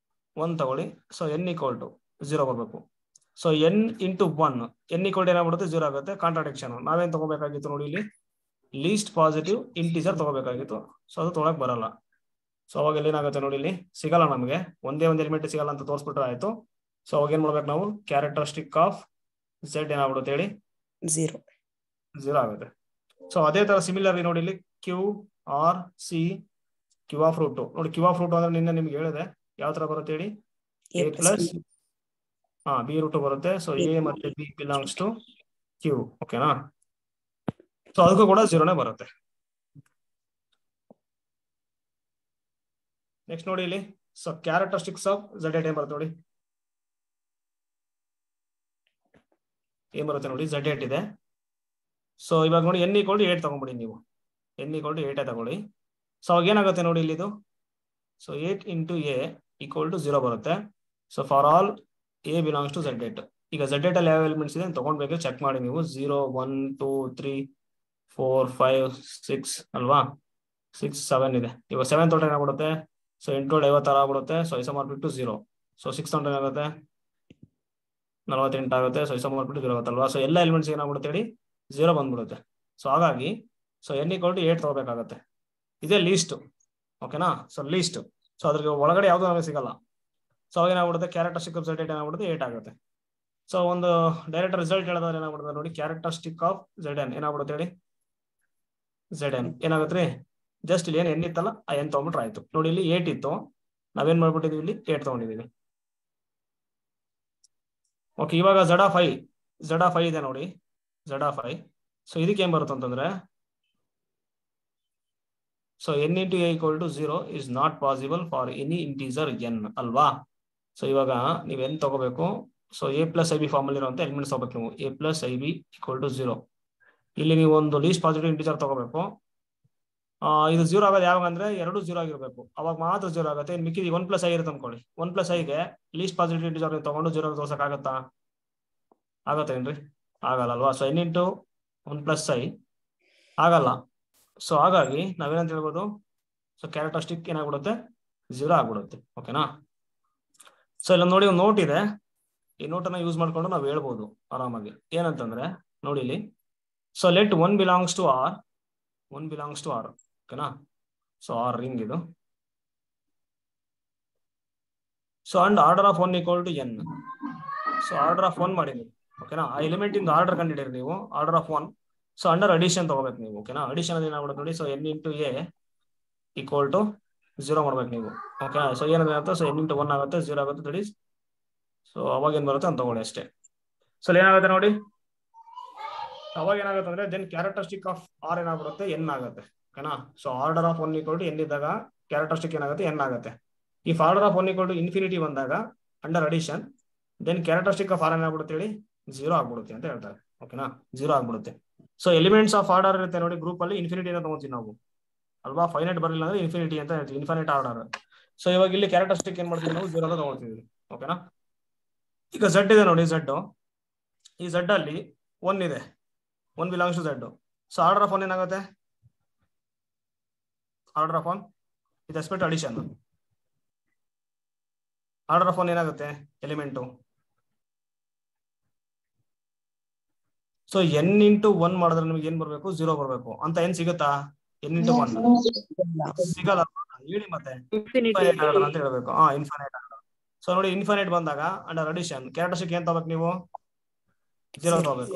Speaker 1: 1 ತಗೊಳ್ಳಿ. ಸೊ n ಈಕ್ವಲ್ ಟು 0 ಬರಬೇಕು. So n into 1 n equal to ಏನಾಗ್ಬಿಡುತ್ತೆ? 0 ಆಗುತ್ತೆ. ಕಾಂಟ್ರಾಡಿಕ್ಷನ್. ನಾವೇನ್ ತಗೋಬೇಕಾಗಿತ್ತು ನೋಡಿ ಇಲ್ಲಿ? ಲೀಸ್ಟ್ ಪಾಸಿಟಿವ್ ಇಂಟಿಜರ್ ತಗೋಬೇಕಾಗಿತ್ತು. ಸೊ ಅದು ತೊಗೊಳಕ್ ಬರಲ್ಲ. ಸೊ ಅವಾಗ ಇಲ್ಲಿ ಏನಾಗುತ್ತೆ ನೋಡಿ ಇಲ್ಲಿ ಸಿಗಲ್ಲ ನಮಗೆ, ಒಂದೇ ಒಂದು ಎಲಿಮೆಂಟ್ ಸಿಗಲ್ಲ ಅಂತ ತೋರಿಸ್ಬಿಟ್ರೆ ಆಯ್ತು. ಸೊ ಅವಾಗ ಏನ್ ಮಾಡ್ಬೇಕು ನಾವು? ಕ್ಯಾರೆಕ್ಟರಿಸ್ಟಿಕ್ ಆಫ್ Z ಏನಾಗ್ಬಿಡುತ್ತೆ ಹೇಳಿ? 0 ಆಗುತ್ತೆ. ಸೊ ಅದೇ ತರ ಸಿಮಿಲರ್ಲಿ ನೋಡಿ ಇಲ್ಲಿ Q R C Q of root ನೋಡಿ. ಕ್ಯೂ ಆಫ್ ರೂಟ್ ಅಂದ್ರೆ ನಿನ್ನೆ ನಿಮ್ಗೆ ಹೇಳಿದೆ ಯಾವ ತರ ಬರುತ್ತೆ ಹೇಳಿ? A ಪ್ಲಸ್ B ರೂಟ್ ಬರುತ್ತೆ. ಸೊ A ಮತ್ತೆ B ಬಿಲಾಂಗ್ಸ್ ಟು ಕ್ಯೂ. ಓಕೆನಾ? ಸೊ ಅದಕ್ಕೂ ಕೂಡ ಜೀರೋನೇ ಬರುತ್ತೆ. ನೆಕ್ಸ್ಟ್ ನೋಡಿ ಇಲ್ಲಿ, ಸೊ ಕ್ಯಾರೆಕ್ಟರಿಸ್ಟಿಕ್ಸ್ ಆಫ್ Z8 ಏನ್ ಬರುತ್ತೆ ನೋಡಿ, ಏನ್ ಬರುತ್ತೆ ನೋಡಿ, Z8 ಇದೆ. ಸೊ ಇವಾಗ ನೋಡಿ n=8 ತಗೊಂಡ್ಬಿಡಿ ನೀವು, n=8 ತಗೊಳ್ಳಿ. ಸೊ ಅವಾಗ ಏನಾಗುತ್ತೆ ನೋಡಿ ಇಲ್ಲಿ ಇದು, ಸೊ 8 × a = 0 ಬರುತ್ತೆ. So for all a belongs to Z8. ಈಗ Z8 ಅಲ್ಲಿ ಯಾವ ಎಲಿಮೆಂಟ್ಸ್ ಇದೆ ತಗೊಂಡ್ಬೇಕು, ಚೆಕ್ ಮಾಡಿ ನೀವು. 0 1 2 3 4 5 6 ಅಲ್ವಾ, 6 7 ಇದೆ. ಇವಾಗ 7 ತೊಗೊಂಡ್ರೆ ಏನಾಗ್ಬಿಡುತ್ತೆ, ಸೊ 8 56 ಆಗ್ಬಿಡುತ್ತೆ. ಸೊ ಐಸೋಮಾರ್ಫಿಕ್ 0. ಸೊ 6 ತೊಗೊಂಡ್ರೆ ಏನಾಗುತ್ತೆ, 48 ಆಗುತ್ತೆ. ಸೊ ಐಸೋಮಾರ್ಫಿಕ್ 0 ಆಗುತ್ತಲ್ವಾ. ಸೊ ಎಲ್ಲ ಎಲಿಮೆಂಟ್ಸ್ ಏನಾಗ್ಬಿಡುತ್ತೆ ಹೇಳಿ, 0 ಬಂದ್ಬಿಡುತ್ತೆ. ಸೊ ಹಾಗಾಗಿ ಸೊ n=8 ತಗೋಬೇಕಾಗತ್ತೆ. ಇದೇ ಲೀಸ್ಟ್. ಓಕೆನಾ? So list. ಸೊ ಅದ್ರ ಒಳಗಡೆ ಯಾವ್ದು ನಮಗೆ ಸಿಗಲ್ಲ. ಸೊ ಅವಾಗ ಏನಾಗ್ಬಿಡುತ್ತೆ, ಕ್ಯಾರೆಕ್ಟರಿಸ್ಟಿಕ್ ಆಫ್ Z8 ಏನಾಗ್ಬಿಡುತ್ತೆ, 8 ಆಗುತ್ತೆ. ಸೊ ಒಂದು ಡೈರೆಕ್ಟ್ ರಿಸಲ್ಟ್ ಹೇಳೋದ್ರೆ ಏನಾಗ್ಬಿಡುತ್ತೆ ನೋಡಿ, ಕ್ಯಾರೆಕ್ಟರಿಸ್ಟಿಕ್ ಆಫ್ Zn ಏನಾಗ್ಬಿಡುತ್ತೆ ಹೇಳಿ, Zn ಏನಾಗುತ್ತೆ ರೀ, ಜಸ್ಟ್ ಇಲ್ಲಿ n ಇತ್ತಲ್ಲ ಆ n ತಗೊಂಡ್ಬಿಟ್ರೆ ಆಯ್ತು. ನೋಡಿ ಇಲ್ಲಿ 8 ಇತ್ತು, ನಾವೇನ್ ಮಾಡ್ಬಿಟ್ಟಿದೀವಿ, ಇಲ್ಲಿ 8 ತಗೊಂಡಿದೀವಿ. ಓಕೆ, ಇವಾಗ Z5 ಇದೆ ನೋಡಿ, Z5. ಸೊ ಇದಕ್ಕೆ ಏನ್ ಬರುತ್ತೆ ಅಂತಂದ್ರೆ, so n × a = 0 is not possible for any integer n ಅಲ್ವಾ. ಸೊ ಇವಾಗ ನೀವು n ತಗೋಬೇಕು. ಸೊ a + ib ಫಾರ್ಮ್ ಅಲ್ಲಿ ಇರುವಂತ ಎಲಿಮೆಂಟ್ಸ್ ತಗೋಬೇಕು ನೀವು. a + ib = 0. ಇಲ್ಲಿ ನೀವು ಒಂದು ಲೀಸ್ಟ್ ಪಾಸಿಟಿವ್ ಇಂಟೀಜರ್ ತಗೋಬೇಕು. ಇದು 0 ಆಗೋದು ಯಾವಾಗ ಅಂದ್ರೆ 2 0 ಆಗಿರ್ಬೇಕು, ಅವಾಗ ಮಾತ್ರ 0 ಆಗುತ್ತೆ. ಮಿಕ್ಕಿದ 1 + i ಇರುತ್ತೆ ಅನ್ಕೊಳ್ಳಿ. 1 + i ಗೆ ಲೀಸ್ಟ್ ಪಾಸಿಟಿವ್ ಇಂಟೀಜರ್ ತಗೊಂಡು 0 ತೋರ್ಸಕ್ ಆಗುತ್ತಾ, ಆಗತ್ತೇನ್ರಿ? ಆಗಲ್ಲ ಅಲ್ವಾ. ಸೊ n × 1 + i ಆಗಲ್ಲ. ಸೊ ಹಾಗಾಗಿ ನಾವೇನಂತ ಹೇಳ್ಬೋದು, ಸೊ ಕ್ಯಾರೆಕ್ಟರಿಸ್ಟಿಕ್ ಏನಾಗ್ಬಿಡುತ್ತೆ, 0 ಆಗ್ಬಿಡುತ್ತೆ. ಓಕೆನಾ? ಸೊ ಇಲ್ಲ ನೋಡಿ, ಒಂದು ನೋಟ್ ಇದೆ. ಈ ನೋಟನ್ನ ಯೂಸ್ ಮಾಡ್ಕೊಂಡು ನಾವು ಹೇಳ್ಬೋದು ಆರಾಮಾಗಿ. ಏನಂತಂದ್ರೆ ನೋಡಿ ಇಲ್ಲಿ, so let 1 belongs to R. ಓಕೆನಾ? ಸೊ R ರಿಂಗ್ ಇದು. So and order of 1 = n. So order of 1 ಮಾಡಿ ನೀವು. ಓಕೆನಾ? ಆ ಎಲಿಮೆಂಟ್ ಇಂದ ಆರ್ಡರ್ ಕಂಡಿದ್ದೀರಿ ನೀವು, order of 1. So under addition ತಗೋಬೇಕು ನೀವು. ಓಕೆನಾ? ಅಡಿಷನ್ ಅಲ್ಲಿ ಏನಾಗ್ಬಿಡುತ್ತೆ ನೋಡಿ, ಸೊ n × a = 0 ಮಾಡ್ಬೇಕು ನೀವು. ಓಕೆ, ಸೊ ಏನಾಗುತ್ತೆ, ಸೊ n × 1 ಆಗುತ್ತೆ, 0 ಆಗುತ್ತೆ. ದಟ್ ಈಸ್, ಸೊ ಅವಾಗ ಏನ್ ಬರುತ್ತೆ ಅಂತ ತಗೊಳ್ಳಿ ಅಷ್ಟೇ. ಸೊ ಏನಾಗುತ್ತೆ ನೋಡಿ, ಅವಾಗ ಏನಾಗುತ್ತೆ ಅಂದ್ರೆ ದೆನ್ ಕ್ಯಾರೆಕ್ಟರಿಸ್ಟಿಕ್ ಆಫ್ R ಏನಾಗ್ಬಿಡುತ್ತೆ, n ಆಗುತ್ತೆ. ಓಕೆನಾ? ಸೊ ಆರ್ಡರ್ ಆಫ್ 1 = n ಇದ್ದಾಗ ಕ್ಯಾರೆಕ್ಟರಿಸ್ಟಿಕ್ ಏನಾಗುತ್ತೆ, n ಆಗುತ್ತೆ. ಇಫ್ ಆರ್ಡರ್ ಆಫ್ 1 = ಇನ್ಫಿನಿಟಿ ಬಂದಾಗ under addition then characteristic of R ಏನಾಗ್ಬಿಡುತ್ತೆ ಹೇಳಿ, 0 ಆಗ್ಬಿಡುತ್ತೆ ಅಂತ ಹೇಳ್ತಾರೆ. ಓಕೆನಾ? 0 ಆಗ್ಬಿಡುತ್ತೆ. ಸೊ ಎಲಿಮೆಂಟ್ಸ್ ಆಫ್ ಆರ್ಡರ್ ಇರುತ್ತೆ ನೋಡಿ ಗ್ರೂಪ್ ಅಲ್ಲಿ, ಇನ್ಫಿನಿಟಿ ಅಂತ ತಗೋತೀವಿ ನಾವು ಅಲ್ವಾ. ಫೈನೈಟ್ ಬರಲಿಲ್ಲ ಅಂದ್ರೆ ಇನ್ಫಿನಿಟಿ ಅಂತ ಹೇಳ್ತೀವಿ, ಇನ್ಫೈನೈಟ್ ಆರ್ಡರ್. ಸೊ ಇವಾಗ ಇಲ್ಲಿ ಕ್ಯಾರೆಕ್ಟರಿಸ್ಟಿಕ್ ಏನ್ ಮಾಡ್ತೀವಿ ನಾವು, 0 ಅಂತ ತಗೊಳ್ತೀವಿ. ಓಕೆನಾ? ಈಗ Z ಇದೆ ನೋಡಿ, Z. ಈ Z ಅಲ್ಲಿ 1 ಇದೆ, 1 belongs to Z. So order of 1 ಏನಾಗುತ್ತೆ, order of 1 with respect addition. Order of 1 ಏನಾಗುತ್ತೆ, ಎಲಿಮೆಂಟು. ಸೊ n × 1 ಮಾಡಿದ್ರೆ ನಿಮ್ಗೆ ಏನ್ ಬರ್ಬೇಕು, 0 ಬರ್ಬೇಕು ಅಂತ. ಏನ್ ಸಿಗುತ್ತಾ, n × 1 ಸಿಗಲ್ಲ ಹೇಳಿ, ಮತ್ತೆ ಇನ್ಫೈನೈಟ್ ಆರ್ಡರ್ ಅಂತ ಹೇಳ್ಬೇಕು. Infinite order. ಸೊ ನೋಡಿ, ಇನ್ಫೈನೈಟ್ ಬಂದಾಗ ಅಂಡರ್ ಅಡಿಷನ್ ಕ್ಯಾರೆಕ್ಟರಿಸ್ಟಿಕ್ ಏನ್ ತಗೋಬೇಕು ನೀವು, 0 ತಗೋಬೇಕು.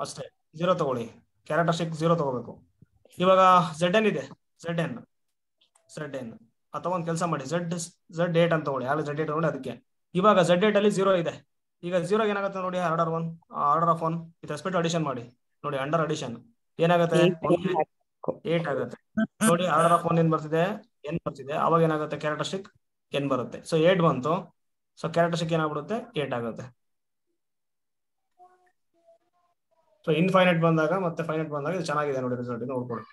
Speaker 1: ಅಷ್ಟೇ, 0 ತಗೊಳ್ಳಿ. ಕ್ಯಾರೆಕ್ಟರಿಸ್ಟಿಕ್ 0 ತಗೋಬೇಕು. ಇವಾಗ Zn ಇದೆ, Zn ಅಥವಾ ಒಂದು ಕೆಲಸ ಮಾಡಿ, Z8 ಅಂತ ತಗೊಳ್ಳಿ. ಯಾರು Z8 ತಗೊಂಡು ಅದಕ್ಕೆ ಇವಾಗ Z8 ಅಲ್ಲಿ 0 ಇದೆ. ಈಗ 0 ಏನಾಗುತ್ತೆ ನೋಡಿ, order of 1 with respect addition ಮಾಡಿ ನೋಡಿ. ಅಂಡರ್ ಅಡಿಷನ್ ಏನಾಗುತ್ತೆ, 8 ಆಗುತ್ತೆ ನೋಡಿ. ಆರ್ಡರ್ ಆಫ್ 1 ಏನ್ ಬರ್ತಿದೆ, n ಬರ್ತಿದೆ. ಅವಾಗ ಏನಾಗುತ್ತೆ, ಕ್ಯಾರೆಕ್ಟರಿಸ್ಟಿಕ್ n ಬರುತ್ತೆ. ಸೊ 8 ಬಂತು. ಸೊ ಕ್ಯಾರೆಕ್ಟರಿಸ್ಟಿಕ್ ಏನಾಗ್ಬಿಡುತ್ತೆ, 8 ಆಗುತ್ತೆ. ಸೊ ಇನ್ಫೈನೈಟ್ ಬಂದಾಗ ಮತ್ತೆ ಫೈನೈಟ್ ಬಂದಾಗ ಇದು ಚೆನ್ನಾಗಿದೆ ನೋಡಿ, ರಿಸಲ್ಟ್ ನೋಡ್ಕೊಳ್ಳಿ.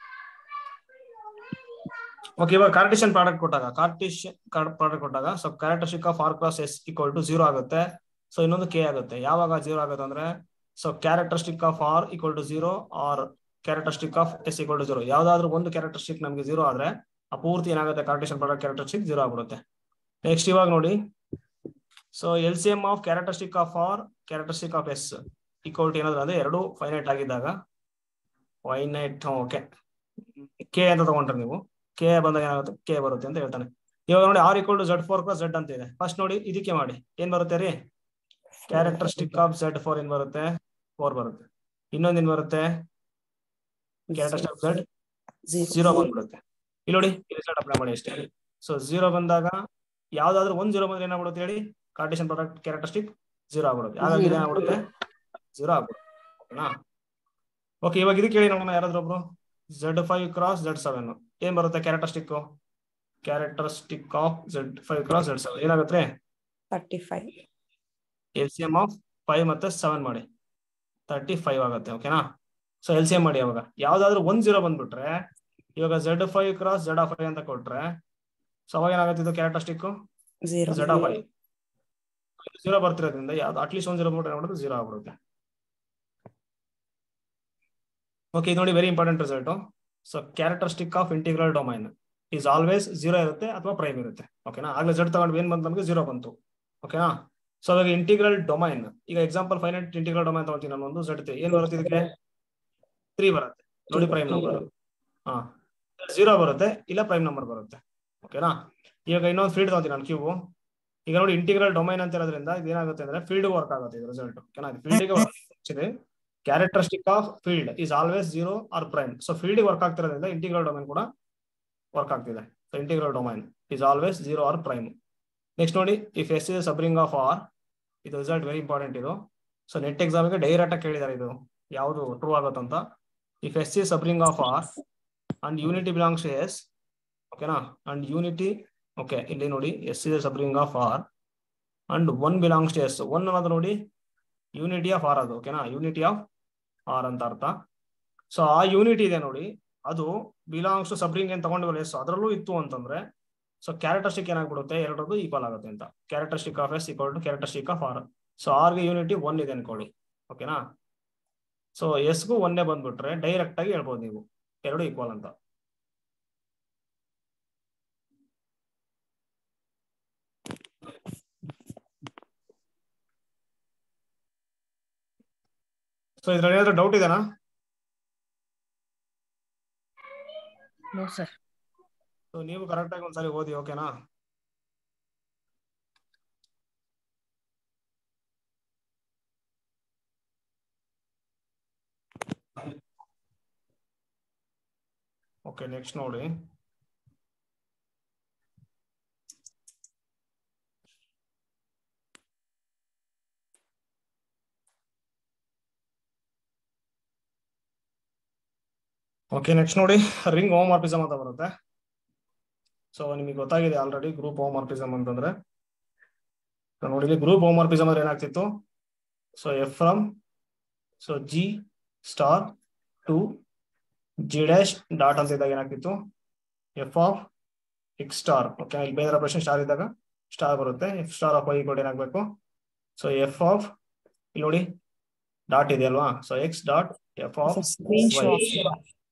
Speaker 1: ಓಕೆ, ಇವಾಗ ಕಾರ್ಟಿಷಿಯನ್ ಪ್ರಾಡಕ್ಟ್ ಕೊಟ್ಟಾಗ so characteristic of R × S = 0 ಆಗುತ್ತೆ. ಸೊ ಇನ್ನೊಂದು k ಆಗುತ್ತೆ. ಯಾವಾಗ 0 ಆಗುತ್ತೆ ಅಂದ್ರೆ, so characteristic of R = 0 or characteristic of S = 0. ಯಾವ್ದಾದ್ರು ಒಂದು ಕ್ಯಾರೆಕ್ಟರಿಸ್ಟಿಕ್ ನಮಗೆ 0 ಆದ್ರೆ ಆ ಪೂರ್ತಿ ಏನಾಗುತ್ತೆ, ಕಾರ್ಟಿಷಿಯನ್ ಪ್ರಾಡಕ್ಟ್ ಕ್ಯಾರೆಕ್ಟರಿಸ್ಟಿಕ್ 0 ಆಗ್ಬಿಡುತ್ತೆ. ನೆಕ್ಸ್ಟ್ ಇವಾಗ ನೋಡಿ, so LCM of characteristic of R characteristic of S = ಏನಾದ್ರು ಅಂದ್ರೆ ಎರಡು ಫೈನೈಟ್ ಆಗಿದ್ದಾಗ, ಫೈನೈಟ್ ಓಕೆ k ಅಂತ ತಗೊಂಡ್ರೆ ನೀವು, k ಬಂದಾಗ ಏನಾಗುತ್ತೆ, k ಬರುತ್ತೆ ಅಂತ ಹೇಳ್ತಾನೆ. ಇವಾಗ ನೋಡಿ, R = Z4 + Z ಅಂತ ಇದೆ. ಫಸ್ಟ್ ನೋಡಿ ಇದಕ್ಕೆ ಮಾಡಿ, ಏನ್ ಬರುತ್ತೆ ರೀ, ಕ್ಯಾರೆಕ್ಟರಿಸ್ಟಿಕ್ ಆಫ್ Z4 ಏನ್ ಬರುತ್ತೆ, 4 ಬರುತ್ತೆ. ಇನ್ನೊಂದು ಏನ್ ಬರುತ್ತೆ, ಕ್ಯಾರೆಕ್ಟರಿಸ್ಟಿಕ್ ಆಫ್ Z 0 ಬಂದ್ಬಿಡುತ್ತೆ. ಇಲ್ಲಿ ನೋಡಿ, ರಿಸಲ್ಟ್ ಅಪ್ಲೈ ಮಾಡಿ ಅಷ್ಟೇ. ಸೊ 0 ಬಂದಾಗ ಯಾವ್ದಾದ್ರು 1 0 ಬಂದ್ರೆ ಏನಾಗ್ಬಿಡುತ್ತೆ ಹೇಳಿ, ಕಾರ್ಟಿಷಿಯನ್ ಪ್ರಾಡಕ್ಟ್ ಕ್ಯಾರೆಕ್ಟರಿಸ್ಟಿಕ್ 0 ಆಗ್ಬಿಡುತ್ತೆ. ಹಾಗಾಗಿ ಏನಾಗ್ಬಿಡುತ್ತೆ, 0 ಆಗ್ಬಿಡುತ್ತೆ. ಓಕೆನಾ? ಓಕೆ, ಇವಾಗ ಇದು ಕೇಳಿ ನೋಡೋಣ ಯಾರಾದ್ರೂ ಒಬ್ರು. Z5 ಕ್ರಾಸ್ Z7 ಏನ್ ಬರುತ್ತೆ characteristic of Z5 cross Z7 ಏನಾಗುತ್ತೆ?
Speaker 2: 35.
Speaker 1: LCM ಆಫ್ 5 ಮತ್ತೆ 7 ಮಾಡಿ 35 ಆಗುತ್ತೆ. ಓಕೆನಾ? ಸೊ LCM ಮಾಡಿ. ಅವಾಗ ಯಾವ್ದಾದ್ರು 1 0 ಬಂದ್ಬಿಟ್ರೆ, ಇವಾಗ Z5 ಕ್ರಾಸ್ Z5 ಅಂತ ಕೊಟ್ರೆ, ಸೊ ಅವಾಗ ಏನಾಗುತ್ತೆ ಇದು ಕ್ಯಾರೆಕ್ಟರಿಸ್ಟಿಕ್ Z5 0 ಬರ್ತಿರೋದ್ರಿಂದ ಯಾವ್ದು ಅಟ್ಲೀಸ್ಟ್ 1 0 ಬಂದ್ಬಿಟ್ರೆ 0 ಆಗ್ಬಿಡುತ್ತೆ. ಓಕೆ, ಇದು ನೋಡಿ very important result. So characteristic of integral domain is always 0 ಇರುತ್ತೆ ಅಥವಾ ಪ್ರೈಮ್ ಇರುತ್ತೆ. ಓಕೆನಾ? ಆಗ್ಲೇ Z ತಗೊಂಡು ಏನ್ ಬಂತು ನಮಗೆ 0 ಬಂತು. ಓಕೆನಾ? ಸೊ ಅವಾಗ ಇಂಟಿಗ್ರಲ್ ಡೊಮೈನ್, ಈಗ ಎಕ್ಸಾಂಪಲ್ ಫೈನೈಟ್ ಇಂಟಿಗ್ರಲ್ ಡೊಮೈನ್ ತಗೊಳ್ತೀನಿ ನಾನು ಒಂದು Z ಏನ್ ಬರುತ್ತೆ ಇದಕ್ಕೆ 3 ಬರುತ್ತೆ ನೋಡಿ, ಪ್ರೈಮ್ ನಂಬರ್. 0 ಬರುತ್ತೆ ಇಲ್ಲ ಪ್ರೈಮ್ ನಂಬರ್ ಬರುತ್ತೆ. ಓಕೆನಾ? ಇವಾಗ ಇನ್ನೊಂದು ಫೀಲ್ಡ್ ತಗೊಳ್ತೀನಿ ನಾನು ಕ್ಯೂಬ್. ಈಗ ನೋಡಿ ಇಂಟಿಗ್ರಲ್ ಡೊಮೈನ್ ಅಂತ ಇರೋದ್ರಿಂದ ಇದೇನಾಗುತ್ತೆ ಅಂದ್ರೆ ಫೀಲ್ಡ್ ವರ್ಕ್ ಆಗುತ್ತೆ ಇದು ರಿಸಲ್ಟ್. ಓಕೆನಾ? ಫೀಲ್ಡ್ ಗೆ characteristic of field is always 0 or prime. So field work ಆಗ್ತಿರೋದ್ರಿಂದ ಇಂಟಿಗ್ರಲ್ ಡೊಮೈನ್ ಕೂಡ ವರ್ಕ್ ಆಗ್ತಿದೆ. So integral domain is always 0 or prime. Next ನೋಡಿ, if S is a subring of R, ಇದು result very important ಇದು. So NET ಎಕ್ಸಾಮ್ಗೆ direct ಆಗಿ ಕೇಳಿದ್ದಾರೆ ಇದು ಯಾವುದು ಟ್ರೂ ಆಗುತ್ತಂತ. If S is subring of R and unity belongs to S, ಓಕೆನಾ? ಅಂಡ್ ಯೂನಿಟಿ, ಓಕೆ ಇಲ್ಲಿ ನೋಡಿ S is a subring of R and 1 belongs to S. 1 ಅನ್ನೋದು ನೋಡಿ ಯೂನಿಟಿ ಆಫ್ R ಅದು. ಓಕೆನಾ? ಯೂನಿಟಿ ಆಫ್ R ಅಂತ ಅರ್ಥ. ಸೊ ಆ ಯೂನಿಟಿ ಇದೆ ನೋಡಿ, ಅದು ಬಿಲಾಂಗ್ಸ್ ಟು ಸಬ್ರಿಂಗ್ ಏನ್ ತಗೊಂಡಿವಲ್ಲ S ಅದರಲ್ಲೂ ಇತ್ತು ಅಂತಂದ್ರೆ, ಸೊ ಕ್ಯಾರೆಕ್ಟರಿಸ್ಟಿಕ್ ಏನಾಗ್ಬಿಡುತ್ತೆ, ಎರಡರದ್ದು ಈಕ್ವಲ್ ಆಗುತ್ತೆ ಅಂತ. Characteristic of S equal to characteristic of R. So R ಗೆ ಯೂನಿಟಿ 1 ಇದೆ ಅನ್ಕೊಳ್ಳಿ. ಓಕೆನಾ? ಸೊ S ಗೂ 1 ಬಂದ್ಬಿಟ್ರೆ ಡೈರೆಕ್ಟ್ ಆಗಿ ಹೇಳ್ಬೋದು ನೀವು ಎರಡು ಈಕ್ವಲ್ ಅಂತ. ಸೊ ಇದ್ರಲ್ಲಿ ಏನಾದ್ರು ಡೌಟ್ ಇದೆನಾ?
Speaker 3: No sir.
Speaker 1: ಸೊ ನೀವು ಕರೆಕ್ಟ್ ಆಗಿ ಒಂದ್ಸರಿ ಓದಿ. ಓಕೆನಾ? ಓಕೆ, ನೆಕ್ಸ್ಟ್ ನೋಡಿ. ಓಕೆ, ನೆಕ್ಸ್ಟ್ ನೋಡಿ, ರಿಂಗ್ ಹೋಮೋಮಾರ್ಫಿಸಮ್ ಅಂತ ಬರುತ್ತೆ. ಸೊ ನಿಮಗೆ ಗೊತ್ತಾಗಿದೆ ಆಲ್ರೆಡಿ ಗ್ರೂಪ್ ಹೋಮೋಮಾರ್ಫಿಸಮ್ ಅಂತಂದ್ರೆ. ನೋಡಿ ಗ್ರೂಪ್ ಹೋಮೋಮಾರ್ಫಿಸಮ್ ಅಂದ್ರೆ ಏನಾಗ್ತಿತ್ತು, so F from so G star to G dash dot ಅಂತ ಇದ್ದಾಗ ಏನಾಗ್ತಿತ್ತು, F of X star. Okay, ಇಲ್ಲಿ ಬೇರೆ ಆಪರೇಷನ್ ಸ್ಟಾರ್ ಇದ್ದಾಗ ಸ್ಟಾರ್ ಬರುತ್ತೆ. F ಸ್ಟಾರ್ ಆಫ್ Y ಕೂಡ ಏನಾಗಬೇಕು, ಸೊ F ಆಫ್ ಇಲ್ಲಿ ನೋಡಿ ಡಾಟ್ ಇದೆ ಅಲ್ವಾ, so X dot F of Y.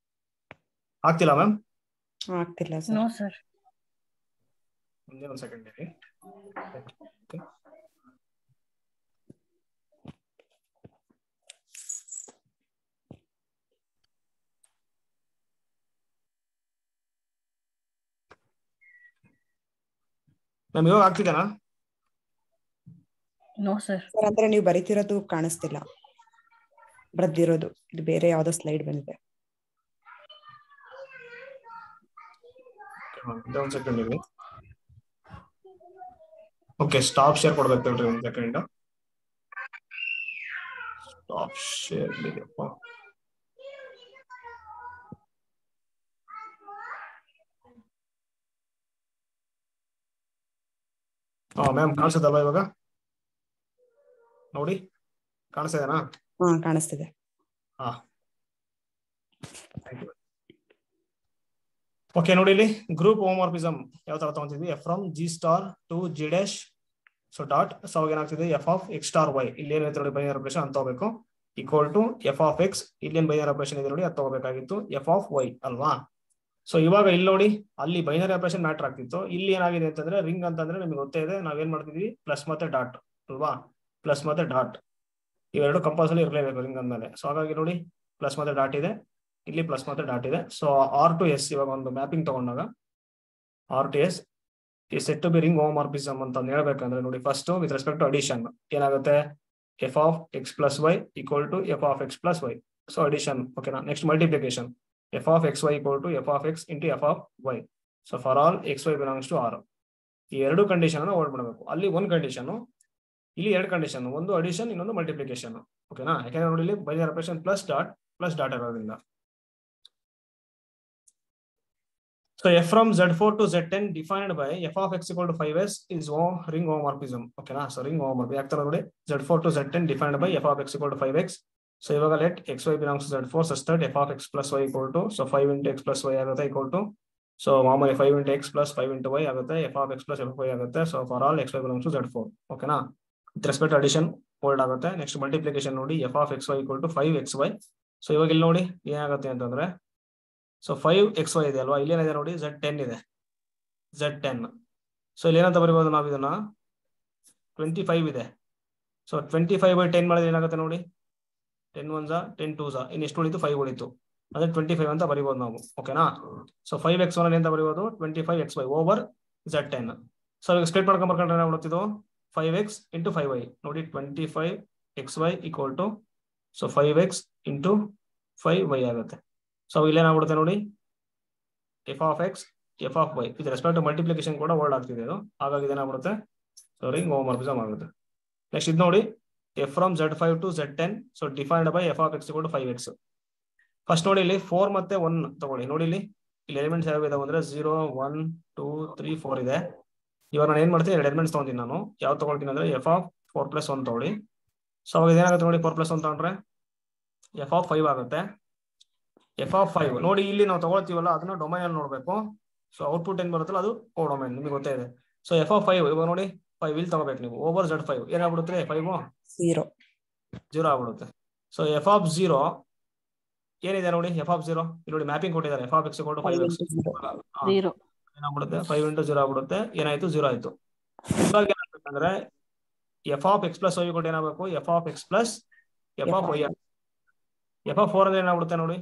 Speaker 1: ಆಗ್ತಿಲ್ಲ ಮ್ಯಾಮ್?
Speaker 2: ಆಗ್ತಿಲ್ಲ
Speaker 3: ನೋ
Speaker 2: ಸರ್.
Speaker 3: ಸರ್.
Speaker 1: ಒಂದೇ ಒಂದು ಸೆಕೆಂಡ್ ಇರಿ. ಮ್ಯಾಮ್ ಇವಾಗ ಆಗ್ತಿದೇನಾ?
Speaker 3: No sir.
Speaker 2: ಸರ್ ಅಂದ್ರೆ ನೀವು ಬರೀತಿರೋದು ಕಾಣಿಸ್ತಿಲ್ಲ, ಬರ್ದಿರೋದು ಇದು ಬೇರೆ ಯಾವ್ದೋ ಸ್ಲೈಡ್ ಬಂದಿದೆ.
Speaker 1: ಒಂದು ಸೆಕೆಂಡ್ ಇರಿ. ಓಕೆ, ಸ್ಟಾಪ್ ಶೇರ್ ಕೊಡ್ಬೇಕು ಹೇಳ್ರಿ ಒಂದು ಸೆಕೆಂಡ್. ಸ್ಟಾಪ್ ಶೇರ್ ಇದೆಯಪ್ಪ. ಮ್ಯಾಮ್ ಕಾಣಿಸುತ್ತಲ್ವಾ ಇವಾಗ? ನೋಡಿ ಕಾಣಿಸ್ತಿದೆನಾ?
Speaker 2: ಕಾಣಿಸ್ತಿದೆ.
Speaker 1: ಓಕೆ, ನೋಡಿ ಇಲ್ಲಿ ಗ್ರೂಪ್ ಹೋಮೋಮಾರ್ಫಿಸಮ್ ಯಾವ ತರ ತಗೊಂತಿದ್ವಿ, F from G star to G dash so dot. So ಅವಾಗ ಏನಾಗ್ತಿದೆ F of X star Y, ಇಲ್ಲಿ ಏನಿದೆ ನೋಡಿ ಬೈನರಿ ಆಪರೇಷನ್ ಅಂತ ತಗೋಬೇಕು, equal to F of X, ಇಲ್ಲೇನು ಬೈನರಿ ಆಪರೇಷನ್ ಇದೆ ನೋಡಿ ಅದು ತಗೋಬೇಕಾಗಿತ್ತು, F ಆಫ್ Y ಅಲ್ವಾ. ಸೊ ಇವಾಗ ಇಲ್ಲಿ ನೋಡಿ ಅಲ್ಲಿ ಬೈನರಿ ಆಪರೇಷನ್ ಮ್ಯಾಟರ್ ಆಗ್ತಿತ್ತು. ಇಲ್ಲಿ ಏನಾಗಿದೆ ಅಂತಂದ್ರೆ ರಿಂಗ್ ಅಂತಂದ್ರೆ ನಿಮ್ಗೆ ಗೊತ್ತೇ ಇದೆ, ನಾವೇನ್ ಮಾಡ್ತಿದ್ವಿ ಪ್ಲಸ್ ಮತ್ತೆ ಡಾಟ್ ಅಲ್ವಾ, ಪ್ಲಸ್ ಮತ್ತೆ ಡಾಟ್ ಇವೆರಡು ಕಂಪಲ್ಸರಿ ಇರಲೇಬೇಕು ರಿಂಗ್ ಅಂದ್ಮೇಲೆ. ಸೊ ಹಾಗಾಗಿ ನೋಡಿ ಪ್ಲಸ್ ಮತ್ತೆ ಡಾಟ್ ಇದೆ, ಇಲ್ಲಿ ಪ್ಲಸ್ ಮತ್ತೆ ಡಾಟ್ ಇದೆ. ಸೊ R to S ಇವಾಗ ಒಂದು ಮ್ಯಾಪಿಂಗ್ ತಗೊಂಡಾಗ R to S ಈ said to be ring homomorphism ಅಂತ ಹೇಳ್ಬೇಕಂದ್ರೆ ನೋಡಿ, first with respect to addition ಏನಾಗುತ್ತೆ, F of X plus Y equal to F of X plus Y. So addition. ಓಕೆನಾ? Next multiplication F of XY equal to F of X into F of Y. So for all XY belongs to R. ಈ ಎರಡು condition hold ಮಾಡಬೇಕು. ಅಲ್ಲಿ ಒಂದು condition ಇಲ್ಲಿ ಎರಡು condition, ಒಂದು addition ಇನ್ನೊಂದು ಮಲ್ಟಿಪ್ಲಿಕೇಶನ್. ಓಕೆನಾ? ಯಾಕಂದ್ರೆ ನೋಡಿ ಇಲ್ಲಿ ಬೈನರಿ ಆಪರೇಷನ್ ಪ್ಲಸ್ ಡಾಟ್ ಇರೋದ್ರಿಂದ. So f from Z4 to Z10 defined by f of x equal to 5s is ring homomorphism. Okay na? So ring homomorphism. ಯಾಕೆ ತರ ನೋಡಿ Z4 to Z10 defined by f of x equal to 5x. So ಇವಾಗ let xy belongs to Z4 such that f of x plus y equal to, so 5 into x plus y ಆಗುತ್ತೆ equal to, so ಮಾಮೂಲಿ 5 into x plus 5 into y ಆಗುತ್ತೆ f of x plus f of y ಆಗುತ್ತೆ. So for all xy belongs to Z4. Okay na? With respect to addition hold ಆಗುತ್ತೆ. Next multiplication ನೋಡಿ f of xy equal to 5xy. So ಇವಾಗ ಇಲ್ಲಿ ನೋಡಿ ಏನಾಗುತ್ತೆ ಅಂತಂದ್ರೆ, so 5xy ಇದೆ ಅಲ್ವಾ, ಇಲ್ಲೇನಿದೆ ನೋಡಿ Z10 ಇದೆ, Z10. ಸೊ ಇಲ್ಲಿ ಏನಂತ ಬರೀಬಹುದು ನಾವು ಇದನ್ನ, 25 ಇದೆ. ಸೊ 25/10 ಮಾಡಿದ್ರೆ ಏನಾಗುತ್ತೆ ನೋಡಿ, 10 1 10 2 ಇನ್ನು ಎಷ್ಟು ಉಳಿತು, 5 ಉಳಿತು, ಅಂದ್ರೆ 25 ಅಂತ ಬರೀಬಹುದು ನಾವು. ಓಕೆನಾ? ಸೊ 5x1 ಅಂತ ಬರೀಬಹುದು 25xy ಓವರ್ Z10. ಸೊ ಈಗ ಸ್ಪ್ಲಿಟ್ ಮಾಡ್ಕೊಂಡ್ ಬರ್ಕೊಂಡ್ರೆ ಏನಾಗ್ಬಿಡುತ್ತಿದ್ದು, 5x into 5y ನೋಡಿ 25xy equal to, so 5x into 5y ಆಗುತ್ತೆ. ಸೊ ಇಲ್ಲೇನಾಗ್ಬಿಡುತ್ತೆ ನೋಡಿ, F of X F of Y with respect to multiplication ಕೂಡ ವರ್ಡ್ ಆಗ್ತಿದೆ ಇದು, ಹಾಗಾಗಿ ಇದೇನಾಗ್ಬಿಡುತ್ತೆ, ಸೊ ರಿಂಗ್ ಹೋಮೋಮಾರ್ಫಿಸಮ್ ಆಗುತ್ತೆ. ನೆಕ್ಸ್ಟ್ ಇದು ನೋಡಿ, F from Z5 to Z10 so defined by F of X equal to 5x. First ನೋಡಿ ಇಲ್ಲಿ 4 ಮತ್ತೆ 1 ತಗೊಳ್ಳಿ. ನೋಡಿ ಇಲ್ಲಿ ಎಲಿಮೆಂಟ್ಸ್ ಯಾವ ಇದಾವೆ ಅಂದ್ರೆ 0 1 2 3 4 ಇದೆ. ಇವಾಗ ನಾನು ಏನ್ ಮಾಡ್ತೀನಿ, 2 ಎಲಿಮೆಂಟ್ಸ್ ತಗೊಂತೀನಿ ನಾನು. ಯಾವ್ದು ತಗೊಳ್ತೀನಿ ಅಂದ್ರೆ ಎಫ್ ಆಫ್ 4 + 1 ತಗೊಳ್ಳಿ. ಸೊ ಅವಾಗ ಇದೇನಾಗುತ್ತೆ ನೋಡಿ, 4 + 1 ತಗೊಂಡ್ರೆ ಎಫ್ ಆಫ್ 5 ಆಗುತ್ತೆ. ಎಫ್ ಆಫ್ 5 ನೋಡಿ ಇಲ್ಲಿ ನಾವು ತಗೊಳ್ತೀವಲ್ಲ ಅದನ್ನ ಡೊಮೈನ್ ಅಲ್ಲಿ ನೋಡ್ಬೇಕು. ಸೊ ಔಟ್ಪುಟ್ ಏನ್ ಬರುತ್ತಲ್ಲ ಅದು ಡೊಮೈನ್, ನಿಮಗೆ ಗೊತ್ತೇ ಇದೆ. ಸೊ ಎಫ್ ಆಫ್ 5 ಇವಾಗ ನೋಡಿ 5 ಇಲ್ಲಿ ತಗೋಬೇಕು ನೀವು ಓವರ್ Z5, ಏನಾಗ್ಬಿಡುತ್ತೆ 5 0 ಆಗ್ಬಿಡುತ್ತೆ. ಸೊ ಎಫ್ ಆಫ್ 0 ಏನಿದೆ ನೋಡಿ, ಎಫ್ ಆಫ್ 0 ಇಲ್ಲಿ ನೋಡಿ ಮ್ಯಾಪಿಂಗ್ ಕೊಟ್ಟಿದ್ದಾರೆ, ಎಫ್ ಆಫ್ x = 5x ಏನಾಗ್ಬಿಡುತ್ತೆ, 5 × 0 ಆಗ್ಬಿಡುತ್ತೆ. ಏನಾಯ್ತು, 0 ಆಯ್ತು. ಇವಾಗ ಏನಾಗ್ಬೇಕಂದ್ರೆ ಎಫ್ ಆಫ್ x + y ಕೊಟ್ಟು ಏನಾಗಬೇಕು, F of x + F of y. F of 4 ಅಂದ್ರೆ ಏನಾಗ್ಬಿಡುತ್ತೆ ನೋಡಿ,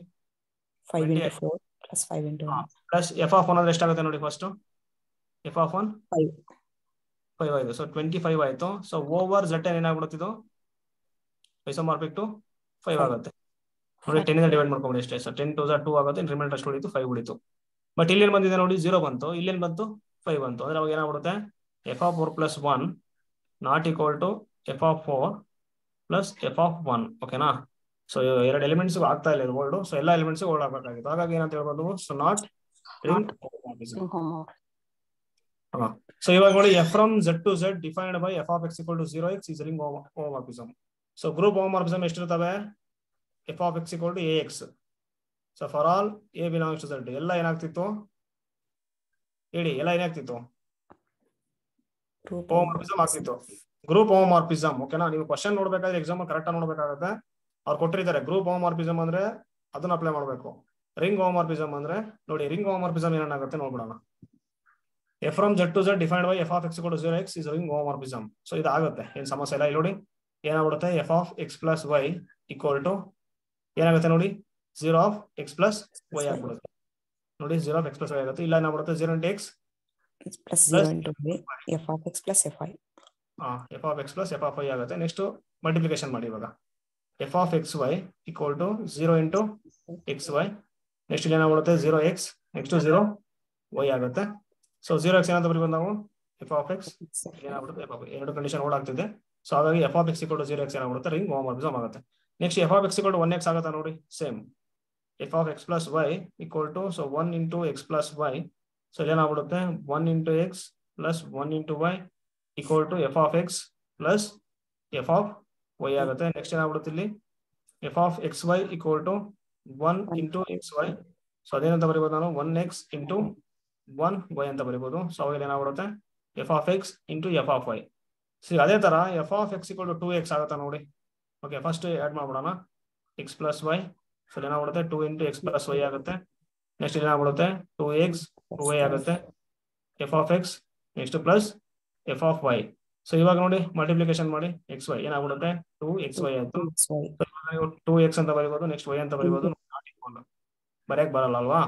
Speaker 2: 5 × 4 + 5 × 1
Speaker 1: ಪ್ಲಸ್ ಎಫ್ ಆಫ್ 1 ಅಂದ್ರೆ ಎಷ್ಟಾಗುತ್ತೆ ನೋಡಿ, ಫಸ್ಟ್ ಎಫ್ ಆಫ್ 1 5 ಆಯ್ತು. ಸೊ 25 ಆಯ್ತು. ಸೊ ಓವರ್ Z10 ಏನಾಗ್ಬಿಡುತ್ತೆ, ಇದು ಐಸೋಮಾರ್ಫಿಕ್ ಟು 5 ಆಗುತ್ತೆ ನೋಡಿ. 10 ಇಂದ ಡಿವೈಡ್ ಮಾಡ್ಕೊಂಡು ಎಷ್ಟೇ, ಸೊ 10 2 2 ಆಗುತ್ತೆ, ರಿಮೈಂಡರ್ ಅಷ್ಟು ಉಳಿತು 5 ಉಳಿತು. ಬಟ್ ಇಲ್ಲಿ ಏನ್ ಬಂದಿದೆ ನೋಡಿ, 0 ಬಂತು, ಇಲ್ಲೇನ್ ಬಂತು 5 ಬಂತು. ಅಂದ್ರೆ ಅವಾಗ ಏನಾಗ್ಬಿಡುತ್ತೆ, F of 4 + 1 not equal to F of 4 + F of 1. ಓಕೆನಾ? ಸೊ 2 ಎಲಿಮೆಂಟ್ಸ್ ಆಗ್ತಾ ಇಲ್ಲ ಇದು ವರ್ಡ್, ಸೊ ಎಲ್ಲ ಎಲಿಮೆಂಟ್ಸ್ ವರ್ಡ್ ಆಗಬೇಕಾಗಿತ್ತು. ಹಾಗಾಗಿ ಏನಂತ ಹೇಳ್ಬೋದು, so not ring homomorphism. So ಇವಾಗ ನೋಡಿ, F from Z to Z defined by F of x = 0x is ring homomorphism. So group homomorphism ಎಷ್ಟಿರ್ತವೆ, F of x = ax. So for all a belongs to Z ಎಲ್ಲ ಏನಾಗ್ತಿತ್ತು ಹೇಳಿ, ಎಲ್ಲ ಏನಾಗ್ತಿತ್ತು, homomorphism ಆಗ್ತಿತ್ತು, group homomorphism. ಓಕೆನಾ? ನೀವು question ನೋಡ್ಬೇಕಾದ್ರೆ ಎಕ್ಸಾಮ್ ಕರೆಕ್ಟ್ ಆಗಿ ನೋಡ್ಬೇಕಾಗುತ್ತೆ. ಅವ್ರು ಕೊಟ್ಟಿರ್ತಾರೆ ಗ್ರೂಪ್ ಹೋಮೋಮಾರ್ಫಿಸಮ್ ಅಂದ್ರೆ ಅದನ್ನ ಅಪ್ಲೈ ಮಾಡಬೇಕು. ರಿಂಗ್ ಹೋಮೋಮಾರ್ಫಿಸಮ್ ಅಂದ್ರೆ ನೋಡಿ, ರಿಂಗ್ ಹೋಮೋಮಾರ್ಫಿಸಮ್ ಏನಾಗುತ್ತೆ ನೋಡ್ಬಿಡೋಣ. F from Z to Z defined by F of x = 0x is ring homomorphism. So ಇದಾಗುತ್ತೆ, ಏನ್ ಸಮಸ್ಯೆ ಇಲ್ಲ. ಇಲ್ಲಿ ನೋಡಿ ಏನಾಗ್ಬಿಡುತ್ತೆ, F of x + y equal to ಏನಾಗುತ್ತೆ ನೋಡಿ, 0 of x + y ಆಗ್ಬಿಡುತ್ತೆ ನೋಡಿ, 0 of x + y ಆಗುತ್ತೆ. ಇಲ್ಲ ಏನಾಗ್ಬಿಡುತ್ತೆ, 0 × x
Speaker 2: + 0 × y F of x + f y.
Speaker 1: F of x + F of y ಆಗುತ್ತೆ. ನೆಕ್ಸ್ಟ್ ಮಲ್ಟಿಪ್ಲಿಕೇಶನ್ ಮಾಡಿ ಇವಾಗ, F of xy equal to 0 × xy. Next ಇಲ್ಲಿ ಏನಾಗ್ಬಿಡುತ್ತೆ, 0x ನೆಕ್ಸ್ಟ್ 0y ಆಗುತ್ತೆ. So 0x ಏನಂತ ಬರೀಬಹುದು ನಾವು, ಎಫ್ ಆಫ್ x ಏನಾಗ್ಬಿಡುತ್ತೆ ಎಫ್ ಆಫ್ y. ಎರಡು ಕಂಡೀಷನ್ ಓಡ್ ಆಗ್ತಿದೆ. ಸೊ ಹಾಗಾಗಿ ಎಫ್ ಆಫ್ x = 0x ಏನಾಗ್ಬಿಡುತ್ತೆ, ರಿಂಗ್ ಹೋಮೋಮಾರ್ಫಿಸಮ್ ಆಗುತ್ತೆ. Next F of x = 1x ಆಗುತ್ತೆ ನೋಡಿ, same F of x + y equal to, so 1 × x + y. So ಏನಾಗ್ಬಿಡುತ್ತೆ, 1 × x + 1 × y equal to F of x + F of y ಆಗುತ್ತೆ. Next ಏನಾಗ್ಬಿಡುತ್ತೆ ಇಲ್ಲಿ, F of xy equal to 1 × xy. So ಅದೇನಂತ ಬರೀಬಹುದು ನಾನು, 1x × 1y ಅಂತ ಬರೀಬಹುದು. So ಅವಾಗ ಏನಾಗ್ಬಿಡುತ್ತೆ, F of x × F of y. So ಅದೇ ತರ ಎಫ್ ಆಫ್ x = 2x ಆಗುತ್ತೆ ನೋಡಿ. ಓಕೆ, ಫಸ್ಟ್ ಆಡ್ ಮಾಡ್ಬಿಡೋಣ, x + y. ಸೊ ಏನಾಗ್ಬಿಡುತ್ತೆ, 2 × x + y ಆಗುತ್ತೆ. ನೆಕ್ಸ್ಟ್ ಏನಾಗ್ಬಿಡುತ್ತೆ, 2x 2y ಆಗುತ್ತೆ, F of x next plus F of y. So ಇವಾಗ ನೋಡಿ ಮಲ್ಟಿಪ್ಲಿಕೇಶನ್ ಮಾಡಿ, xy ಏನಾಗ್ಬಿಡುತ್ತೆ, 2xy ಆಯ್ತು. 2x ಅಂತ ಬರೀಬಹುದು, ನೆಕ್ಸ್ಟ್ y ಅಂತ ಬರೀಬಹುದು. ಬರೆಯಕ್ ಬರಲ್ಲ ಅಲ್ವಾ,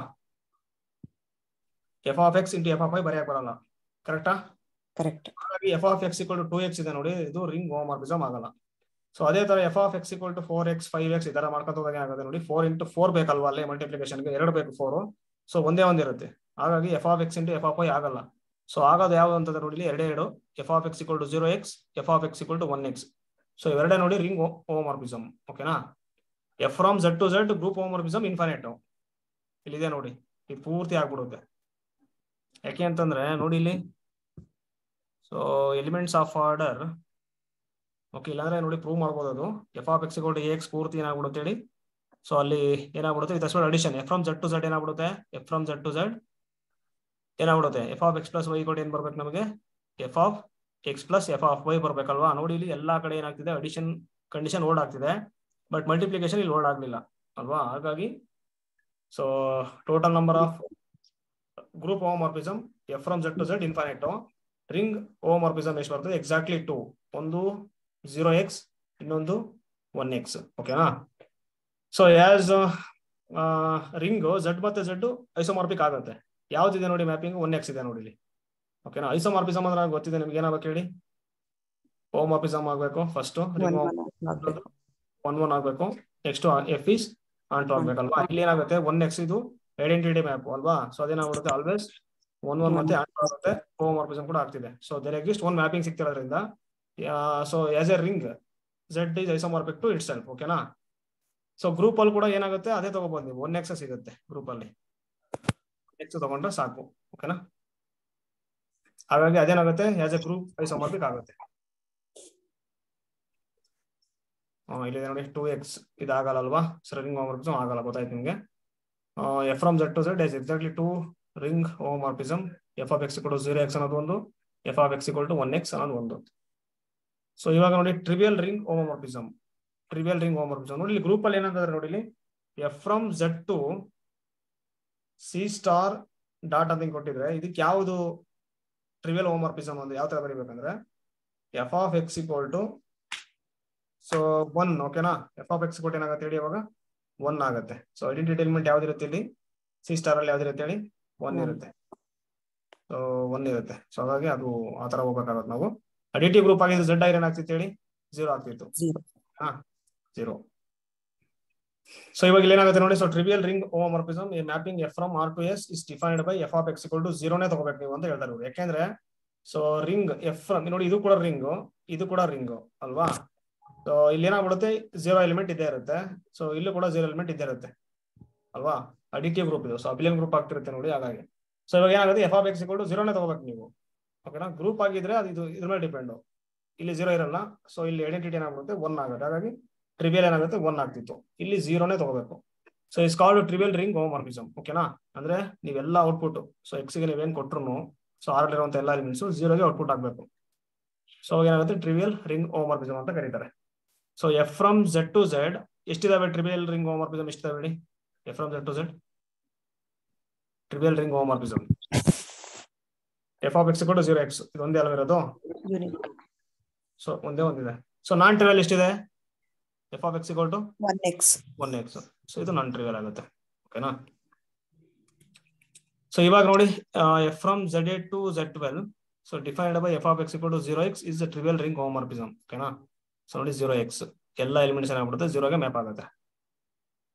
Speaker 1: F of x × F of y ಬರೆಯಕ್ ಬರಲ್ಲ. ಕರೆಕ್ಟಾ?
Speaker 2: ಕರೆಕ್ಟ್.
Speaker 1: ಹಾಗಾಗಿ ಎಫ್ ಆಫ್ x = 2x ಇದೆ ನೋಡಿ, ಇದು ರಿಂಗ್ ಹೋಮೋಮಾರ್ಫಿಸಮ್ ಆಗಲ್ಲ. ಸೊ ಅದೇ ತರ F of x = 4x 5x ಈ ತರ ಮಾಡ್ಕೊಂತ ಹೋದಾಗ ಏನಾಗುತ್ತೆ ನೋಡಿ, 4 × 4 ಬೇಕಲ್ವಾ, ಅಲ್ಲಿ ಮಲ್ಟಿಪ್ಲಿಕೇಶನ್ಗೆ 2 ಬೇಕು 4. ಸೊ ಒಂದೇ ಒಂದಿರುತ್ತೆ. ಹಾಗಾಗಿ F of x × F of y ಆಗಲ್ಲ. ಸೊ ಆಗೋದು ಯಾವ್ದು ಅಂತಂದ್ರೆ ನೋಡಿ ಎರಡೇ ಎರಡು, F of X equal to 0x, F of X equal to 1x. So ಇವೆರಡೇ ನೋಡಿ ರಿಂಗ್ ಹೋಮೋಮಾರ್ಫಿಸಮ್. ಓಕೆನಾ? F from Z to Z group homomorphism infinite. ಇಲ್ಲಿದೆ ನೋಡಿ, ಇದು ಪೂರ್ತಿ ಆಗ್ಬಿಡುತ್ತೆ. ಯಾಕೆ ಅಂತಂದ್ರೆ ನೋಡಿ ಇಲ್ಲಿ, so elements of order, okay, ಇಲ್ಲಾಂದ್ರೆ ನೋಡಿ ಪ್ರೂವ್ ಮಾಡ್ಬೋದು. ಅದು F of X equal to X ಪೂರ್ತಿ ಏನಾಗ್ಬಿಡುತ್ತೆ ಹೇಳಿ. ಸೊ ಅಲ್ಲಿ ಏನಾಗ್ಬಿಡುತ್ತೆ, with addition F from Z to Z ಏನಾಗ್ಬಿಡುತ್ತೆ, F from Z to Z ಏನಾಗ್ಬಿಡುತ್ತೆ, F of X plus Y equal to ಏನ್ ಬರ್ಬೇಕು ನಮಗೆ, F of X plus F of Y ಬರ್ಬೇಕಲ್ವಾ. ನೋಡಿ ಇಲ್ಲಿ ಎಲ್ಲಾ ಕಡೆ ಏನಾಗ್ತಿದೆ, ಅಡಿಷನ್ ಕಂಡೀಷನ್ ಲೋಡ್ ಆಗ್ತಿದೆ, ಬಟ್ ಮಲ್ಟಿಪ್ಲಿಕೇಶನ್ ಇಲ್ಲಿ ಲೋಡ್ ಆಗ್ಲಿಲ್ಲ ಅಲ್ವಾ. ಹಾಗಾಗಿ so total number of group homomorphism F from Z to Z infinite. Ring homomorphism ಎಷ್ಟು ಬರ್ತದೆ, ಎಕ್ಸಾಕ್ಟ್ಲಿ 2, ಒಂದು 0x, ಇನ್ನೊಂದು 1x. ಓಕೆನಾ? ಸೊ ಆಸ್ ರಿಂಗ್ ಝೆಡ್ ಮತ್ತೆ ಝೆಡ್ ಐಸೋಮಾರ್ಫಿಕ್ ಆಗುತ್ತೆ. ಯಾವ್ದಿದೆ ನೋಡಿ ಮ್ಯಾಪಿಂಗ್, 1x ಇದೆ ನೋಡಿ ಇಲ್ಲಿ. ಓಕೆನಾ? ಐಸೋಮಾರ್ಫಿಸಮ್ ಅಂದ್ರೆ ಗೊತ್ತಿದೆ ನಿಮ್ಗೆ, ಏನಾಗಬೇಕು ಹೇಳಿ, ಹೋಮೋಮಾರ್ಫಿಸಮ್ ಆಗ್ಬೇಕು ಫಸ್ಟ್, ರಿಂಗ್ 1 1 ಆಗ್ಬೇಕು, next F is onto ಆಗ್ಬೇಕಲ್ವಾ. ಇಲ್ಲಿ ಏನಾಗುತ್ತೆ, 1x ಇದು ಐಡೆಂಟಿಟಿ ಮ್ಯಾಪ್ ಅಲ್ವಾ. ಸೊ ಅದೇನಾಗುತ್ತೆ, ಆಲ್ವೇಸ್ 1 1 ಮತ್ತೆ ಆನ್ ಟು ಆಗುತ್ತೆ, ಹೋಮೋಮಾರ್ಫಿಸಮ್ ಕೂಡ ಆಗ್ತಿದೆ. So there exist one mapping ಸಿಗ್ತಿರೋದ್ರಿಂದ, so as a ring Z is isomorphic to itself. ಓಕೆನಾ? ಸೊ ಗ್ರೂಪ್ ಅಲ್ಲಿ ಕೂಡ ಏನಾಗುತ್ತೆ, ಅದೇ ತಗೋಬಹುದು ನೀವು, 1x ಸಿಗುತ್ತೆ ಗ್ರೂಪ್ ಅಲ್ಲಿ, x ತಗೊಂಡ್ರೆ ಸಾಕು. ಓಕೆನಾ? ಹಾಗಾಗಿ ಅದೇನಾಗುತ್ತೆ, ಆಸ್ ಎ ಗ್ರೂಪ್ ಐಸೋಮಾರ್ಫಿಕ್ ಆಗುತ್ತೆ. ಇಲ್ಲಿದೆ ನೋಡಿ 2x, ಇದಾಗಲ್ಲಲ್ವಾ. ಸೊ ರಿಂಗ್ ಹೋಮೋಮಾರ್ಫಿಸಮ್ ಆಗಲ್ಲ, ಗೊತ್ತಾಯ್ತು ನಿಮ್ಗೆ. F from Z to Z is exactly 2 ring homomorphism. F of X equal to 0x ಅನ್ನೋದು ಒಂದು, F of X equal to 1x ಅನ್ನೋದು ಒಂದು. ಸೊ ಇವಾಗ ನೋಡಿ trivial ring homomorphism. Trivial ring homomorphism ನೋಡಿ, ಇಲ್ಲಿ ಗ್ರೂಪ್ ಅಲ್ಲಿ ಏನಂತಂದ್ರೆ ನೋಡಿ, ಇಲ್ಲಿ F from Z to C star dot ಅಂತ ಕೊಟ್ಟಿದ್ರೆ, ಇದಕ್ಕೆ ಯಾವುದು ಟ್ರಿವಿಯಲ್ ಹೋಮೋಮಾರ್ಫಿಸಮ್ ಅಂದ್ರೆ ಯಾವ ತರ ಬರೀಬೇಕಂದ್ರೆ, F of X equal to so 1. ಓಕೆನಾ? ಎಫ್ ಆಫ್ ಎಕ್ಸ್ ಕೊಟ್ಟು ಏನಾಗುತ್ತೆ ಹೇಳಿ, ಇವಾಗ 1 ಆಗುತ್ತೆ. ಸೊ ಐಡೆಂಟಿಟಿ ಎಲಿಮೆಂಟ್ ಯಾವ್ದಿರುತ್ತೆ ಇಲ್ಲಿ, ಸಿ ಸ್ಟಾರ್ ಅಲ್ಲಿ ಯಾವ್ದಿರುತ್ತೆ ಹೇಳಿ, 1 ಇರುತ್ತೆ. ಸೊ 1 ಇರುತ್ತೆ. ಸೊ ಹಾಗಾಗಿ ಅದು ಆ ತರ ಹೋಗ್ಬೇಕಾಗುತ್ತೆ ನಾವು. ಅಡಿಟಿವ್ ಗ್ರೂಪ್ ಆಗಿದ್ದು ಝೆಡ್ ಐರನ್ ಆಗ್ತಿತ್ತು ಹೇಳಿ, 0 ಆಗ್ತಿತ್ತು. 0. ಸೊ ಇವಾಗ ಇಲ್ಲಿ ಏನಾಗುತ್ತೆ ನೋಡಿ, ಸೊ ಟ್ರಿವಿಯಲ್ ರಿಂಗ್ ಹೋಮೋಮಾರ್ಫಿಸಮ್ ಈ mapping f from R to S is defined by F of X equal to 0ನೇ ತಗೋಬೇಕು ನೀವು ಅಂತ ಹೇಳ್ತಾರೆ ಇವರು. ಯಾಕೆಂದ್ರೆ ಸೊ ರಿಂಗ್ ಎಫ್ ಫ್ರಮ್ ನೋಡಿ, ಇದು ಕೂಡ ರಿಂಗು, ಇದು ಕೂಡ ರಿಂಗು ಅಲ್ವಾ. ಸೊ ಇಲ್ಲಿ ಏನಾಗ್ಬಿಡುತ್ತೆ, 0 ಎಲಿಮೆಂಟ್ ಇದ್ದೇ ಇರುತ್ತೆ. ಸೊ ಇಲ್ಲೂ ಕೂಡ 0 ಎಲಿಮೆಂಟ್ ಇದ್ದೇ ಇರುತ್ತೆ ಅಲ್ವಾ. ಅಡಿಟಿವ್ ಗ್ರೂಪ್ ಇದು, ಸೊ ಅಬಿಲಿಯನ್ ಗ್ರೂಪ್ ಆಗ್ತಿರುತ್ತೆ ನೋಡಿ. ಹಾಗಾಗಿ ಸೊ ಇವಾಗ ಏನಾಗುತ್ತೆ, f of X equal to 0ನೇ ತಗೋಬೇಕು ನೀವು. ಓಕೆನಾ? ಗ್ರೂಪ್ ಆಗಿದ್ರೆ ಅದು ಇದ್ರ ಮೇಲೆ ಡಿಪೆಂಡ್, ಇಲ್ಲಿ 0 ಇರಲ್ಲ. ಸೊ ಇಲ್ಲಿ ಐಡೆಂಟಿಟಿ ಏನಾಗುತ್ತೆ, 1 ಆಗುತ್ತೆ. ಹಾಗಾಗಿ ಟ್ರಿವಿಯಲ್ ಏನಾಗುತ್ತೆ, 1 ಆಗ್ತಿತ್ತು, ಇಲ್ಲಿ 0ನೇ ತಗೋಬೇಕು. So is called trivial ring homomorphism. ಓಕೆನಾ? ಅಂದ್ರೆ ನೀವೆಲ್ಲ ಔಟ್ಪುಟ್, ಸೊ ಎಕ್ಸ್ ಗೆ ನೀವೇನ್ ಕೊಟ್ರು, ಸೊ ಆರ್ ಇರುವಂತ ಎಲ್ಲ ಎಲಿಮೆಂಟ್ಸ್ 0ಗೆ ಔಟ್ಪುಟ್ ಆಗ್ಬೇಕು. ಸೊ ಏನಾಗುತ್ತೆ, ಟ್ರಿವಿಯಲ್ ರಿಂಗ್ ಹೋಮೋಮಾರ್ಫಿಸಮ್ ಅಂತ ಕರೀತಾರೆ. So f from Z to Z ಎಷ್ಟಿದಾವೆ ಟ್ರಿವಿಯಲ್ ರಿಂಗ್ ಹೋಮೋಮಾರ್ಫಿಸಮ್, ಎಷ್ಟಿದಾವೆ ಹೇಳಿ, f from Z to Z trivial ring homomorphism. F of X equal to 0x, ಇದು ಒಂದೇ ಅಲ್ವ ಇರೋದು. ಸೊ ಒಂದೇ ಒಂದಿದೆ. ಸೊ ನಾನ್ ಟ್ರಿವಿಯಲ್ ಎಷ್ಟಿದೆ, f of X equal to 1x. So ಇದು ನಾನ್ ಟ್ರಿವಿಯಲ್ ಆಗುತ್ತೆ. ಓಕೆನಾ? ಸೊ ಇವಾಗ ನೋಡಿ, F from Z8 to Z12 so defined by F of X equal to 0x is the trivial ring homomorphism. ಓಕೆನಾ? So ನೋಡಿ 0x ಎಲ್ಲ elements ಏನಾಗ್ಬಿಡುತ್ತೆ, 0ಗೆ map ಆಗುತ್ತೆ.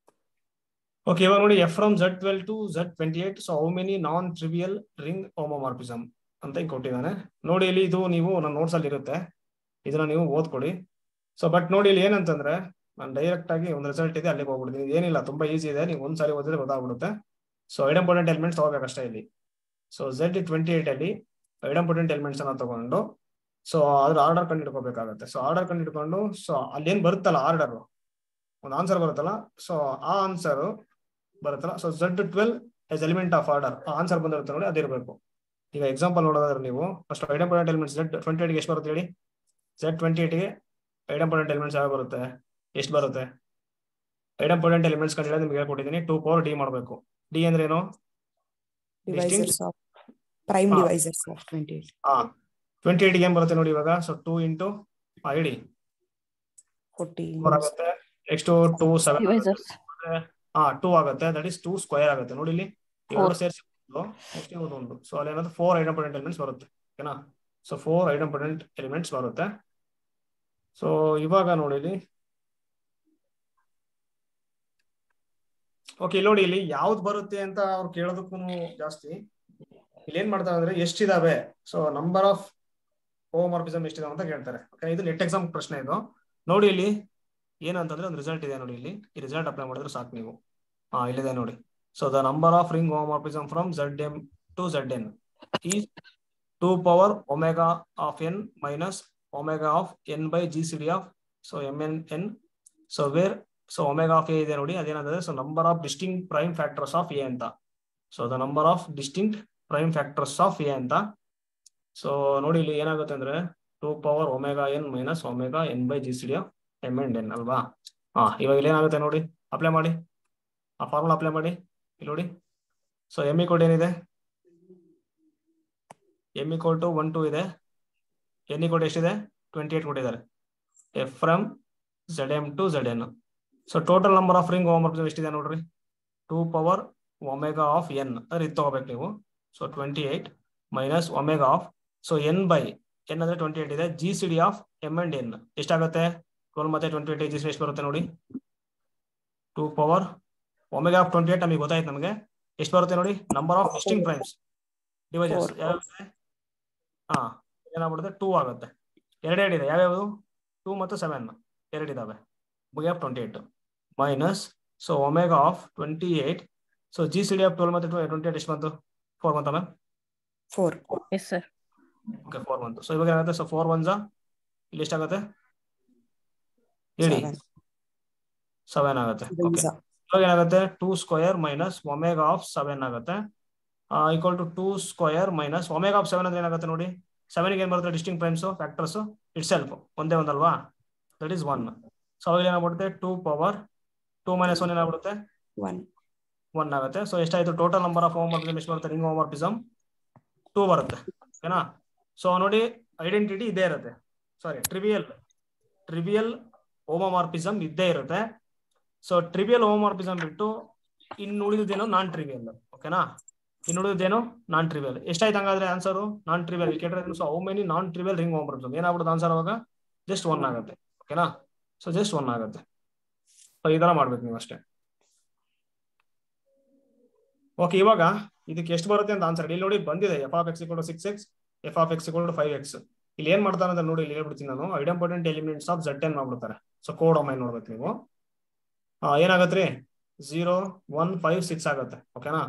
Speaker 1: ಓಕೆ, ಇವಾಗ ನೋಡಿ F from Z12 to Z28 so how many non trivial ring homomorphism ಅಂತ ಹಿಂಗ್ ಕೊಟ್ಟಿದ್ದಾನೆ ನೋಡಿ. ಇಲ್ಲಿ ಇದು ನೀವು ನನ್ನ ನೋಟ್ಸ್ ಅಲ್ಲಿ ಇರುತ್ತೆ, ಇದನ್ನ ನೀವು ಓದ್ಕೊಡಿ. ಸೊ ಬಟ್ ನೋಡಿ ಇಲ್ಲಿ ಏನಂತಂದ್ರೆ, ನಾನು ಡೈರೆಕ್ಟ್ ಆಗಿ ಒಂದು ರಿಸಲ್ಟ್ ಇದೆ ಅಲ್ಲಿಗೆ ಹೋಗ್ಬಿಡ್ತೀನಿ. ಏನಿಲ್ಲ, ತುಂಬಾ ಈಸಿ ಇದೆ, ನೀವು ಒಂದ್ಸಾರಿ ಓದಿದ್ರೆ ಗೊತ್ತಾಗ್ಬಿಡುತ್ತೆ. ಸೊ ಐಡೆಂಪೋಟೆಂಟ್ ಎಲಿಮೆಂಟ್ಸ್ ತಗೋಬೇಕಷ್ಟೇ ಇಲ್ಲಿ. ಸೊ Z28 ಅಲ್ಲಿ ಐಡೆಂಪೋಟೆಂಟ್ ಎಲಿಮೆಂಟ್ಸ್ ಅನ್ನ ತಗೊಂಡು ಸೊ ಅದ್ರ ಆರ್ಡರ್ ಕಂಡು ಹಿಡ್ಕೋಬೇಕಾಗತ್ತೆ. ಸೊ ಆರ್ಡರ್ ಕಂಡು ಹಿಡ್ಕೊಂಡು ಸೊ ಅಲ್ಲಿ ಏನ್ ಬರುತ್ತಲ್ಲ ಆರ್ಡರ್, ಒಂದು ಆನ್ಸರ್ ಬರುತ್ತಲ್ಲ, ಸೊ ಆ ಆನ್ಸರ್ ಬರುತ್ತಲ್ಲ, so Z12 as element of order, ಆ ಆನ್ಸರ್ ಬಂದಿರುತ್ತೆ ನೋಡಿ, ಅದಿರಬೇಕು. ಈಗ ಎಕ್ಸಾಂಪಲ್ ನೋಡೋದಾದ್ರೆ ನೀವು ಫಸ್ಟ್ ಐಡೆಂಪೋಟೆಂಟ್ ಎಲಿಮೆಂಟ್ಸ್ Z28 ಎಷ್ಟು ಬರುತ್ತೆ ಹೇಳಿ, Z28ಗೆ ಐಡೆಂಪೋಟೆಂಟ್ ಎಲಿಮೆಂಟ್ಸ್ ಯಾವ ಬರುತ್ತೆ, ಎಷ್ಟು ಬರುತ್ತೆ? ಐಡೆಂಪೋಟೆಂಟ್ ಎಲಿಮೆಂಟ್ಸ್ ಕಂಡು ನಿಮ್ಗೆ ಹೇಳ್ಕೊಟ್ಟಿದ್ದೀನಿ, 2 ಪವರ್ D ಮಾಡಬೇಕು. ಡಿ ಅಂದ್ರೆ ಏನು,
Speaker 2: ಪ್ರೈಮ್ ಡಿವೈಸರ್ಸ್ ಆಫ್ 28.
Speaker 1: 28ಗೆ ಏನ್ ಬರುತ್ತೆ ನೋಡಿ ಇವಾಗ. ಸೊ 2 ಇಂಟು ID
Speaker 2: 40
Speaker 1: ಆಗುತ್ತೆ. ನೆಕ್ಸ್ಟ್ 2 7 2 ಆಗುತ್ತೆ, ದಟ್ ಇಸ್ 2 ಸ್ಕ್ವೇರ್ ಆಗುತ್ತೆ ನೋಡಿ. ಇಲ್ಲಿ ಎರಡು ಸೇರಿಸಿ ನೆಕ್ಸ್ಟ್ ಒಂದು, ಸೊ ಅಲ್ಲಿ ಏನಾದ್ರು 4 ಐಡೆಂಪೋಟೆಂಟ್ ಎಲಿಮೆಂಟ್ಸ್ ಬರುತ್ತೆ. ಓಕೆನಾ? ಸೊ 4 ಐಡೆಂಪೋಟೆಂಟ್ ಎಲಿಮೆಂಟ್ಸ್ ಬರುತ್ತೆ. ಸೊ ಇವಾಗ ನೋಡಿ ಇಲ್ಲಿ, ಓಕೆ, ಇಲ್ಲಿ ನೋಡಿ ಇಲ್ಲಿ ಯಾವ್ದು ಬರುತ್ತೆ ಅಂತ ಅವ್ರು ಕೇಳೋದಕ್ಕೂ ಜಾಸ್ತಿ ಇಲ್ಲಿ ಏನ್ ಮಾಡ್ತಾರೆ ಅಂದ್ರೆ ಎಷ್ಟಿದಾವೆ, ಸೊ ನಂಬರ್ ಆಫ್ ಹೋಮೋಮಾರ್ಫಿಸಮ್ ಎಷ್ಟಿದಾವೆ ಅಂತ ಕೇಳ್ತಾರೆ. ಇದು ನೆಟ್ ಎಕ್ಸಾಮ್ ಪ್ರಶ್ನೆ ಇದು. ನೋಡಿ ಇಲ್ಲಿ ಏನಂತಂದ್ರೆ ಒಂದು ರಿಸಲ್ಟ್ ಇದೆ ನೋಡಿ, ಇಲ್ಲಿ ಈ ರಿಸಲ್ಟ್ ಅಪ್ಲೈ ಮಾಡಿದ್ರೆ ಸಾಕು ನೀವು. ಇಲ್ಲಿದೆ ನೋಡಿ. So the number of ring homomorphism from ZM to ZN is 2 power omega of n minus omega of n by GCD of so MNN. So where so omega of a ಇದೆ ನೋಡಿ, ಅದೇನಂದ್ರೆ so number of distinct prime factors of a ಅಂತ. So the number of distinct prime factors of a ಅಂತ. So ನೋಡಿ ಇಲ್ಲಿ ಏನಾಗುತ್ತೆ ಅಂದ್ರೆ 2 power omega n minus omega n by GCD of M and n ಅಲ್ವಾ. ಇವಾಗ ಇಲ್ಲಿ ಏನಾಗುತ್ತೆ ನೋಡಿ, ಅಪ್ಲೈ ಮಾಡಿ ಆ ಫಾರ್ಮುಲಾ ಅಪ್ಲೈ ಮಾಡಿ ಇಲ್ಲಿ ನೋಡಿ. ಸೊ ಎಮ್ ಈಕ್ವಲ್ ಏನಿದೆ, ಎಮ್ ಈಕ್ವಲ್ ಟು 1 2 ಇದೆ, ಎನ್ ಈಕ್ವಲ್ ಎಷ್ಟಿದೆ 28 ಕೊಟ್ಟಿದ್ದಾರೆ. F from ZM to ZN. So total number of ring homomorphism ಎಷ್ಟಿದೆ ನೋಡ್ರಿ, 2 power omega of n ಅಂದ್ರೆ ಇದು ತಗೋಬೇಕು ನೀವು. So 28 minus omega of so N by N ಅಂದ್ರೆ 28 ಇದೆ, GCD of M and n ಎಷ್ಟಾಗುತ್ತೆ 12 ಮತ್ತೆ 28 GCD ಎಷ್ಟು ಬರುತ್ತೆ ನೋಡಿ, 2 power omega of 28 ನಮಗೆ ಗೊತ್ತಾಯ್ತು. ನಮಗೆ ಎಷ್ಟು ಬರುತ್ತೆ ನೋಡಿ, number of distinct primes divisors ಯಾವ್ಯಾವ ಏನಾಗ್ಬಿಡುತ್ತೆ 2 ಆಗುತ್ತೆ. ಎರಡೆರಡು ಇದೆ, ಯಾವ್ಯಾವುದು 2 ಮತ್ತು 7 ಎರಡಿದಾವೆ. omega of 28 minus so omega of 28 so GCD of 12 ಮತ್ತೆ 28 ಎಷ್ಟು ಬಂತು, 4 ಬಂತ ಮ್ಯಾಮ್.
Speaker 2: 4
Speaker 3: yes sir.
Speaker 1: ಓಕೆ 4 ಬಂತು. ಸೊ ಇವಾಗ ಏನಾಗುತ್ತೆ, ಸೊ 4 1 ಇಲ್ಲಿ ಎಷ್ಟಾಗುತ್ತೆ ಹೇಳಿ, 7 ಆಗುತ್ತೆ. ಓಕೆ ಇವಾಗ ಏನಾಗುತ್ತೆ 2 ಸ್ಕ್ವೇರ್ ಮೈನಸ್ ಒಮೆಗಾ ಆಫ್ 7 ಆಗುತ್ತೆ equal to 2 square minus omega of 7 ಅಂದ್ರೆ ಏನಾಗುತ್ತೆ ನೋಡಿ, 7 ಗೆ ಏನ್ ಬರುತ್ತೆ distinct primes factors itself ಒಂದೇ ಒಂದಲ್ವಾ, ದಟ್ ಈಸ್ 1. ಸೊ ಅವಾಗ ಏನಾಗ್ಬಿಡುತ್ತೆ 2 power 2 minus 1 ಏನಾಗ್ಬಿಡುತ್ತೆ 1 ಆಗುತ್ತೆ. ಸೊ ಎಷ್ಟಾಯ್ತು ಟೋಟಲ್ ನಂಬರ್ ಆಫ್ ಹೋಮೋಮಾರ್ಫಿಸಮ್ ಎಷ್ಟು ಬರುತ್ತೆ, ರಿಂಗ್ ಹೋಮೋಮಾರ್ಫಿಸಮ್ 2 ಬರುತ್ತೆ. ಓಕೆನಾ. ಸೊ ನೋಡಿ ಐಡೆಂಟಿಟಿ ಇದೇ ಇರುತ್ತೆ, ಸಾರಿ ಟ್ರಿವಿಯಲ್ ಹೋಮೋಮಾರ್ಫಿಸಮ್ ಇದ್ದೇ ಇರುತ್ತೆ. ಸೊ ಟ್ರಿವಿಯಲ್ ಹೋಮೋಮಾರ್ಫಿಸಮ್ ಬಿಟ್ಟು ಇನ್ನು ಉಳಿದೇನೋ ನಾನ್ ಟ್ರಿವಿಯಲ್. ಓಕೆನಾ, ಇನ್ನು ಉಳಿದೇನೋ ನಾನ್ ಟ್ರಿವಿಯಲ್. ಎಷ್ಟಾಯ್ತು ಹಂಗಾದ್ರೆ ಆನ್ಸರು ನಾನ್ ಟ್ರಿವಿಯಲ್ ಕೇಳಿದ್ರೆ, so how many non trivial ring homomorphism ಏನಾಗ್ಬಿಡುತ್ತೆ ಆನ್ಸರ್ ಅವಾಗ ಜಸ್ಟ್ 1 ಆಗುತ್ತೆ. ಓಕೆನಾ, ಸೊ ಜಸ್ಟ್ 1 ಆಗುತ್ತೆ. ಸೊ ಈ ತರ ಮಾಡ್ಬೇಕು ನೀವು ಅಷ್ಟೇ. ಓಕೆ ಇವಾಗ ಇದಕ್ಕೆ ಎಷ್ಟು ಬರುತ್ತೆ ಅಂತ ಆನ್ಸರ್ ಇಲ್ಲಿ ನೋಡಿ ಬಂದಿದೆ, f of x = 6x, f of x = 5x. ಇಲ್ಲಿ ಏನ್ ಮಾಡ್ತಾರೆ ಅಂತ ನೋಡಿ, ಇಲ್ಲಿ ಹೇಳ್ಬಿಡ್ತೀನಿ ನಾನು. ಐಡೆಂಪೋಟೆಂಟ್ ಎಲಿಮೆಂಟ್ಸ್ ಆಫ್ ZN ಮಾಡ್ಬಿಡ್ತಾರೆ. ಸೊ ಕೋಡ್ ಡೊಮೈನ್ ನೋಡ್ಬೇಕು ನೀವು. ಏನಾಗತ್ರಿ 0 1 5 6 ಆಗುತ್ತೆ. ಓಕೆನಾ.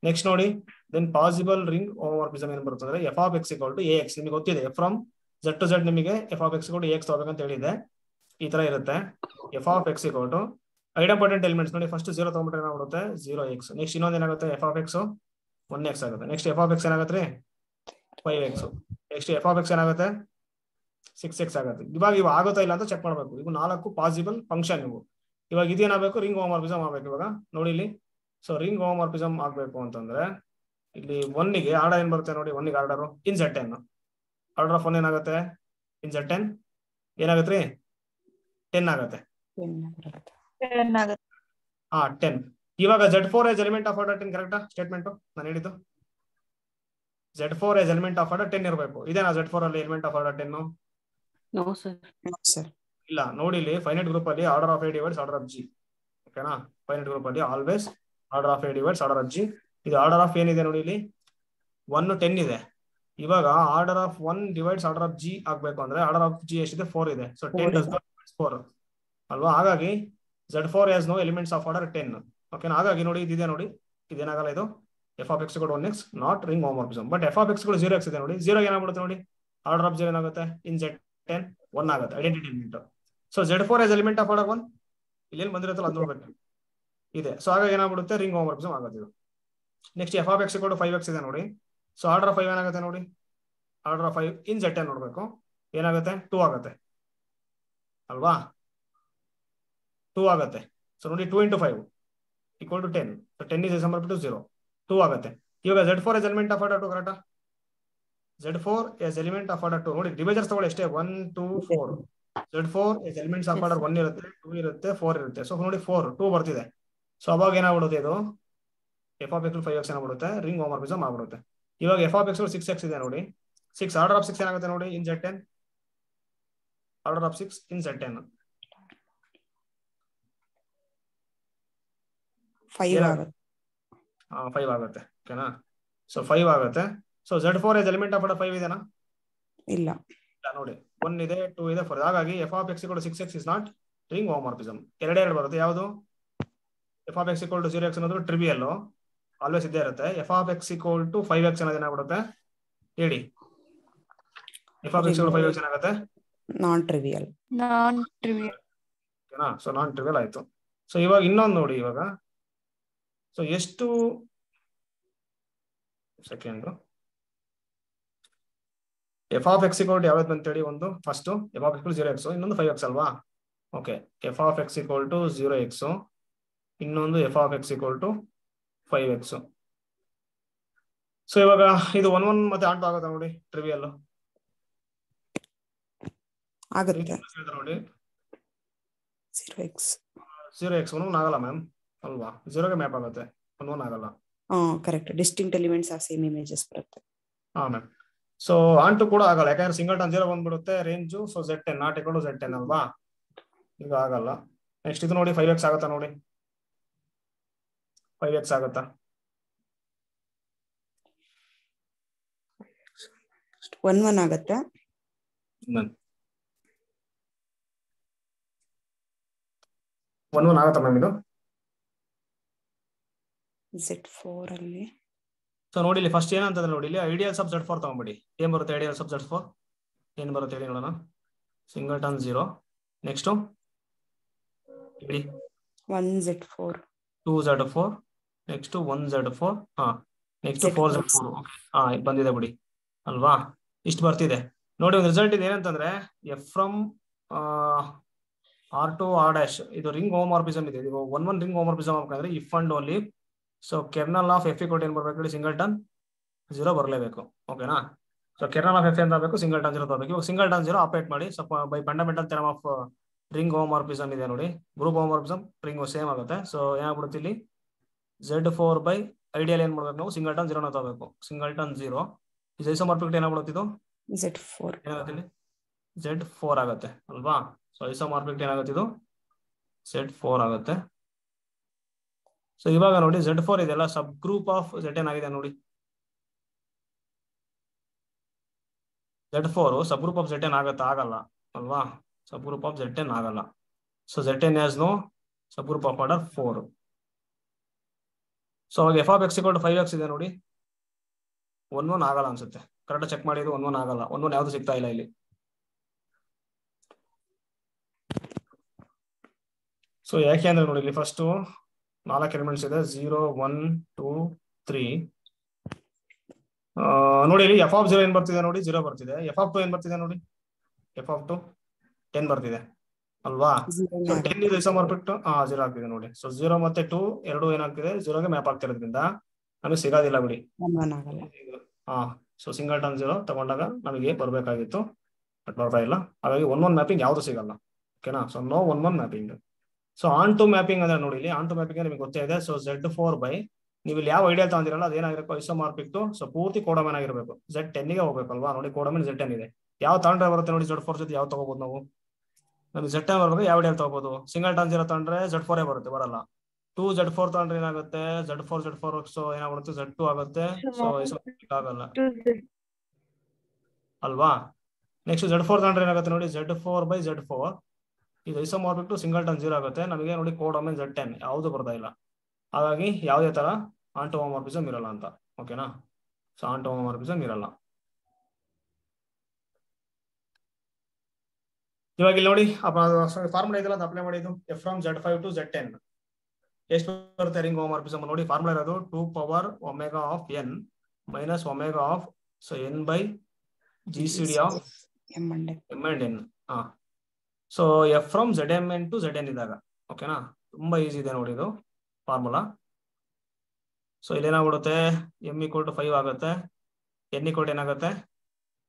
Speaker 1: ನೆಕ್ಸ್ಟ್ ನೋಡಿ ದೆನ್ ಪಾಸಿಬಲ್ ರಿಂಗ್ ಹೋಮೋಮಾರ್ಫಿಸಮ್ ಏನ್ ಬರುತ್ತೆ ಅಂದ್ರೆ f of x = ax. ನಿಮಗೆ ಗೊತ್ತಿದೆ ಫ್ರಮ್ z to z ನಿಮಗೆ f of x = ax ತಗೋಬೇಕಂತ ಹೇಳಿದೆ. ಈ ತರ ಇರುತ್ತೆ. f of x = ಐಡೆಂಪೋಟೆಂಟ್ ಎಲಿಮೆಂಟ್ಸ್ ನೋಡಿ, ಫಸ್ಟ್ 0 ತಗೊಂಡ್ಬಿಟ್ರೆ ಏನಾಗುತ್ತೆ 0x. ನೆಕ್ಸ್ಟ್ ಇನ್ನೊಂದು ಏನಾಗುತ್ತೆ f of x 1x ಆಗುತ್ತೆ. ನೆಕ್ಸ್ಟ್ f of x ಏನಾಗುತ್ತೆ 5x. Next f of x ಏನಾಗುತ್ತೆ 6x ಆಗುತ್ತೆ. ಇವಾಗ ಇವು ಆಗುತ್ತಾ ಇಲ್ಲ ಅಂತ ಚೆಕ್ ಮಾಡ್ಬೇಕು. ಇವು 4 ಪಾಸಿಬಲ್ ಫಂಕ್ಷನ್. ಇವು ಇವಾಗ ಇದೇನಾಗಬೇಕು ರಿಂಗ್ ಹೋಮೋಮಾರ್ಫಿಸಮ್ ಆಗ್ಬೇಕು. ಇವಾಗ ನೋಡಿ ಇಲ್ಲಿ, ಸೊ ರಿಂಗ್ ಹೋಮೋಮಾರ್ಫಿಸಮ್ ಆಗ್ಬೇಕು ಅಂತಂದ್ರೆ ಇಲ್ಲಿ 1 ಗೆ ಆರ್ಡರ್ ಏನ್ ಬರುತ್ತೆ ನೋಡಿ, 1 ಗೆ order in ZN. Order of 1 ಏನಾಗುತ್ತೆ ಇನ್ ZN ಏನಾಗುತ್ತೆ 10 ಆಗುತ್ತೆ. 10. ಇವಾಗ Z4 as element of order 10 ಕರೆಕ್ಟಾ ಸ್ಟೇಟ್ಮೆಂಟ್ ನಾನು ಹೇಳಿದ್ದು? Z4 as element of order 10 ಇರಬೇಕು. ಇದೇನಾ Z4 ಅಲ್ಲಿ element of order 10?
Speaker 3: No sir.
Speaker 1: ಇಲ್ಲ ನೋಡಿ, ಇಲ್ಲಿ ಫೈನೈಟ್ ಗ್ರೂಪ್ ಅಲ್ಲಿ order of A divides order of G. ಓಕೆನಾ, ಫೈನೈಟ್ ಗ್ರೂಪ್ ಅಲ್ಲಿ always order of A divides order of G. ಇದು ಆರ್ಡರ್ ಆಫ್ ಏನಿದೆ ನೋಡಿ, ಇಲ್ಲಿ 1 10 ಇದೆ. ಇವಾಗ order of 1 divides order of G ಆಗ್ಬೇಕು ಅಂದ್ರೆ ಆರ್ಡರ್ ಆಫ್ G ಎಷ್ಟಿದೆ 4 ಇದೆ. ಸೊ 10 does not equals 4 ಅಲ್ವಾ. ಹಾಗಾಗಿ Z4 has no elements of order 10. ಓಕೆನಾ. ಹಾಗಾಗಿ ನೋಡಿ ಇದಿದೆ ನೋಡಿ, ಇದೇನಾಗಲ್ಲ, ಇದು f of x = 1x not ring homomorphism. But f of x = 0x ಇದೆ ನೋಡಿ, 0 ಏನಾಗ್ಬಿಡುತ್ತೆ ನೋಡಿ, ಆರ್ಡರ್ ಆಫ್ 0 ಏನಾಗುತ್ತೆ ಇನ್ Z10 1 ಆಗುತ್ತೆ identity element. So Z4 as element of order 1 ಇಲ್ಲಿ ಏನ್ ಬಂದಿರುತ್ತಲ್ಲ ಅದು ನೋಡ್ಬೇಕು ಇದೆ. ಸೊ ಹಾಗಾಗಿ ಏನಾಗ್ಬಿಡುತ್ತೆ ರಿಂಗ್ ಹೋಮೋಮಾರ್ಫಿಸಮ್ ಆಗುತ್ತೆ ಇದು. Next f of x = 5x ಇದೆ ನೋಡಿ. ಸೊ ಆರ್ಡರ್ ಆಫ್ 5 ಏನಾಗುತ್ತೆ ನೋಡಿ, ಆರ್ಡರ್ ಆಫ್ 5 ಇನ್ Z10 ನೋಡ್ಬೇಕು, ಏನಾಗುತ್ತೆ 2 ಆಗುತ್ತೆ ಅಲ್ವಾ, 2 ಆಗುತ್ತೆ. ಸೊ ನೋಡಿ 2 × 5 = 10. ಸೊ 10 is equal to 0, 2 ಆಗುತ್ತೆ. ಇವಾಗ Z4 as element of order 2 ಕರೆಕ್ಟಾ? Z4 as element of order 2 ನೋಡಿ, ಡಿವೈಸರ್ಸ್ ತಗೊಳ್ಳಿ ಅಷ್ಟೇ 1 2 4. Z4 as elements of order 1 ಇರುತ್ತೆ, 2 ಇರುತ್ತೆ, 4 ಇರುತ್ತೆ. ಸೊ ನೋಡಿ 4 2 ಬರ್ತಿದೆ. ಸೊ ಅವಾಗ ಏನಾಗ್ಬಿಡುತ್ತೆ ಇದು f of x = 5x ಏನಾಗ್ಬಿಡುತ್ತೆ ರಿಂಗ್ ಹೋಮೋಮಾರ್ಫಿಸಮ್ ಆಗ್ಬಿಡುತ್ತೆ. ಇವಾಗ f of x = 6x ಇದೆ ನೋಡಿ, 6 ಆರ್ಡರ್ ಆಫ್ 6 ಏನಾಗುತ್ತೆ ನೋಡಿ ಇನ್ Z10, order of 6 in Z10 5 ಆಗುತ್ತೆ. ಓಕೆನಾ. ಸೊ 5 ಆಗುತ್ತೆ. So Z4 is element of 5 ಇದೆನಾ?
Speaker 2: ಇಲ್ಲ.
Speaker 1: ನೋಡಿ 1 ಇದೆ 2 ಇದೆ 4. ಹಾಗಾಗಿ f of x = 6x is not ring homomorphism. ಎರಡು ಬರುತ್ತೆ. ಯಾವುದು? f of x = 0x ಅನ್ನೋದು ಟ್ರಿವಿಯಲ್, ಆಲ್ವೇಸ್ ಇದ್ದೇ ಇರುತ್ತೆ. f of x = 5x ಅನ್ನೋದು ಏನಾಗ್ಬಿಡುತ್ತೆ ಹೇಳಿ? f of x = 5x ಏನಾಗುತ್ತೆ?
Speaker 2: ನಾನ್ ಟ್ರಿವಿಯಲ್.
Speaker 1: ಓಕೆನಾ? ಸೊ ನಾನ್ ಟ್ರಿವಿಯಲ್ ಆಯ್ತು. ಸೊ ಇವಾಗ ಇನ್ನೊಂದು ನೋಡಿ, ಇವಾಗ ಸೊ ಎಷ್ಟು ಸೆಕೆಂಡ್ f of x = ಯಾವ್ದು ಅಂತೇಳಿ, ಒಂದು first f of x = 0x, ಇನ್ನೊಂದು 5x ಅಲ್ವಾ? Okay, f of x = 0x, ಇನ್ನೊಂದು f of x = 5x. So ಇವಾಗ ಇದು 1 1 ಮತ್ತೆ ಆಂಟು ಆಗುತ್ತೆ ನೋಡಿ, ಟ್ರಿವಿಯಲ್
Speaker 2: ಆಗುತ್ತೆ
Speaker 1: ನೋಡಿ.
Speaker 2: 0x
Speaker 1: 1 1 ಆಗಲ್ಲ ಮ್ಯಾಮ್ ಅಲ್ವಾ? 0ಗೆ ಮ್ಯಾಪ್ ಆಗುತ್ತೆ, 1 1 ಆಗಲ್ಲ.
Speaker 2: Correct. Distinct elements are same images ಬರುತ್ತೆ.
Speaker 1: ಹಾ ಮ್ಯಾಮ್. ಸೊ ಆಂಟು ಕೂಡ ಆಗಲ್ಲ, ಯಾಕಂದ್ರೆ ಸಿಂಗಲ್ಟನ್ 0 ಬಂದ್ಬಿಡುತ್ತೆ range. So Z10 not = Z10 ಅಲ್ವಾ? ಈಗ ಆಗಲ್ಲ. ನೆಕ್ಸ್ಟ್ ಇದು ನೋಡಿ 5x ಆಗುತ್ತಾ ನೋಡಿ, 5x ಆಗುತ್ತಾ?
Speaker 2: 1 1 ಆಗುತ್ತೆ.
Speaker 1: 1 1 ಆಗುತ್ತಾ ಮ್ಯಾಮ್ ಇದು?
Speaker 2: Z4 ಅಲ್ಲಿ
Speaker 1: ಸೊ ನೋಡಿ ಇಲ್ಲಿ ಫಸ್ಟ್ ಏನಂತಂದ್ರೆ ನೋಡಿ, ಇಲ್ಲಿ ಐಡಿಯಲ್ಸ್ ಆಫ್ Z4 ತಗೊಂಡ್ಬಿಡಿ. ಏನ್ ಬರುತ್ತೆ ಐಡಿಯಲ್ಸ್ ಆಫ್ Z4? ಏನ್ ಬರುತ್ತೆ ಹೇಳಿ ನೋಡೋಣ. ಸಿಂಗಲ್ಟನ್ 0, ನೆಕ್ಸ್ಟ್ ಬಿಡಿ
Speaker 2: 1Z4,
Speaker 1: 2Z4, next 1Z4, next 4Z4. ಹಾ ಬಂದಿದೆ ಬಿಡಿ ಅಲ್ವಾ? ಇಷ್ಟು ಬರ್ತಿದೆ ನೋಡಿ. ಒಂದು ರಿಸಲ್ಟ್ ಇದೆ ಏನಂತಂದ್ರೆ f from R to R dash ಇದು ರಿಂಗ್ ಹೋಮೋಮಾರ್ಫಿಸಮ್ ಇದೆ. ಇದು 1 1 ರಿಂಗ್ ಹೋಮೋಮಾರ್ಫಿಸಮ್ ಆಗ್ಬೇಕಂದ್ರೆ if and only so kernel of f = ಏನ್ ಬರ್ಬೇಕು? ಸಿಂಗಲ್ಟನ್ 0 ಬರಲೇಬೇಕು. ಓಕೆನಾ? ಸೊ ಕೆರ್ನಲ್ ಆಫ್ f ಅಂತ ಆಗಬೇಕು, ಸಿಂಗಲ್ಟನ್ 0 ತಗೋಬೇಕು. ಇವಾಗ ಸಿಂಗಲ್ಟನ್ 0 ಆಪರೇಟ್ ಮಾಡಿ ಸ್ವಲ್ಪ by fundamental theorem of ring homomorphism ಇದೆ ನೋಡಿ. ಗ್ರೂಪ್ ಹೋಮೋಮಾರ್ಫಿಸಮ್ ರಿಂಗ್ ಸೇಮ್ ಆಗುತ್ತೆ. ಸೊ ಏನಾಗ್ಬಿಡುತ್ತೆ ಇಲ್ಲಿ Z4 ಬೈ ಐಡಿಯಲ್ ಏನ್ ಮಾಡ್ಬೇಕು ನಾವು? ಸಿಂಗಲ್ಟನ್ 0 ನ ತಗೋಬೇಕು. ಸಿಂಗಲ್ಟನ್ 0 ಇದು ಐಸೋಮಾರ್ಫಿಕ್ ಏನಾಗ್ಬಿಡುತ್ತೆ? ಇದು
Speaker 2: Z4
Speaker 1: ಏನಾಗುತ್ತೆ ಇಲ್ಲಿ? Z4 ಆಗುತ್ತೆ ಅಲ್ವಾ? ಸೊ ಐಸೋಮಾರ್ಫಿಕ್ ಏನಾಗುತ್ತೆ? ಇದು Z4 ಆಗುತ್ತೆ. ಸೊ ಇವಾಗ ನೋಡಿ Z4 ಇದೆಲ್ಲ ಸಬ್ ಗ್ರೂಪ್ ಆಫ್ Z10 ಆಗಿದೆ ನೋಡಿ. Z4 sub group of Z10 ಆಗುತ್ತೆ? ಆಗಲ್ಲ ಅಲ್ವಾ? ಸಬ್ ಗ್ರೂಪ್ ಆಫ್ Z10 ಆಗಲ್ಲ. So Z10 has no sub group of order 4. So ಅವಾಗ f of x = 5x ಇದೆ ನೋಡಿ. 1 1 ಆಗಲ್ಲ ಅನ್ಸುತ್ತೆ. ಕರೆಕ್ಟ್ ಚೆಕ್ ಮಾಡಿ, ಇದು 1 1 ಆಗಲ್ಲ. 1 1 ಯಾವ್ದು ಸಿಗ್ತಾ ಇಲ್ಲ ಇಲ್ಲಿ. ಸೊ ಯಾಕೆ ಅಂದ್ರೆ ನೋಡಿ ಇಲ್ಲಿ ಫಸ್ಟ್ 4 ಎಲಿಮೆಂಟ್ಸ್ ಇದೆ, 0 1 2 3. ನೋಡಿ ಇಲ್ಲಿ f of 0 ಏನ್ ಬರ್ತಿದೆ ನೋಡಿ? 0 ಬರ್ತಿದೆ. f of 2 ಏನ್ ಬರ್ತಿದೆ ನೋಡಿ? f of 2 10 ಬರ್ತಿದೆ ಅಲ್ವಾ? ಸೊ 10 ಇದು ಐಸೋಮಾರ್ಫಿಕ್ 0 ಆಗ್ತಿದೆ ನೋಡಿ. ಸೊ 0 ಮತ್ತೆ 2 ಎರಡು ಏನಾಗ್ತಿದೆ? 0ಗೆ ಮ್ಯಾಪ್ ಆಗ್ತಿರೋದ್ರಿಂದ ನಮಗೆ ಸಿಗೋದಿಲ್ಲ ಬಿಡಿ. ಸೊ ಸಿಂಗಲ್ಟನ್ 0 ತಗೊಂಡಾಗ ನಮಗೆ ಬರ್ಬೇಕಾಗಿತ್ತು, ಬಟ್ ಬರ್ತಾ ಇಲ್ಲ. ಹಾಗಾಗಿ 1 1 ಮ್ಯಾಪಿಂಗ್ ಯಾವ್ದು ಸಿಗಲ್ಲ. ಓಕೆನಾ? So no 1 1 mapping. So onto mapping ಅಂದ್ರೆ ನೋಡಿ ಇಲ್ಲಿ ಆನ್ ಟು ಮ್ಯಾಪಿಂಗ್ ನಿಮಗೆ ಗೊತ್ತೇ ಇದೆ. ಸೊ Z4 ಬೈ ನೀವು ಇಲ್ಲಿ ಯಾವ ಐಡಿಯಲ್ ತಗೊಂಡಿರಲ್ಲ ಅದೇನಾಗಿರಬೇಕು? ಐಸೋಮಾರ್ಫಿಕ್. ಸೊ ಪೂರ್ತಿ ಕೋಡಮೆನ್ ಆಗಿರಬೇಕು. Z10 ಗೆ ಹೋಗ್ಬೇಕಲ್ವಾ? ನೋಡಿ ಕೋಡಮೆನ್ Z10 ಇದೆ. ಯಾವ ತಗೊಂಡ್ರೆ ಬರುತ್ತೆ ನೋಡಿ Z4 ಜೊತೆ ಯಾವ ತಗೋಬಹುದು ನಾವು? ನಮಗೆ Z10 ಬರ್ಬೇಕು. ಯಾವ ಐಡಿಯಲ್ ತಗೋಬಹುದು? ಸಿಂಗಲ್ಟನ್ 0 ತಗೊಂಡ್ರೆ Z4 ಬರುತ್ತೆ, ಬರಲ್ಲ. 2Z4 ತಗೊಂಡ್ರೆ ಏನಾಗುತ್ತೆ? Z4 ಸೊ ಏನಾಗುತ್ತೆ? Z2 ಆಗುತ್ತೆ. ಸೊ ಐಸೋಮಾರ್ಫಿಕ್ ಆಗಲ್ಲ ಅಲ್ವಾ? ನೆಕ್ಸ್ಟ್ Z4 ತಗೊಂಡ್ರೆ ಏನಾಗುತ್ತೆ ನೋಡಿ? Z4 ಬೈ Z4 ಇದು ಐಸೋಮಾರ್ಫಿಕ್ ಟು ಸಿಂಗಲ್ಟನ್ 0 ಆಗುತ್ತೆ. ನಮಗೆ ನೋಡಿ ಕೋಡಮೆನ್ Z10 ಯಾವುದು ಬರ್ತಾ ಇಲ್ಲ. ಹಾಗಾಗಿ ಯಾವುದೇ ತರ ಆಂಟು ಹೋಮೋಮಾರ್ಫಿಸಮ್ ಇರಲ್ಲ ಅಂತ. ಓಕೆನಾ? ಸೊ ಆಂಟು ಹೋಮೋಮಾರ್ಫಿಸಮ್ ಇರಲ್ಲ. ಇವಾಗ ಇಲ್ಲಿ ನೋಡಿ ಫಾರ್ಮುಲಾ ಇದೆಲ್ಲ ಅಪ್ಲೈ ಮಾಡಿದ್ದು f from Z5 to Z10 ಎಷ್ಟು ಬರುತ್ತೆ ರಿಂಗ್ ಹೋಮೋಮಾರ್ಫಿಸಮ್ ನೋಡಿ. ಫಾರ್ಮುಲಾ ಇರೋದು 2 power omega of n minus omega of so n by GCD of m and n. So f from Zmn to Zn ಇದ್ದಾಗ. ಓಕೆನಾ? ತುಂಬಾ easy ಇದೆ ನೋಡಿ ಇದು ಫಾರ್ಮುಲಾ. ಸೊ ಇಲ್ಲಿ ಏನಾಗ್ಬಿಡುತ್ತೆ? m = 5 ಆಗುತ್ತೆ, n = ಏನಾಗುತ್ತೆ?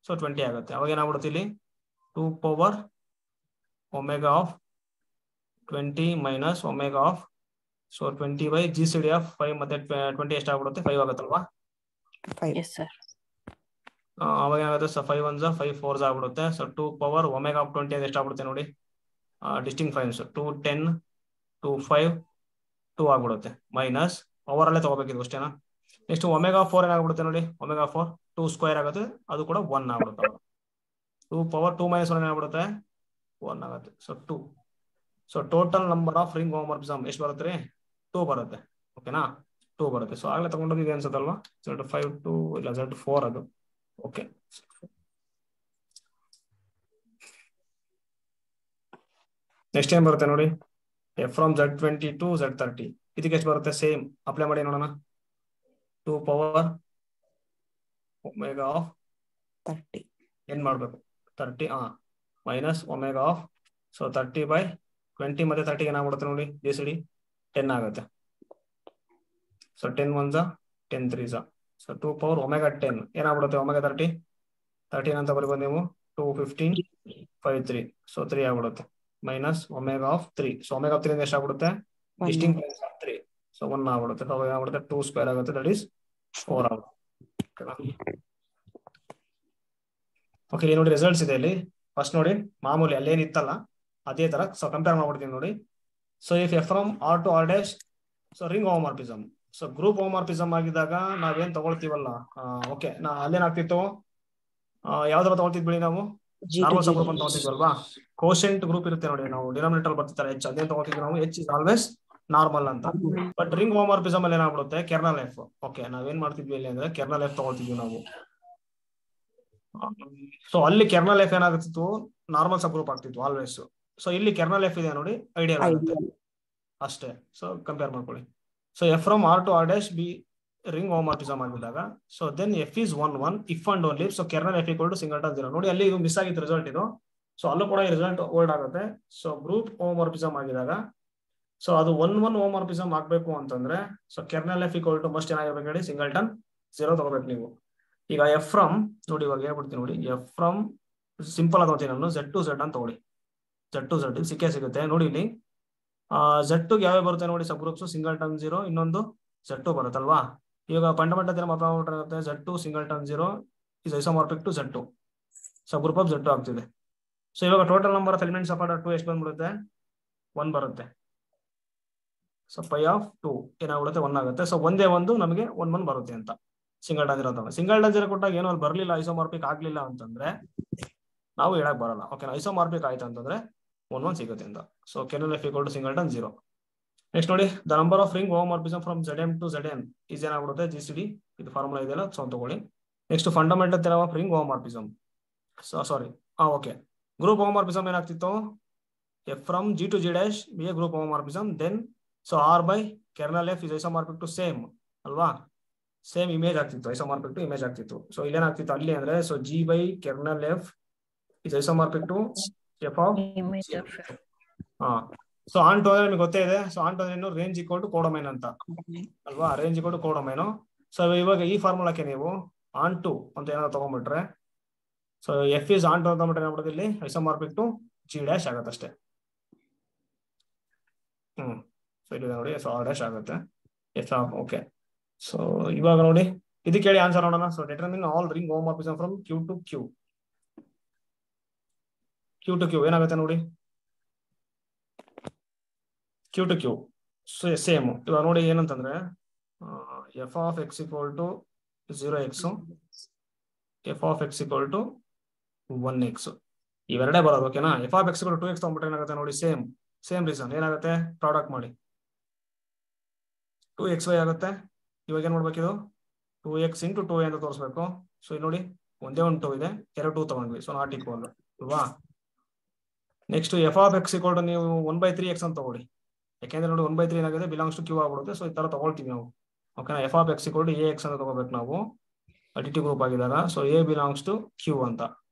Speaker 1: ಸೊ 20 ಆಗುತ್ತೆ. ಅವಾಗ ಏನಾಗ್ಬಿಡುತ್ತೆ ಇಲ್ಲಿ 2 power omega of 20 minus omega of so 20 by GCD of 5 ಮತ್ತೆ 20 ಎಷ್ಟಾಗ್ಬಿಡುತ್ತೆ? 5 ಆಗುತ್ತಲ್ವಾ?
Speaker 2: 5.
Speaker 3: Yes sir.
Speaker 1: ಅವಾಗ ಏನಾಗುತ್ತೆ? ಸೊ 5 1s 5 4s ಆಗ್ಬಿಡುತ್ತೆ. ಸೊ 2 power omega of 20 ಎಷ್ಟಾಗ್ಬಿಡುತ್ತೆ ನೋಡಿ? ಡಿಸ್ಟಿಂಕ್ಟ್ ಫೈನ್ಸ್ 2 10 2 5 2 ಆಗ್ಬಿಡುತ್ತೆ. ಮೈನಸ್ ಪವರ್ ಅಲ್ಲೇ ತಗೋಬೇಕಿದ್ರು ಅಷ್ಟೇನಾ? ನೆಕ್ಸ್ಟ್ ಒಮೆಗಾ 4 ಏನಾಗ್ಬಿಡುತ್ತೆ ನೋಡಿ, ಒಮೆಗಾ 4 2 ಸ್ಕ್ವೇರ್ ಆಗುತ್ತೆ, ಅದು ಕೂಡ 1 ಆಗ್ಬಿಡುತ್ತೆ. 2 ಪವರ್ 2 - 1 ಏನಾಗ್ಬಿಡುತ್ತೆ 1 ಆಗುತ್ತೆ. So 2. So total number of ring homomorphism ಎಷ್ಟು ಬರುತ್ತೆ ರೀ? 2 ಬರುತ್ತೆ. ಓಕೆನಾ, 2 ಬರುತ್ತೆ. ಸೊ ಆಗ್ಲೇ ತಗೊಂಡೋಗಿದೆ ಅನ್ಸುತ್ತಲ್ವಾ, Z5 2 ಇಲ್ಲ Z4 ಅದು. ಓಕೆ, ನೆಕ್ಸ್ಟ್ ಏನ್ ಬರುತ್ತೆ ನೋಡಿ, F from Z20 to Z30. ಇದಕ್ಕೆ ಎಷ್ಟು ಬರುತ್ತೆ? ಸೇಮ್ ಅಪ್ಲೈ ಮಾಡಿ ನೋಡೋಣ. 2 ಪವರ್ ಒಮೆಗಾ ಆಫ್
Speaker 2: 30
Speaker 1: ಏನ್ ಮಾಡ್ಬೇಕು 30 ಮೈನಸ್ ಒಮೆಗಾ ಆಫ್. ಸೊ 30/20 ಮತ್ತೆ 30 ಏನಾಗ್ಬಿಡುತ್ತೆ ನೋಡಿ, GCD 10 ಆಗುತ್ತೆ. ಸೊ 10 1 10 3 ಸೊ 2 ಪವರ್ ಒಮೆಗಾ 10 ಏನಾಗ್ಬಿಡುತ್ತೆ ಒಮೆಗಾ 30 ಅಂತ ಬರೀಬೋದು ನೀವು. 2 15 5 3 ಸೊ 3 ಆಗ್ಬಿಡುತ್ತೆ. Minus omega of 3. So omega of 3 ಎಷ್ಟು ಆಗ್ಬಿಡುತ್ತೆ? Distinct minus of 3. ಸೊ 1 ಆಗ್ಬಿಡುತ್ತೆ. ಸೊ ಏನಾಗ್ಬಿಡುತ್ತೆ 2 ಸ್ಕ್ವೇರ್ ಆಗುತ್ತೆ, ದಟ್ ಈಸ್ 4 ಆಗುತ್ತೆ. ಓಕೆ, ಇಲ್ಲಿ ನೋಡಿ ರಿಸಲ್ಟ್ಸ್ ಇದೆ ಇಲ್ಲಿ. ಫಸ್ಟ್ ನೋಡಿ ಮಾಮೂಲಿ ಅಲ್ಲೇನಿತ್ತಲ್ಲ ಅದೇ ತರ. ಸೊ ಕಂಪೇರ್ ಮಾಡ್ಬಿಡ್ತೀನಿ ನೋಡಿ. So if f from R to R dash, so ring homomorphism. So group homomorphism ಆಗಿದಾಗ ನಾವೇನ್ ತಗೊಳ್ತೀವಲ್ಲ, ಓಕೆ, ಅಲ್ಲೇನಾಗ್ತಿತ್ತು, ಯಾವ್ದಾರ ತಗೊಳ್ತಿದ್ವಿ ನಾವು, ನಾರ್ಮಲ್ ಸಬ್ ಗ್ರೂಪ್ ಅಂತ ತಗೊಳ್ತಿದ್ವಲ್ವಾ. ಕೋಶೆಂಟ್ ಗ್ರೂಪ್ ಇರುತ್ತೆ ನೋಡಿ, ನಾವು ಡಿನಾಮಿನೇಟರ್ ಬರ್ತಿರ್ತಾರೆ H, ಅದೇನ್ ತಗೊಳ್ತಿದ್ವಿ ನಾವು, H ಇಸ್ ಆಲ್ವೇಸ್ ನಾರ್ಮಲ್ ಅಂತ. ಬಟ್ ರಿಂಗ್ ಹೋಮೋಮಾರ್ಫಿಸಮ್ ಅಲ್ಲಿ ಏನಾಗ್ಬಿಡುತ್ತೆ, ಕೆರ್ನಲ್ ಎಫ್. ಓಕೆ, ನಾವೇನ್ ಮಾಡ್ತಿದ್ವಿ ಇಲ್ಲಿ ಅಂದ್ರೆ ಕೆರ್ನಲ್ ಎಫ್ ತಗೊಳ್ತಿದ್ವಿ ನಾವು. ಸೊ ಅಲ್ಲಿ ಕೆರ್ನಲ್ ಎಫ್ ಏನಾಗುತ್ತಿತ್ತು, ನಾರ್ಮಲ್ ಸಬ್ ಗ್ರೂಪ್ ಆಗ್ತಿತ್ತು ಆಲ್ವೇಸ್. ಸೊ ಇಲ್ಲಿ ಕೆರ್ನಲ್ ಎಫ್ ಇದೆ ನೋಡಿ, ಐಡಿಯಲ್ ಆಗುತ್ತೆ ಅಷ್ಟೇ. ಸೊ ಕಂಪೇರ್ ಮಾಡ್ಕೊಳ್ಳಿ. So f from R to R dash be ring homomorphism ಆಗಿದ್ದಾಗ, so then f is 1 1 if and only. So kernel f equal to singleton 0. ನೋಡಿ ಅಲ್ಲಿ ಇದು ಮಿಸ್ ಆಗಿತ್ತು ರಿಸಲ್ಟ್ ಇದು. ಸೊ ಅಲ್ಲೂ ಕೂಡ ಈ ರಿಸಲ್ಟ್ ಹೋಲ್ಡ್ ಆಗುತ್ತೆ. ಸೊ ಗ್ರೂಪ್ ಹೋಮೋಮಾರ್ಫಿಸಮ್ ಆಗಿದಾಗ, ಸೊ ಅದು 1 1 ಹೋಮೋಮಾರ್ಫಿಸಮ್ ಆಗ್ಬೇಕು ಅಂತಂದ್ರೆ, so kernel f equal to must ಏನಾಗಿರ್ಬೇಕು ಹೇಳಿ, ಸಿಂಗಲ್ಟನ್ 0 ತಗೋಬೇಕು ನೀವು. ಈಗ ಎಫ್ ಫ್ರಮ್ ನೋಡಿ, ಇವಾಗ ಹೇಳ್ಬಿಡ್ತೀನಿ ನೋಡಿ, ಎಫ್ ಫ್ರಮ್ ಸಿಂಪಲ್ ಆಗಿ ತಗೋತೀನಿ ನಾನು, Z to Z ಅಂತ ತಗೊಳ್ಳಿ. Z to Z ಸಿಕ್ಕೇ ಸಿಗುತ್ತೆ ನೋಡಿ. ಇಲ್ಲಿ Z2 ಯಾವ್ಯಾವ ಬರುತ್ತೆ ನೋಡಿ ಸಬ್ ಗ್ರೂಪ್ಸ್, ಸಿಂಗಲ್ಟನ್ 0, ಇನ್ನೊಂದು Z2 ಬರುತ್ತಲ್ವಾ. ಇವಾಗ ಫಂಡಮೆಂಟಲ್ ದಿನ ಮಾತಾಡ್ಬಿಟ್ಟಿರುತ್ತೆ, Z2 singleton 0 is isomorphic to Z2, sub group of Z2 ಆಗ್ತಿದೆ. ಸೊ ಇವಾಗ total number of elements apart 2 ಎಷ್ಟು ಬಂದ್ಬಿಡುತ್ತೆ, 1 ಬರುತ್ತೆ. ಸೊ ಪೈ ಆಫ್ 2 ಏನಾಗ್ಬಿಡುತ್ತೆ 1 ಆಗುತ್ತೆ. ಸೊ ಒಂದೇ ಒಂದು ನಮಗೆ 1 1 ಬರುತ್ತೆ ಅಂತ ಸಿಂಗಲ್ಟನ್ 0 ತಗೊಂಡು. ಸಿಂಗಲ್ಟನ್ 0 ಕೊಟ್ಟಾಗ ಏನೋ ಅಲ್ಲಿ ಬರ್ಲಿಲ್ಲ, ಐಸೋಮಾರ್ಫಿಕ್ ಆಗ್ಲಿಲ್ಲ ಅಂತಂದ್ರೆ ನಾವು ಹೇಳಕ್ ಬರಲ್ಲ. ಓಕೆ, ಐಸೋಮಾರ್ಫಿಕ್ ಆಯ್ತು ಅಂತಂದ್ರೆ 1 1 ಸಿಗುತ್ತೆ ಅಂತ. So kernel f equal to singleton 0. Next ನೋಡಿ, the number of ring homomorphism from Zm to Zn is ಏನಾಗ್ಬಿಡುತ್ತೆ, GCD. ಇದು ಫಾರ್ಮುಲಾ ಇದೆಯಲ್ಲ, ಸೊ ತಗೊಳ್ಳಿ. Next fundamental theorem of ring homomorphism. So sorry, okay, group homomorphism ಏನಾಗ್ತಿತ್ತು, f from G to G dash be a group homomorphism. Then so R by kernel f is isomorphic to same ಅಲ್ವಾ, same image ಆಗ್ತಿತ್ತು, isomorphic to image ಆಗ್ತಿತ್ತು. So ಇಲ್ಲೇನಾಗ್ತಿತ್ತು ಅಲ್ಲಿ ಅಂದ್ರೆ, so G by kernel f is isomorphic to F of. So onto ನಿಮಗೆ ಗೊತ್ತೇ ಇದೆ. So onto ಅಂದ್ರೆ ರೇಂಜ್ ಈಕ್ವಲ್ ಟು ಕೋಡೊಮೈನ್ ಅಂತ ಅಲ್ವಾ, range equal to codomain. So ಇವಾಗ ಈ ಫಾರ್ಮುಲಾಕ್ಕೆ ನೀವು ಆನ್ ಟು ಅಂತ ಏನಾದ್ರು ತಗೊಂಡ್ಬಿಟ್ರೆ, so f is onto ತಗೊಂಡ್ಬಿಟ್ರೆ ಏನಾಗ್ಬಿಡುತ್ತೆ, ಇಲ್ಲಿ ಐಸೋಮಾರ್ಫಿಕ್ ಟು G ಡ್ಯಾಶ್ ಆಗುತ್ತೆ ಅಷ್ಟೇ. ಸೊ ಇಲ್ಲಿ ನೋಡಿ, ಸೊ ಆರ್ ಡ್ಯಾಶ್ ಆಗುತ್ತೆ ಎಫ್ ಆಫ್. ಓಕೆ, ಸೊ ಇವಾಗ ನೋಡಿ ಇದಕ್ಕೆ ಹೇಳಿ ಆನ್ಸರ್ ನೋಡೋಣ. So determine all ring homomorphism from Q to Q. Q to Q ಏನಾಗುತ್ತೆ ನೋಡಿ, Q to Q ಸೇಮ್. ಇವಾಗ ನೋಡಿ ಏನಂತಂದ್ರೆ, F of X equal to 0x, F of X equal to 1x ಇವೆರಡೇ ಬರೋದು. ಓಕೆನಾ, F of X equal to 2x ತಗೊಂಡ್ಬಿಟ್ರೆ ಏನಾಗುತ್ತೆ ನೋಡಿ, ಸೇಮ್ ರೀಸನ್ ಏನಾಗುತ್ತೆ, ಪ್ರಾಡಕ್ಟ್ ಮಾಡಿ 2xy ಆಗುತ್ತೆ. ಇವಾಗ ಏನ್ ಮಾಡ್ಬೇಕಿದು, 2x ಇಂಟು 2 ಅಂತ ತೋರಿಸ್ಬೇಕು. ಸೊ ಇಲ್ಲಿ ನೋಡಿ ಒಂದೇ ಒಂದು 2 ಇದೆ, 2 2 ತಗೊಂಡ್ವಿ, ಸೊ ನಾಟ್ ಈಕ್ವಲ್ ಅಲ್ವಾ. Next F of X equal to ನೀವು 1/3x ಅಂತ ತಗೊಳ್ಳಿ. ಯಾಕೆಂದ್ರೆ ನೋಡಿ 1/3 ಏನಾಗಿದೆ, ಬಿಲಾಂಗ್ಸ್ ಟು Q ಆಗ್ಬಿಡುತ್ತೆ. ಸೊ ಈ ತರ ತಗೊಳ್ತೀವಿ ನಾವು. ಓಕೆನಾ, F of X equal to AX ಅಂತ ತಗೋಬೇಕು ನಾವು ಅಡಿಟಿವ್ ಗ್ರೂಪ್ ಆಗಿದಾಗ. So A belongs to Q ಅಂತ.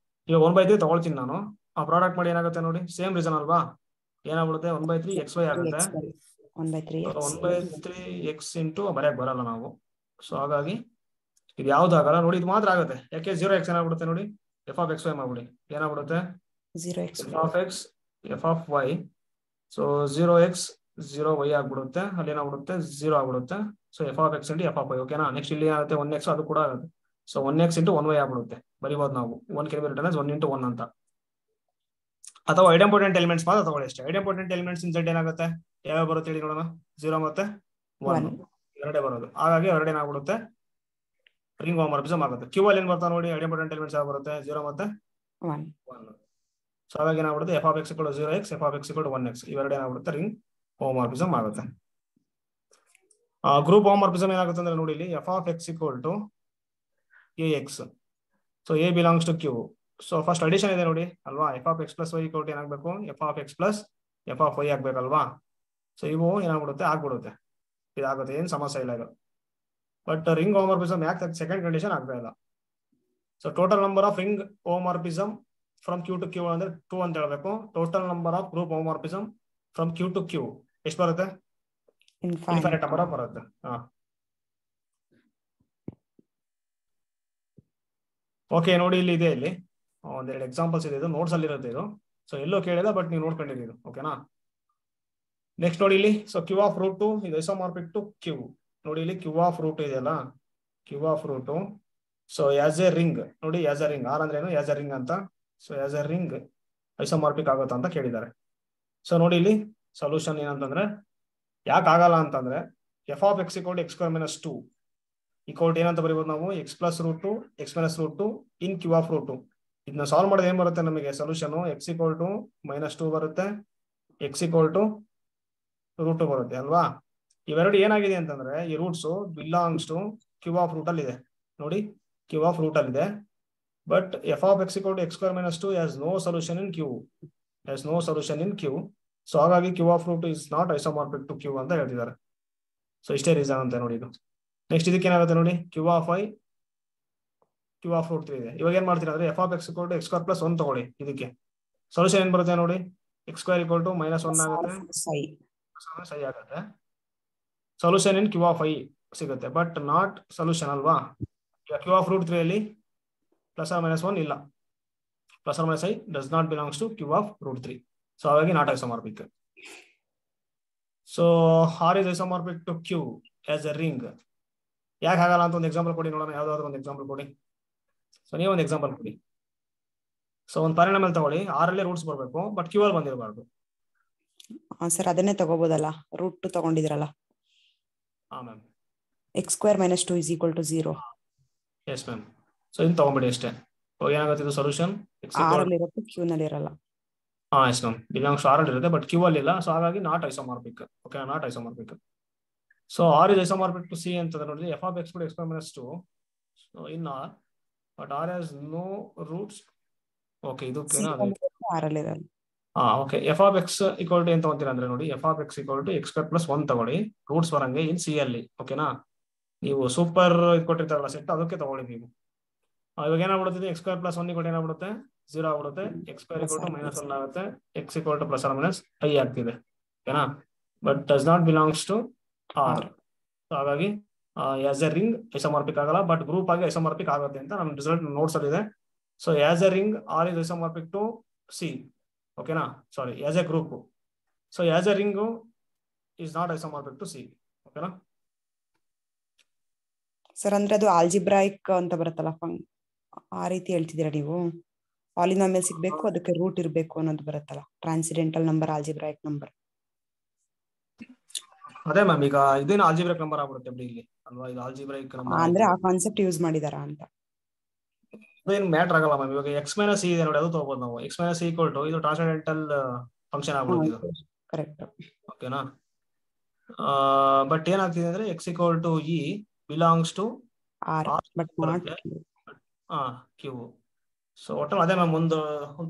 Speaker 1: ಈಗ 1/3 ತಗೊಳ್ತೀನಿ ನಾನು, ಆ ಪ್ರಾಡಕ್ಟ್ ಮಾಡಿ ಏನಾಗುತ್ತೆ ನೋಡಿ, ಸೇಮ್ ರೀಸನ್ ಅಲ್ವಾ, ಏನಾಗ್ಬಿಡುತ್ತೆ 1/3xy ಆಗುತ್ತೆ. 1/3x ಇಂಟು ಬರೆಯಕ್ ಬರಲ್ಲ ನಾವು. ಸೊ ಹಾಗಾಗಿ ಇದು ಯಾವ್ದು ಆಗಲ್ಲ ನೋಡಿ, ಇದು ಮಾತ್ರ ಆಗುತ್ತೆ. ಯಾಕೆ 0x ಏನಾಗ್ಬಿಡುತ್ತೆ ನೋಡಿ, ಎಫ್ ಆಫ್ XY ಮಾಡ್ಬಿಡಿ, ಏನಾಗ್ಬಿಡುತ್ತೆ
Speaker 2: 0x
Speaker 1: F of X F of Y. So 0x 0y ಆಗ್ಬಿಡುತ್ತೆ, ಅಲ್ಲಿ ಏನಾಗ್ಬಿಡುತ್ತೆ 0 ಆಗ್ಬಿಡುತ್ತೆ. So F of X into F of Y. ಓಕೆನಾ, ನೆಕ್ಸ್ಟ್ ಇಲ್ಲಿ ಆಗುತ್ತೆ 1x, ಅದು ಕೂಡ ಆಗುತ್ತೆ. ಸೊ 1x ಇಂಟು 1y ಆಗ್ಬಿಡುತ್ತೆ, ಬರೀಬಹುದು ನಾವು 1 can be written as 1 into 1 ಅಂತ. ಅಥವಾ ಐಡೆಂಪೋಟೆಂಟ್ ಎಲಿಮೆಂಟ್ಸ್ ಮಾತ್ರ ತಗೊಳ್ಳಿ ಅಷ್ಟೇ. ಐಡೆಂಪೋಟೆಂಟ್ ಎಲಿಮೆಂಟ್ಸ್ ಇನ್ Z ಏನಾಗುತ್ತೆ, ಯಾವ ಬರುತ್ತೆ ಹೇಳಿ ನೋಡೋಣ, 0 ಮತ್ತೆ 1 ಎರಡೇ ಬರೋದು. ಹಾಗಾಗಿ ಎರಡೇ ಏನಾಗ್ಬಿಡುತ್ತೆ ರಿಂಗ್ ಹೋಮೋಮಾರ್ಫಿಸಮ್ ಆಗುತ್ತೆ. ಕ್ಯೂ ಅಲ್ಲಿ ಏನ್ ಬರ್ತಾ ನೋಡಿ, ಐಡೆಂಟಿಟಿ ಎಲಿಮೆಂಟ್ಸ್ ಯಾವ ಬರುತ್ತೆ, 0 ಮತ್ತೆ
Speaker 2: 1.
Speaker 1: ಸೊ ಹಾಗಾಗಿ ಏನಾಗ್ಬಿಡುತ್ತೆ, f of x = 0x, f of x = 1x, ಇವೆರಡು ಏನಾಗ್ಬಿಡುತ್ತೆ ರಿಂಗ್ ಹೋಮೋಮಾರ್ಫಿಸಮ್ ಆಗುತ್ತೆ. ಗ್ರೂಪ್ ಹೋಮೋಮಾರ್ಫಿಸಮ್ ಏನಾಗುತ್ತೆ ಅಂದ್ರೆ ನೋಡಿ ಇಲ್ಲಿ f of x = ax. So a belongs to q. So first addition ಇದೆ ನೋಡಿ ಅಲ್ವಾ, f of x + y = ಏನಾಗಬೇಕು, f of x + f of y ಆಗ್ಬೇಕಲ್ವಾ. So ಇವು ಏನಾಗ್ಬಿಡುತ್ತೆ, ಆಗ್ಬಿಡುತ್ತೆ, ಇದಾಗುತ್ತೆ, ಏನ್ ಸಮಸ್ಯೆ ಇಲ್ಲ ಇದು. ಬಟ್ ರಿಂಗ್ ಹೋಮೋಮಾರ್ಫಿಸಮ್ ಯಾಕೆ ಸೆಕೆಂಡ್ ಕಂಡೀಷನ್ ಆಗ್ತಾ ಇಲ್ಲ. So total number of ring homomorphism from q to q ಅಂದ್ರೆ 2 ಅಂತ ಹೇಳ್ಬೇಕು. Total number of group homomorphism from q to q ಎಷ್ಟು ಬರುತ್ತೆ, ಇನ್ಫೈನೈಟ್ ನಂಬರ್ ಆಫ್ ಬರುತ್ತೆ. ಓಕೆ ನೋಡಿ ಇಲ್ಲಿ ಇದೆ, ಇಲ್ಲಿ ಒಂದೆರಡು ಎಕ್ಸಾಂಪಲ್ಸ್ ಇದೆ, ಇದು ನೋಟ್ಸ್ ಅಲ್ಲಿ ಇರುತ್ತೆ ಇದು. ಸೊ ಎಲ್ಲೋ ಕೇಳಿಲ್ಲ ಬಟ್ ನೀವು ನೋಡ್ಕೊಂಡಿದ್ದೀರಿ, ಓಕೆನಾ. ನೆಕ್ಸ್ಟ್ ನೋಡಿ ಇಲ್ಲಿ, ಸೊ ಕ್ಯೂ ಆಫ್ ರೂಟ್ ಇದು ಐಸೋಮಾರ್ಫಿಕ್ ಟು ಕ್ಯೂ. ನೋಡಿ ಇಲ್ಲಿ ಕ್ಯೂ ಆಫ್ ರೂಟ್ ಇದೆಯಲ್ಲ, Q of root so as a ring ನೋಡಿ, ಆಸ್ ಎ ರಿಂಗ್, ಆರ್ ಅಂದ್ರೆ ಏನು, ಆಸ್ ಎ ರಿಂಗ್ ಅಂತ. So as a ring isomorphic ಆಗುತ್ತಾ ಅಂತ ಕೇಳಿದ್ದಾರೆ. ಸೊ ನೋಡಿ ಇಲ್ಲಿ ಸೊಲ್ಯೂಷನ್ ಏನಂತಂದ್ರೆ, ಯಾಕೆ ಆಗಲ್ಲ ಅಂತಂದ್ರೆ f of x = x² - 2 = ಏನಂತ ಬರೀಬಹುದು ನಾವು, x + √2 x - √2 in Q of root. ಇದನ್ನ ಸಾಲ್ವ್ ಮಾಡೋದು ಏನ್ ಬರುತ್ತೆ ನಮಗೆ ಸೊಲ್ಯೂಷನ್, x = -2 ಬರುತ್ತೆ, x = √2 ಬರುತ್ತೆ ಅಲ್ವಾ. ಇವೆರಡು ಏನಾಗಿದೆ ಅಂತಂದ್ರೆ ಈ roots belongs to Q of root ಅಲ್ಲಿ ಇದೆ ನೋಡಿ, ಕ್ಯೂ ಆಫ್ ರೂಟ್ ಅಲ್ಲಿ ಇದೆ. But f of x = x² - 2 has no solution in q, has no solution in q. So ಹಾಗಾಗಿ Q of root is not isomorphic to Q ಅಂತ ಹೇಳ್ತಿದ್ದಾರೆ. So ಇಷ್ಟೇ reason ಅಂತ ನೋಡಿ ಇದು. ನೆಕ್ಸ್ಟ್ ಇದಕ್ಕೆ ಏನಾಗುತ್ತೆ ನೋಡಿ, Q of I Q of root 3 ಇದೆ. ಇವಾಗ ಏನ್ ಮಾಡ್ತೀರಾ ಅಂದ್ರೆ f of x = x² + 1 ತಗೊಳ್ಳಿ. ಇದಕ್ಕೆ ಸೊಲ್ಯೂಷನ್ ಏನ್ ಬರುತ್ತೆ ನೋಡಿ, x² = -1 ಆಗುತ್ತೆ, ಸೈ ಆಗುತ್ತೆ. Solution in Q of I ಸಿಗುತ್ತೆ, ಬಟ್ ನಾಟ್ ಸೊಲ್ಯೂಷನ್ ಅಲ್ವಾ. ಈಗ ಕ್ಯೂ ಆಫ್ ರೂಟ್ 3 ಅಲ್ಲಿ +or -1 ಇಲ್ಲ, +or -i does not belongs to Q of root 3. So ಹಾಗಾಗಿ not isomorphic. So R is isomorphic to Q as a ring. ಯಾಕೆ ಆಗಲ್ಲ ಅಂತ ಒಂದು ಎಕ್ಸಾಂಪಲ್ ಕೊಡಿ ನೋಡೋಣ, ಯಾವ್ದಾದ್ರು ಒಂದು ಎಕ್ಸಾಂಪಲ್ ಕೊಡಿ. ಸೊ ನೀವು ಒಂದು ಎಕ್ಸಾಂಪಲ್ ಕೊಡಿ. ಸೊ ಒಂದು ಪಾಲಿನಾಮಿಯಲ್ ತಗೊಳ್ಳಿ, ಆರ್ ಅಲ್ಲೇ ರೂಟ್ಸ್ ಬರಬೇಕು, ಬಟ್ ಕ್ಯೂ ಅಲ್ಲಿ ಬಂದಿರಬಾರ್ದು.
Speaker 2: ಸರ್ ಅದನ್ನೇ ತಗೋಬೋದಲ್ಲ, ರೂಟ್ ತಗೊಂಡಿದ್ರಲ್ಲ.
Speaker 1: ಹಾ ma'am,
Speaker 2: x² - 2 = 0.
Speaker 1: S ma'am. So ಇನ್ನು ತಗೊಂಬಿಡಿ ಅಷ್ಟೇ. ಏನಾಗುತ್ತೆ ಇದು ಸೊಲ್ಯೂಷನ್,
Speaker 2: ಆರ್ ಅಲ್ಲಿ ಇರುತ್ತೆ, ಕ್ಯೂ ನಲ್ಲಿ ಇರಲ್ಲ.
Speaker 1: ಹಾ ಎಸ್ ಮ್ಯಾಮ್, ಬಿಲಾಂಗ್ಸ್ ಆರ್ ಅಲ್ಲಿ ಇರುತ್ತೆ ಬಟ್ ಕ್ಯೂ ಅಲ್ಲಿ ಇಲ್ಲ. ಸೊ ಹಾಗಾಗಿ not isomorphic. Okay, not isomorphic. So R is isomorphic to C ಅಂತ ನೋಡಿ, f of x = x² - 2 so in R, but R has no roots. Okay, ಇದು
Speaker 2: R ಅಲ್ಲಿ ಇರಲ್ಲ.
Speaker 1: ಓಕೆ, f of x = ಏನ್ ತಗೊಂತೀರಾ ಅಂದ್ರೆ ನೋಡಿ, f of x = x² + 1 ತಗೊಳ್ಳಿ, roots ಬರಂಗೆ ಇನ್ C ಅಲ್ಲಿ. ಓಕೆನಾ, ನೀವು ಸೂಪರ್ ಕೊಟ್ಟಿರ್ತಾರಲ್ಲ ಸೆಟ್, ಅದಕ್ಕೆ ತಗೊಳ್ಳಿ ನೀವು. ಇವಾಗ ಏನಾಗ್ಬಿಡುತ್ತೆ, x² + 1 = ಏನಾಗ್ಬಿಡುತ್ತೆ, 0 ಆಗ್ಬಿಡುತ್ತೆ, x² = -1 ಆಗುತ್ತೆ, x = +or -i ಆಗ್ತಿದೆ. ಓಕೆನಾ, but does not belongs to R. ಹಾಗಾಗಿ ಆಸ್ ಎ ರಿಂಗ್ ಐಸೋಮಾರ್ಫಿಕ್ ಆಗಲ್ಲ, ಬಟ್ ಗ್ರೂಪ್ ಆಗಿ ಐಸೋಮಾರ್ಫಿಕ್ ಆಗುತ್ತೆ ಅಂತ ನಮ್ಮ ರಿಸಲ್ಟ್ ನೋಟ್ಸ್ ಅಲ್ಲಿ ಇದೆ. So as a ring R is isomorphic to C. ಓಕೆನಾ, sorry, as a group. So as a ring is not isomorphic to C. ಓಕೆನಾ
Speaker 2: ಸರ್, ಅಂದ್ರೆ ಅದು ಆಲ್ಜಿಬ್ರಾಯಿಕ್ ಅಂತ ಬರುತ್ತಲ್ಲ, ಆ ರೀತಿ ಹೇಳ್ತಿದ್ದೀರಾ ನೀವು? ಪಾಲಿನಾಮಿಯಲ್ ಸಿಗ್ಬೇಕು, ಅದಕ್ಕೆ ರೂಟ್ ಇರಬೇಕು ಅನ್ನೋದು ಬರುತ್ತಲ್ಲ, ಟ್ರಾನ್ಸಿಡೆಂಟಲ್ ನಂಬರ್, ಆಲ್ಜಿಬ್ರಾಯಿಕ್ ನಂಬರ್.
Speaker 1: ಅದೇ ಮ್ಯಾಮ್, ಈಗ ಇದೇನು ಆಲ್ಜಿಬ್ರಾಯಿಕ್ ನಂಬರ್ ಆಗ್ಬಿಡುತ್ತೆ ಬಿಡಿ ಇಲ್ಲಿ ಅಲ್ವಾ, ಇದು ಆಲ್ಜಿಬ್ರಾಯಿಕ್ ನಂಬರ್
Speaker 2: ಅಂದ್ರೆ ಆ ಕಾನ್ಸೆಪ್ಟ್ ಯೂಸ್ ಮಾಡಿದಾರಾ ಅಂತ.
Speaker 1: ಅದೇನು ಮ್ಯಾಟರ್ ಆಗಲ್ಲ ಮ್ಯಾಮ್. ಇವಾಗ x - e ಇದೆ ನೋಡಿ, ಅದು ತಗೋಬಹುದು ನಾವು. x - e = ಇದು ಟ್ರಾನ್ಸೆಂಡೆಂಟಲ್ ಫಂಕ್ಷನ್ ಆಗ್ಬಿಡುತ್ತೆ ಇದು.
Speaker 2: ಕರೆಕ್ಟ್.
Speaker 1: ಓಕೆನಾ, ಬಟ್ ಏನಾಗ್ತಿದೆ ಅಂದ್ರೆ x = e belongs to
Speaker 2: R, but not
Speaker 1: Q. So ಒಟ್ಟಲ್ಲಿ ಅದೇ ಮ್ಯಾಮ್, ಒಂದು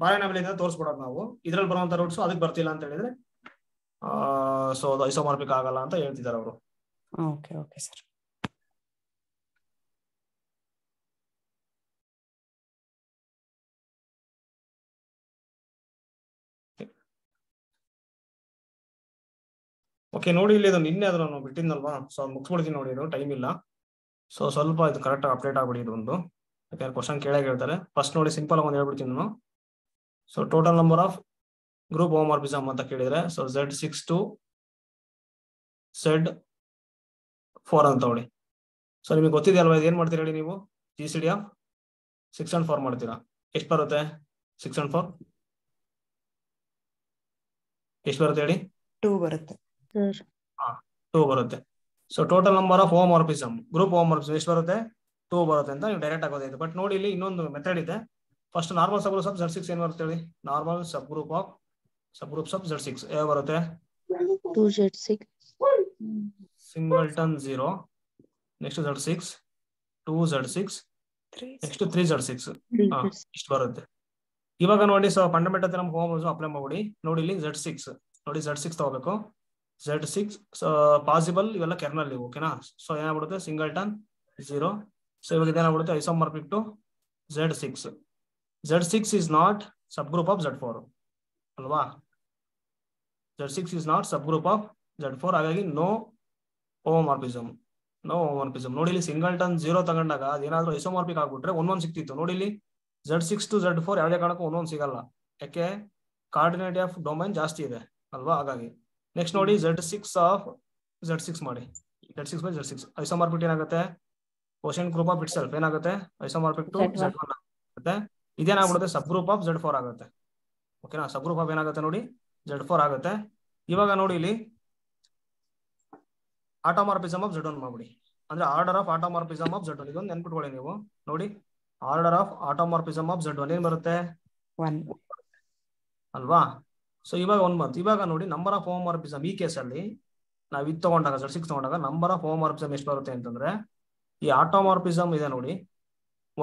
Speaker 1: ಪಾಲಿನಾಮಿಯಲ್ ಇಂದ ತೋರಿಸ್ಬಿಡೋದು ನಾವು. ಇದ್ರಲ್ಲಿ ಬರುವಂತ ರೂಟ್ಸ್ ಅದಕ್ಕೆ ಬರ್ತಿಲ್ಲ ಅಂತ ಹೇಳಿದ್ರೆ ಸೊ ಅದು ಐಸೋಮಾರ್ಫಿಕ್ ಆಗಲ್ಲ ಅಂತ ಹೇಳ್ತಿದ್ದಾರೆ ಅವರು.
Speaker 2: Okay okay sir.
Speaker 1: ಓಕೆ ನೋಡಿ, ಇಲ್ಲಿ ಇದು ನಿನ್ನೆ ಅದು ನಾನು ಬಿಟ್ಟಿದ್ನಲ್ವಾ, ಸೊ ಮುಗಿಸ್ಬಿಡ್ತೀನಿ ನೋಡಿ, ಇದು ಟೈಮ್ ಇಲ್ಲ. ಸೊ ಸ್ವಲ್ಪ ಇದು ಕರೆಕ್ಟ್ ಅಪ್ಡೇಟ್ ಆಗ್ಬಿಡಿ ಇದು ಒಂದು, ಯಾಕಂದ್ರೆ ಕ್ವಶನ್ ಕೇಳೇ ಹೇಳ್ತಾರೆ. ಫಸ್ಟ್ ನೋಡಿ, ಸಿಂಪಲ್ ಆಗಿ ಒಂದು ಹೇಳ್ಬಿಡ್ತೀನಿ ನಾನು. So total number of group homomorphism ಅಂತ ಕೇಳಿದ್ರೆ, ಸೊ Z6 to Z4 ಅಂತ ತಗೊಳ್ಳಿ. ಸೊ ನಿಮಗೆ ಗೊತ್ತಿದೆ ಅಲ್ವಾ, ಇದು ಏನ್ ಮಾಡ್ತೀರಾ ಹೇಳಿ ನೀವು, GCD ಆಫ್ 6 and 4 ಮಾಡ್ತೀರಾ. ಎಷ್ಟು ಬರುತ್ತೆ 6 and 4? ಎಷ್ಟು ಬರುತ್ತೆ ಹೇಳಿ?
Speaker 2: 2 ಬರುತ್ತೆ.
Speaker 1: 2 ಬರುತ್ತೆ. So total number of homomorphism, group homomorphism ಎಷ್ಟು ಬರುತ್ತೆ? 2 ಬರುತ್ತೆ ಅಂತ ನೀವು ಡೈರೆಕ್ಟ್ ಆಗೋದೈತೆ. ಬಟ್ ನೋಡಿ ಇಲ್ಲಿ ಇನ್ನೊಂದು ಮೆಥಡ್ ಇದೆ. First normal sub groups of Z6 ಏನ್ ಬರುತ್ತೆ ಹೇಳಿ? Normal sub groups of Z6 ಯಾವ ಬರುತ್ತೆ?
Speaker 3: 2Z6
Speaker 1: singleton 0, next Z6, 2Z6, next 3Z6 ಇಷ್ಟು ಬರುತ್ತೆ. ಇವಾಗ ನೋಡಿ ಸೊ ಫಂಡಮೆಂಟಲ್ ನಮ್ಮ ಹೋಮ್ ಅಪ್ಲೈ ಮಾಡ್ಬಿಡಿ. ನೋಡಿ ಇಲ್ಲಿ Z6 ನೋಡಿ Z6 ತಗೋಬೇಕು. Z6 ಪಾಸಿಬಲ್ ಇವೆಲ್ಲ ಕೆರ್ನಲ್ ಇವು, ಓಕೆನಾ? So ಏನಾಗ್ಬಿಡುತ್ತೆ singleton 0. ಸೊ ಇವಾಗ ಇದೇನಾಗ್ಬಿಡುತ್ತೆ ಐಸೋಮಾರ್ಫಿಕ್ to Z6. Z6 is not subgroup of Z4 ಅಲ್ವಾ? Z6 is not subgroup of Z4, ಹಾಗಾಗಿ ನೋ ಹೋಮೋಮಾರ್ಫಿಸಮ್. ನೋಡಿ ಇಲ್ಲಿ ಸಿಂಗಲ್ಟನ್ 0 ತಗೊಂಡಾಗ ಅದೇನಾದ್ರೂ ಐಸೋಮಾರ್ಫಿಕ್ ಆಗ್ಬಿಟ್ರೆ 1 1 ಸಿಕ್ತಿತ್ತು. ನೋಡಿ ಇಲ್ಲಿ Z6 to Z4 ಯಾವುದೇ ಕಾರಣಕ್ಕೂ 1 1 ಸಿಗಲ್ಲ, ಯಾಕೆ ಕಾರ್ಡಿನೇಟಿ ಆಫ್ ಡೊಮೈನ್ ಜಾಸ್ತಿ ಇದೆ ಅಲ್ವಾ? ಹಾಗಾಗಿ ನೆಕ್ಸ್ಟ್ ನೋಡಿ Z6 ಆಫ್ Z6 ಮಾಡಿ. Z6 by Z6 ಐಸೋಮಾರ್ಫಿಕ್ ಏನಾಗುತ್ತೆ? ಕ್ವೋಷಿಯಂಟ್ ಗ್ರೂಪ್ ಆಫ್ ಇಟ್ ಸೆಲ್ಫ್ ಏನಾಗುತ್ತೆ? ಐಸೋಮಾರ್ಫಿಕ್ ಟು Z1 ಆಗುತ್ತೆ. ಇದೇನಾಗ್ಬಿಡುತ್ತೆ ಸಬ್ ಗ್ರೂಪ್ ಆಫ್ Z4 ಆಗುತ್ತೆ, ಓಕೆನಾ? ಸಬ್ ಗ್ರೂಪ್ ಆಫ್ ಏನಾಗುತ್ತೆ ನೋಡಿ Z4 ಆಗುತ್ತೆ. ಇವಾಗ ನೋಡಿ ಇಲ್ಲಿ ಆಟೋಮಾರ್ಫಿಸಮ್ ಆಫ್ Z1 ಮಾಡ್ಬಿಡಿ. ಅಂದ್ರೆ order of automorphism of Z1 ಇದೊಂದು ನೆನ್ಪಿಟ್ಕೊಳ್ಳಿ ನೀವು. ನೋಡಿ order of automorphism of Z1 ಏನ್ ಬರುತ್ತೆ?
Speaker 2: 1
Speaker 1: ಅಲ್ವಾ? ಸೊ ಇವಾಗ 1 ಬಂತು. ಇವಾಗ ನೋಡಿ ನಂಬರ್ ಆಫ್ ಹೋಮೋಮಾರ್ಫಿಸಮ್ ಈ ಕೇಸಲ್ಲಿ ನಾವು ಇದು ತಗೊಂಡಾಗ Z6 ತಗೊಂಡಾಗ ನಂಬರ್ ಆಫ್ ಹೋಮೋಮಾರ್ಫಿಸಮ್ ಎಷ್ಟು ಬರುತ್ತೆ ಅಂತಂದ್ರೆ ಈ ಆಟೋಮಾರ್ಫಿಸಮ್ ಇದೆ ನೋಡಿ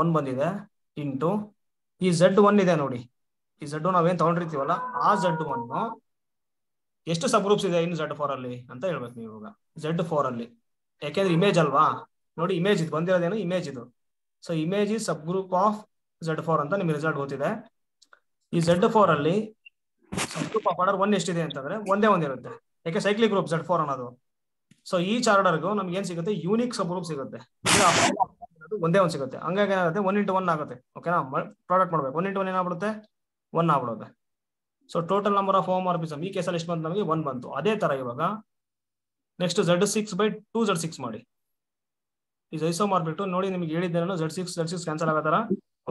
Speaker 1: 1 ಬಂದಿದೆ ಇಂಟು ಈ Z1 ಇದೆ ನೋಡಿ. ಈ Z1 ನಾವೇನ್ ತಗೊಂಡಿರ್ತೀವಲ್ಲ ಆ Z1 ಎಷ್ಟು ಸಬ್ ಗ್ರೂಪ್ಸ್ ಇದೆ ಇನ್ನು Z4 ಅಲ್ಲಿ ಅಂತ ಹೇಳ್ಬೇಕು ನೀವು ಇವಾಗ. Z4 ಅಲ್ಲಿ ಯಾಕೆಂದ್ರೆ ಇಮೇಜ್ ಅಲ್ವಾ? ನೋಡಿ ಇಮೇಜ್ ಇದು ಬಂದಿರೋದೇನು ಇಮೇಜ್ ಇದು. ಸೊ ಇಮೇಜ್ ಈ ಸಬ್ ಗ್ರೂಪ್ ಆಫ್ Z4 ಅಂತ ನಿಮ್ಗೆ ರಿಸಲ್ಟ್ ಗೊತ್ತಿದೆ. ಈ Z4 ಅಲ್ಲಿ ಸಬ್ ಗ್ರೂಪ್ ಆಫ್ ಆರ್ಡರ್ 1 ಎಷ್ಟಿದೆ ಅಂತಂದ್ರೆ ಒಂದೇ ಇರುತ್ತೆ, ಯಾಕೆ ಸೈಕ್ಲಿಕ್ ಗ್ರೂಪ್ Z4 ಅನ್ನೋದು. ಸೊ ಈಚ್ ಆರ್ಡರ್ಗೂ ನಮ್ಗೆ ಏನ್ ಸಿಗುತ್ತೆ? ಯೂನಿಕ್ ಸಬ್ ಗ್ರೂಪ್ ಸಿಗುತ್ತೆ, ಒಂದೇ ಒಂದು ಸಿಗುತ್ತೆ. ಹಂಗಾಗಿ ಏನಾಗುತ್ತೆ 1 into 1 ಆಗುತ್ತೆ, ಓಕೆನಾ? ಪ್ರಾಡಕ್ಟ್ ಮಾಡ್ಬೇಕು. 1 into 1 ಏನಾಗ್ಬಿಡುತ್ತೆ? 1 ಆಗ್ಬಿಡುತ್ತೆ. So total number of homomorphism ಈ ಕೇಸಲ್ಲಿ ಎಷ್ಟು ಬಂತು? ನಮಗೆ 1 ಬಂತು. ಅದೇ ತರ ಇವಾಗ ನೆಕ್ಸ್ಟ್ Z6 by 2Z6 ಮಾಡಿ. ಈ ಐಸೋಮಾರ್ಫಿಕ್ ನೋಡಿ ನಿಮ್ಗೆ ಹೇಳಿದ್ದೆ ನಾನು Z6 ಕ್ಯಾನ್ಸಲ್ ಆಗೋ ತರ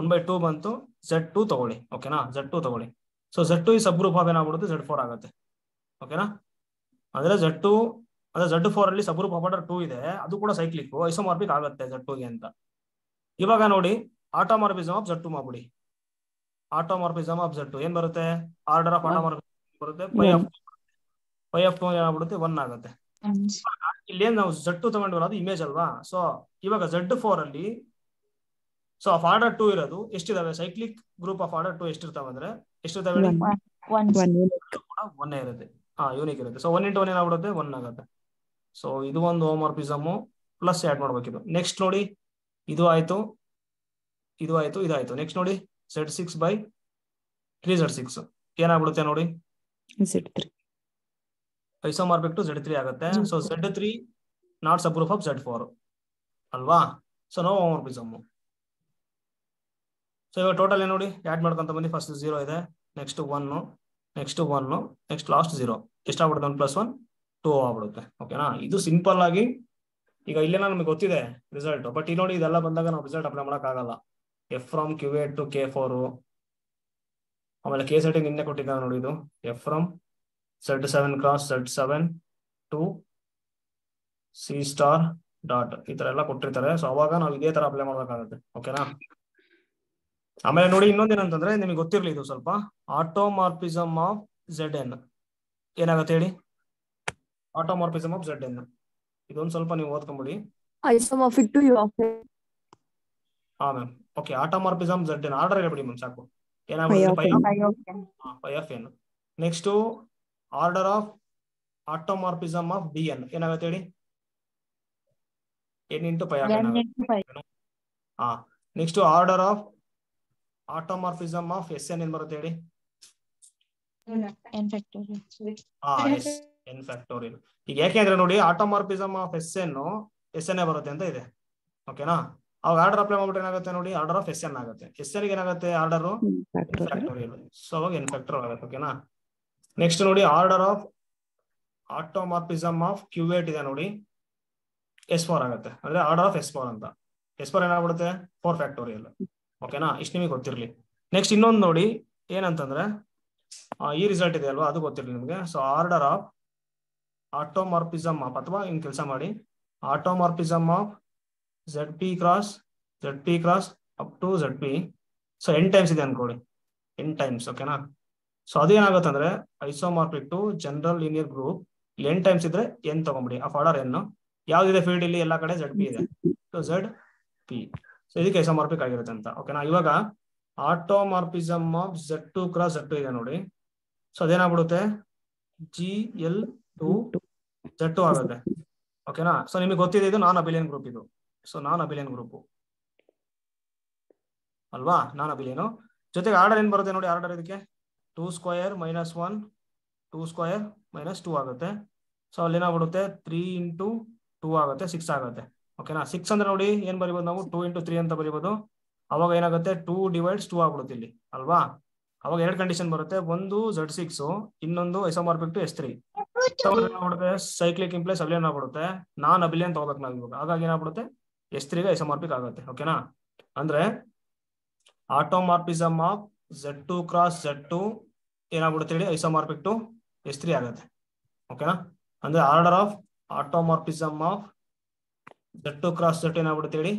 Speaker 1: 1/2 ಬಂತು. Z2 ತಗೊಳ್ಳಿ, ಓಕೆನಾ? Z2 ತಗೊಳ್ಳಿ. ಸೊ Z2 ಈ ಸಬ್ ಗ್ರೂಪ್ ಆಫ್ ಏನಾಗ್ಬಿಡುತ್ತೆ? Z4 ಆಗುತ್ತೆ, ಓಕೆನಾ? ಅಂದ್ರೆ Z4 ಅಲ್ಲಿ ಸಬ್ ಗ್ರೂಪ್ ಆಫ್ ಆರ್ಡರ್ 2 ಇದೆ, ಅದು ಕೂಡ ಸೈಕ್ಲಿಕ್ ಐಸೋಮಾರ್ಫಿಕ್ ಆಗುತ್ತೆ Z2 ಗೆ ಅಂತ. ಇವಾಗ ನೋಡಿ ಆಟೋಮಾರ್ಫಿಸಮ್ ಆಫ್ Z2 ಮಾಡ್ಬಿಡಿ. ಆಟೋಮಾರ್ಫಿಸಮ್ ಆಫ್ Z2 ಏನ್ ಬರುತ್ತೆ? ಆರ್ಡರ್ ಆಫ್ ಆಟೋಮಾರ್ಫಿಸಮ್ ಬರುತ್ತೆ ಪೈ ಆಫ್ 2 ಏನಾಗ್ಬಿಡುತ್ತೆ? 1 ಆಗುತ್ತೆ. ಇಲ್ಲೇನ್ ನಾವು Z2 ತಗೊಂಡಿರೋದು ಅದು ಇಮೇಜ್ ಅಲ್ವಾ? ಸೊ ಇವಾಗ Z4 ಅಲ್ಲಿ ಸೊ ಆಫ್ ಆರ್ಡರ್ 2 ಇರೋದು ಎಷ್ಟಿದಾವೆ? ಸೈಕ್ಲಿಕ್ ಗ್ರೂಪ್ ಆಫ್ ಆರ್ಡರ್ 2 ಎಷ್ಟಿರ್ತಾವೆ ಅಂದ್ರೆ ಎಷ್ಟಿರ್ತಾವೆ? 1 ಇರುತ್ತೆ, ಯೂನಿಕ್ ಇರುತ್ತೆ. So 1 into 1 ಏನಾಗ್ಬಿಡುತ್ತೆ? 1 ಆಗುತ್ತೆ. ಸೊ ಇದು ಒಂದು ಹೋಮೋಮಾರ್ಫಿಸಮ್ ಪ್ಲಸ್ ಆಡ್ ಮಾಡ್ಬೇಕಿದು. ನೆಕ್ಸ್ಟ್ ನೋಡಿ ಇದು ಆಯ್ತು, ಇದಾಯ್ತು. ನೆಕ್ಸ್ಟ್ ನೋಡಿ Z6 by 3Z6 ಏನಾಗ್ಬಿಡುತ್ತೆ ನೋಡಿ?
Speaker 2: Z3
Speaker 1: ಐಸೋಮಾರ್ಫಿಕ್ ಟು Z3 ಆಗುತ್ತೆ. So Z3 not sub group of Z4 ಅಲ್ವಾ? So no homomorphism. ಸೊ ಇವಾಗ ಟೋಟಲ್ ಏನು ನೋಡಿ ಆಡ್ ಮಾಡ್ಕೊಂತ ಬನ್ನಿ. ಫಸ್ಟ್ 0 ಇದೆ, ನೆಕ್ಸ್ಟ್ 1, ನೆಕ್ಸ್ಟ್ 1, ನೆಕ್ಸ್ಟ್ ಲಾಸ್ಟ್ 0. ಎಷ್ಟಾಗ್ಬಿಡುತ್ತೆ? 1 + 1 2 ಆಗ್ಬಿಡುತ್ತೆ, ಓಕೆನಾ? ಇದು ಸಿಂಪಲ್ ಆಗಿ ಈಗ ಇಲ್ಲೇನ ನಮಗೆ ಗೊತ್ತಿದೆ ರಿಸಲ್ಟ್. ಬಟ್ ಇಲ್ಲಿ ನೋಡಿ ಇದೆಲ್ಲ ಬಂದಾಗ ನಾವು ರಿಸಲ್ಟ್ ಅಪ್ಲೈ ಮಾಡಕ್ ಆಗಲ್ಲ. F from Q8 to K4 ಆಮೇಲೆ K7 ನಿನ್ನೆ ಕೊಟ್ಟಿದ್ದಾರೆ ನೋಡಿ. ಇದು F from Z7 cross Z7 to C star dot ಈ ತರ ಎಲ್ಲ ಕೊಟ್ಟಿರ್ತಾರೆ. ಸೊ ಅವಾಗ ನಾವು ಇದೇ ತರ ಅಪ್ಲೈ ಮಾಡ್ಬೇಕಾಗುತ್ತೆ, ಓಕೆನಾ? ಆಮೇಲೆ ನೋಡಿ ಇನ್ನೊಂದೇನಂತಂದ್ರೆ ನಿಮಗೆ ಗೊತ್ತಿರ್ಲಿ ಇದು ಸ್ವಲ್ಪ ಆಟೋಮಾರ್ಫಿಸಮ್ ಆಫ್ Zn ಏನಾಗುತ್ತೆ ಹೇಳಿ? ಆಟೋಮಾರ್ಫಿಸಮ್ ಆಫ್ Zn ಇದೊಂದು ಸ್ವಲ್ಪ ನೀವು ಓದ್ಕೊಂಬಿಡಿ.
Speaker 3: Isomorphic to U of
Speaker 1: ma'am. Okay, automorphism Zn order ಹೇಳ್ಬಿಡಿ ಮ್ಯಾಮ್ ಸಾಕು. ಏನಾಗುತ್ತೆ? Pi of n. Next order of automorphism of Dn ಏನಾಗುತ್ತೆ ಹೇಳಿ? n into pi of n. Next order of automorphism of Sn ಏನ್ ಬರುತ್ತೆ ಹೇಳಿ? n factorial. ಈಗ ಯಾಕೆಂದ್ರೆ ನೋಡಿ ಆಟೋಮಾರ್ಫಿಸಮ್ ಆಫ್ Sn ಬರುತ್ತೆ ಅಂತ ಇದೆ, ಓಕೆನಾ? ಅವಾಗ ಆರ್ಡರ್ ಅಪ್ಲೈ ಮಾಡ್ಬಿಟ್ಟು ಏನಾಗುತ್ತೆ ನೋಡಿ? ಆರ್ಡರ್ ಆಫ್ Sn ಆಗುತ್ತೆ. Sn ಗೆ ಏನಾಗುತ್ತೆ? Order factorial. ಸೊ ಅವಾಗ n ಫ್ಯಾಕ್ಟೋರಿಯಲ್ ಆಗುತ್ತೆ, ಓಕೆನಾ? ನೆಕ್ಸ್ಟ್ ನೋಡಿ order of automorphism of Q8 ಇದೆ ನೋಡಿ, S4 ಆಗುತ್ತೆ. ಅಂದ್ರೆ ಆರ್ಡರ್ ಆಫ್ S4 ಅಂತ. S4 ಏನಾಗ್ಬಿಡುತ್ತೆ? 4 ಫ್ಯಾಕ್ಟೋರಿಯಲ್, ಓಕೆನಾ? ಇಷ್ಟು ನಿಮಗೆ ಗೊತ್ತಿರ್ಲಿ. ನೆಕ್ಸ್ಟ್ ಇನ್ನೊಂದು ನೋಡಿ ಏನಂತಂದ್ರೆ ಈ ರಿಸಲ್ಟ್ ಇದೆ ಅಲ್ವಾ, ಅದು ಗೊತ್ತಿರಲಿ ನಿಮಗೆ. So order of automorphism of, ಅಥವಾ ಹಿಂಗ್ ಕೆಲಸ ಮಾಡಿ, automorphism of ZP cross Z P cross up to Z P. So n times ಇದೆ ಅನ್ಕೊಳ್ಳಿ, n ಟೈಮ್ಸ್, ಓಕೆನಾ. ಸೊ ಅದೇನಾಗುತ್ತೆ ಅಂದ್ರೆ isomorphic to general linear group n times ಇದ್ರೆ n ತಗೊಂಬಿಡಿ, ಆಫ್ ಆರ್ಡರ್ n. ಯಾವ್ದಿದೆ ಫೀಲ್ಡ್ ಇಲ್ಲಿ ಎಲ್ಲಾ ಕಡೆ ಜೆಡ್ ಪಿ ಇದೆ, ಸೊ ಜೆಡ್ ಪಿ. ಸೊ ಇದಕ್ಕೆ ಐಸೋಮಾರ್ಫಿಕ್ ಆಗಿರುತ್ತೆ ಅಂತ, ಓಕೆನಾ. ಇವಾಗ automorphism of Z2 cross Z2 ಇದೆ ನೋಡಿ. ಸೊ ಅದೇನಾಗ್ಬಿಡುತ್ತೆ GL2Z2 ಆಗುತ್ತೆ, ಓಕೆನಾ. ಸೊ ನಿಮಗೆ ಗೊತ್ತಿದೆ ಇದು ನಾನ್ ಅಬಿಲಿಯನ್ ಗ್ರೂಪ್, ಇದು ಸೊ ನಾನ್ ಅಬಿಲಿಯನ್ ಗ್ರೂಪ್ ಅಲ್ವಾ, ನಾನ್ ಅಬಿಲಿಯನ್. ಜೊತೆಗೆ ಆರ್ಡರ್ ಏನ್ ಬರುತ್ತೆ ನೋಡಿ, ಆರ್ಡರ್ ಇದಕ್ಕೆ 2 ಸ್ಕ್ವಯರ್ ಮೈನಸ್ 1 2 ಸ್ಕ್ವಯರ್ ಮೈನಸ್ 2 ಆಗುತ್ತೆ. ಸೊ ಅಲ್ಲಿ ಏನಾಗ್ಬಿಡುತ್ತೆ 3 ಇಂಟು 2 ಆಗುತ್ತೆ, 6 ಆಗುತ್ತೆ, ಓಕೆನಾ. 6 ಅಂದ್ರೆ ನೋಡಿ ಏನ್ ಬರಿಬೋದು ನಾವು, 2 ಇಂಟು 3 ಅಂತ ಬರಿಬೋದು. ಅವಾಗ ಏನಾಗುತ್ತೆ 2 ಡಿವೈಡ್ಸ್ 2 ಆಗ್ಬಿಡುತ್ತೆ ಇಲ್ಲಿ ಅಲ್ವಾ. ಅವಾಗ ಎರಡು ಕಂಡೀಷನ್ ಬರುತ್ತೆ, ಒಂದು Z6, ಇನ್ನೊಂದು ಐಸೋಮಾರ್ಫಿಕ್ ಟು S3. ಏನಾಗ್ಬಿಡುತ್ತೆ ಸೈಕ್ಲಿಕ್ ಇಂಪ್ಲೈಸ್ ಅಬಿಲಿಯನ್ ಆಗ್ಬಿಡುತ್ತೆ, ನಾನ್ ಅಬಿಲಿಯನ್ ತಗೋಬೇಕು ನಾವು ಇವಾಗ. ಹಾಗಾಗಿ ಏನಾಗ್ಬಿಡುತ್ತೆ S3 ಗೆ ಐಸೋಮಾರ್ಫಿಕ್ ಆಗುತ್ತೆ, ಓಕೆನಾ. ಅಂದ್ರೆ ಆಟೋಮಾರ್ಫಿಸಮ್ ಆಫ್ Z2 ಕ್ರಾಸ್ Z2 ಏನಾಗ್ಬಿಡುತ್ತೆ ಹೇಳಿ, ಐಸೋಮಾರ್ಫಿಕ್ ಟು S3 ಆಗುತ್ತೆ, ಓಕೆನಾ. ಅಂದ್ರೆ order of automorphism of Z2 cross Z2 ಏನಾಗ್ಬಿಡುತ್ತೆ ಹೇಳಿ,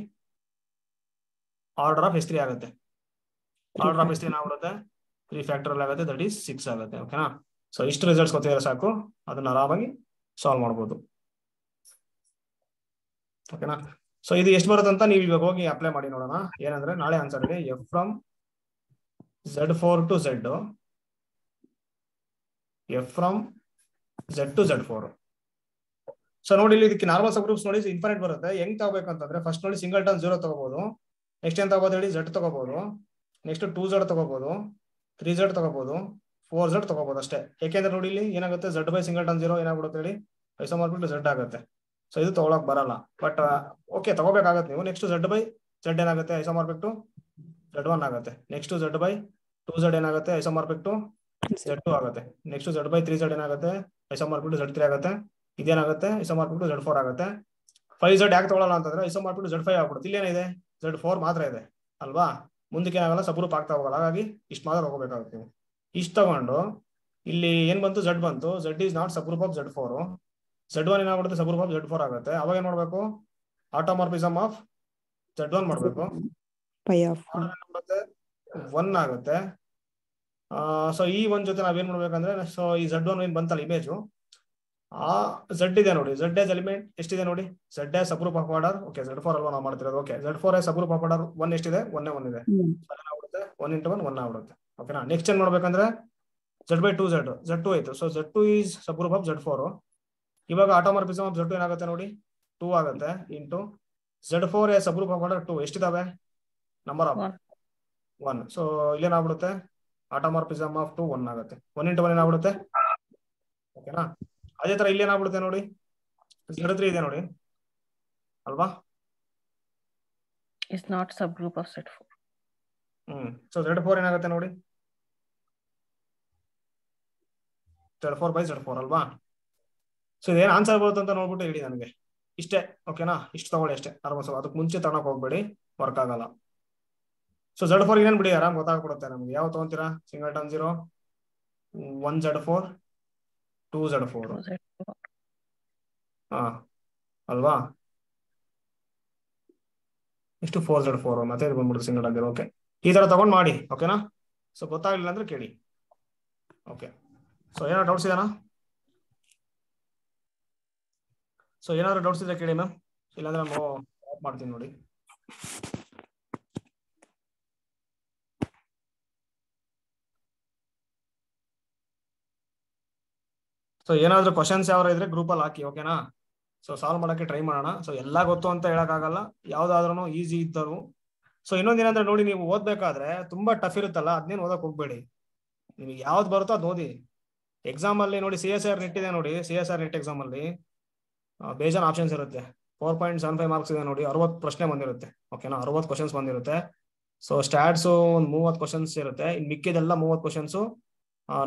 Speaker 1: ಆರ್ಡರ್ ಆಫ್ S3 ಆಗುತ್ತೆ. ಆರ್ಡರ್ ಆಫ್ S3 ಏನಾಗ್ಬಿಡುತ್ತೆ 3 ಫ್ಯಾಕ್ಟರಲ್ ಆಗುತ್ತೆ, ದಟ್ ಈಸ್ 6 ಆಗುತ್ತೆ, ಓಕೆನಾ. ಸೊ ಇಷ್ಟು ರಿಸಲ್ಟ್ಸ್ ಗೊತ್ತಿದ್ರೆ ಸಾಕು, ಅದನ್ನ ಆರಾಮಾಗಿ ಸಾಲ್ವ್ ಮಾಡ್ಬೋದು, ಓಕೆನಾ. ಸೊ ಇದು ಎಷ್ಟು ಬರುತ್ತೆ ಅಂತ ನೀವು ಇವಾಗ ಹೋಗಿ ಅಪ್ಲೈ ಮಾಡಿ ನೋಡೋಣ. ಏನಂದ್ರೆ ನಾಳೆ ಆನ್ಸರ್ ಇದೆ F from Z4 to Z, F from Z to Z4. So ನೋಡಿ ಇಲ್ಲಿ ಇದಕ್ಕೆ ನಾರ್ಮಲ್ ಸಬ್ ಗ್ರೂಪ್ಸ್ ನೋಡಿ ಇನ್ಫಿನಿಟ್ ಬರುತ್ತೆ. ಹೆಂಗ್ ತಗೋಬೇಕಂತಂದ್ರೆ ಫಸ್ಟ್ ನೋಡಿ ಸಿಂಗಲ್ಟನ್ 0 ತಗೋಬಹುದು. ನೆಕ್ಸ್ಟ್ ಏನ್ ತಗೋಬಹುದು ಹೇಳಿ, Z ತಗೋಬಹುದು. ನೆಕ್ಸ್ಟ್ 2Z ತಗೋಬಹುದು, 3Z ತಗೋಬಹುದು, 4Z ತಗೋಬಹುದು ಅಷ್ಟೇ. ಯಾಕೆಂದ್ರೆ ನೋಡಿ ಇಲ್ಲಿ ಏನಾಗುತ್ತೆ Z ಬೈ ಸಿಂಗಲ್ಟನ್ 0 ಏನಾಗ್ಬಿಡುತ್ತೆ ಹೇಳಿ, ಐಸೋಮಾರ್ಫಿಕ್ ಟು Z ಆಗುತ್ತೆ. ಸೊ ಇದು ತಗೊಳಕ್ ಬರಲ್ಲ, ಬಟ್ ಓಕೆ ತಗೋಬೇಕಾಗತ್ತೆ ನೀವು. ನೆಕ್ಸ್ಟ್ Z ಬೈ Z ಏನಾಗುತ್ತೆ, ಐಸೋಮಾರ್ಫಿಕ್ ಟು Z1 ಆಗುತ್ತೆ. ನೆಕ್ಸ್ಟ್ Z ಬೈ 2Z ಏನಾಗುತ್ತೆ, ಐಸೋಮಾರ್ಫಿಕ್ ಟು Z2 ಆಗುತ್ತೆ. ನೆಕ್ಸ್ಟ್ Z ಬೈ 3Z ಏನಾಗುತ್ತೆ, ಐಸೋಮಾರ್ಫಿಕ್ ಟು Z3 ಆಗುತ್ತೆ. ಇದೇನಾಗುತ್ತೆ ಐಸೋಮಾರ್ಫಿಕ್ ಟು Z4 ಆಗುತ್ತೆ. 5Z ಯಾಕೆ ತಗೊಳ್ಳಲ್ಲ ಅಂತಂದ್ರೆ ಐಸೋಮಾರ್ಫಿಕ್ ಟು Z5 ಆಗ್ಬಿಡುತ್ತೆ. ಇಲ್ಲೇನಿದೆ Z4 ಮಾತ್ರ ಇದೆ ಅಲ್ವಾ, ಮುಂದಕ್ಕೆ ಏನಾಗಲ್ಲ ಸಬ್ಗ್ರೂಪ್ ಆಗ್ತಾ ಹೋಗಲ್ಲ. ಹಾಗಾಗಿ ಇಷ್ಟು ಮಾತ್ರ ತಗೋಬೇಕಾಗುತ್ತೆ ನೀವು. ಇಷ್ಟು ತಗೊಂಡು ಇಲ್ಲಿ ಏನ್ ಬಂತು, Z ಬಂತು, Z is not subgroup of Z4. Z1 ಏನಾಗ್ಬಿಡುತ್ತೆ ಸಬ್ಗ್ರೂಪ್ ಆಫ್ Z4 ಆಗುತ್ತೆ. ಅವಾಗ ಏನ್ ಮಾಡ್ಬೇಕು, ಆಟೋಮಾರ್ಫಿಸಮ್ ಆಫ್ Z1 ಮಾಡ್ಬೇಕು, 1 ಆಗುತ್ತೆ. ಸೊ ಈ ಒಂದ್ ಜೊತೆ ನಾವೇನ್ ಮಾಡ್ಬೇಕಂದ್ರೆ, ಸೊ ಈ Z1 ಏನ್ ಬಂತಲ್ಲ ಇಮೇಜು, ಆ Z ಇದೆ ನೋಡಿ, Z ಎಸ್ ಎಲಿಮೆಂಟ್ ಎಷ್ಟಿದೆ ನೋಡಿ, Z s subgroup of order, okay Z4 ಅಲ್ವಾ ನಾವು ಮಾಡ್ತಿರೋದು, okay Z4 s subgroup of order 1 ಎಷ್ಟಿದೆ, 1 ಇದೆ. ಏನಾಗ್ಬಿಡುತ್ತೆ 1 ಇಂಟು 1 1 ಆಗ್ಬಿಡುತ್ತೆ, ಓಕೆನಾ. ನೆಕ್ಸ್ಟ್ ಏನ್ ಮಾಡ್ಬೇಕಂದ್ರೆ Z ಬೈ 2Z, Z2 ಆಯ್ತು. ಸೊ Z2 is subgroup of Z4. ಇವಾಗ ಆಟೋಮಾರ್ಫಿಸಮ್ ಆಫ್ Z2 ಏನಾಗುತ್ತೆ ನೋಡಿ 2 ಆಗುತ್ತೆ into Z4 s subgroup of order 2 ಎಷ್ಟಿದಾವೆ, ನಂಬರ್ ಆಫ್ 1. ಸೊ ಇಲ್ಲೇನಾಗ್ಬಿಡುತ್ತೆ ಆಟೋಮಾರ್ಫಿಸಮ್ ಆಫ್ 2 1 ಆಗುತ್ತೆ. 1 ಇಂಟು 1 ಏನಾಗ್ಬಿಡುತ್ತೆ, ಓಕೆನಾ. ಅದೇ ತರ ಇಲ್ಲಿ ಏನಾಗ್ಬಿಡುತ್ತೆ ನೋಡಿ, Z3 ಇದೆ ನೋಡಿ ಅಲ್ವಾ,
Speaker 3: is not subgroup of Z4.
Speaker 1: So Z4 ಏನಾಗುತ್ತೆ ನೋಡಿ, Z4 ಬೈ Z4 ಅಲ್ವಾ. ಸೊ ಇದೇನು ಆನ್ಸರ್ ಬರುತ್ತೆ ಅಂತ ನೋಡ್ಬಿಟ್ಟು ಹೇಳಿ ನನಗೆ, ಇಷ್ಟೇ ಓಕೆನಾ. ಇಷ್ಟು ತಗೊಳ್ಳಿ ಅಷ್ಟೇ, ಅದಕ್ಕೆ ಮುಂಚೆ ತಗೊಳಕ್ ಹೋಗ್ಬೇಡಿ, ವರ್ಕ್ ಆಗಲ್ಲ. ಸೊ Z4 ಏನೇನ್ ಬಿಡಿ ಆರಾಮ್ ಗೊತ್ತಾಗ್ಬಿಡುತ್ತೆ ನಮ್ಗೆ. ಯಾವ ತಗೊಂತೀರಾ, ಸಿಂಗಲ್ಟನ್ 0, 1Z4, 2Z4 ಅಲ್ವಾ, ಇಷ್ಟು 4Z4 ಮತ್ತೆ ಇದು ಬಂದ್ಬಿಡುತ್ತೆ ಸಿಂಗಲ್ಟನ್ 0. ಓಕೆ, ಈ ತರ ತಗೊಂಡ್ ಮಾಡಿ, ಓಕೆನಾ. ಸೊ ಗೊತ್ತಾಗ್ಲಿಲ್ಲ ಅಂದ್ರೆ ಕೇಳಿ, ಓಕೆ. ಸೊ ಏನಾದ್ರು ಡೌಟ್ಸ್ ಇದೆನಾ, ಸೊ ಏನಾದ್ರು ಡೌಟ್ಸ್ ಇದ್ರೆ ಕೇಳಿ ಮ್ಯಾಮ್, ಇಲ್ಲಾಂದ್ರೆ ನಾನು ಆಫ್ ಮಾಡ್ತೀನಿ ನೋಡಿ. ಸೊ ಏನಾದ್ರು ಕ್ವಶನ್ಸ್ ಯಾರು ಇದ್ರೆ ಗ್ರೂಪ್ ಅಲ್ಲಿ ಹಾಕಿ, ಓಕೆನಾ. ಸೊ ಸಾಲ್ವ್ ಮಾಡಕ್ಕೆ ಟ್ರೈ ಮಾಡೋಣ. ಸೊ ಎಲ್ಲಾ ಗೊತ್ತು ಅಂತ ಹೇಳಕ್ಕಾಗಲ್ಲ, ಯಾವ್ದಾದ್ರು ಈಸಿ ಇದ್ದರು. ಸೊ ಇನ್ನೊಂದೇನಂದ್ರೆ ನೋಡಿ, ನೀವು ಓದ್ಬೇಕಾದ್ರೆ ತುಂಬಾ ಟಫ್ ಇರುತ್ತಲ್ಲ, ಅದನ್ನೇನು ಓದಕ್ ಹೋಗ್ಬೇಡಿ. ನಿಮಗೆ ಯಾವ್ದು ಬರುತ್ತೋ ಅದು ಓದಿ. ಎಕ್ಸಾಮ್ ಅಲ್ಲಿ ನೋಡಿ CSIR ನೆಟ್ ಇದೆ ನೋಡಿ, CSIR ನೆಟ್ ಎಕ್ಸಾಮ್ ಅಲ್ಲಿ ಬೇಜಾನ್ ಆಪ್ಷನ್ಸ್ ಇರುತ್ತೆ. 4.75 ಮಾರ್ಕ್ಸ್ ಇದೆ ನೋಡಿ, 60 ಪ್ರಶ್ನೆ ಬಂದಿರುತ್ತೆ, ಓಕೆನಾ. 60 ಕ್ವಶನ್ಸ್ ಬಂದಿರುತ್ತೆ. ಸೊ ಸ್ಟ್ಯಾಟ್ಸ್ ಒಂದು 30 ಕ್ವಶನ್ಸ್ ಇರುತ್ತೆ. ಇನ್ ಮಿಕ್ಕಿದೆಲ್ಲ 30 ಕ್ವಶನ್ಸ್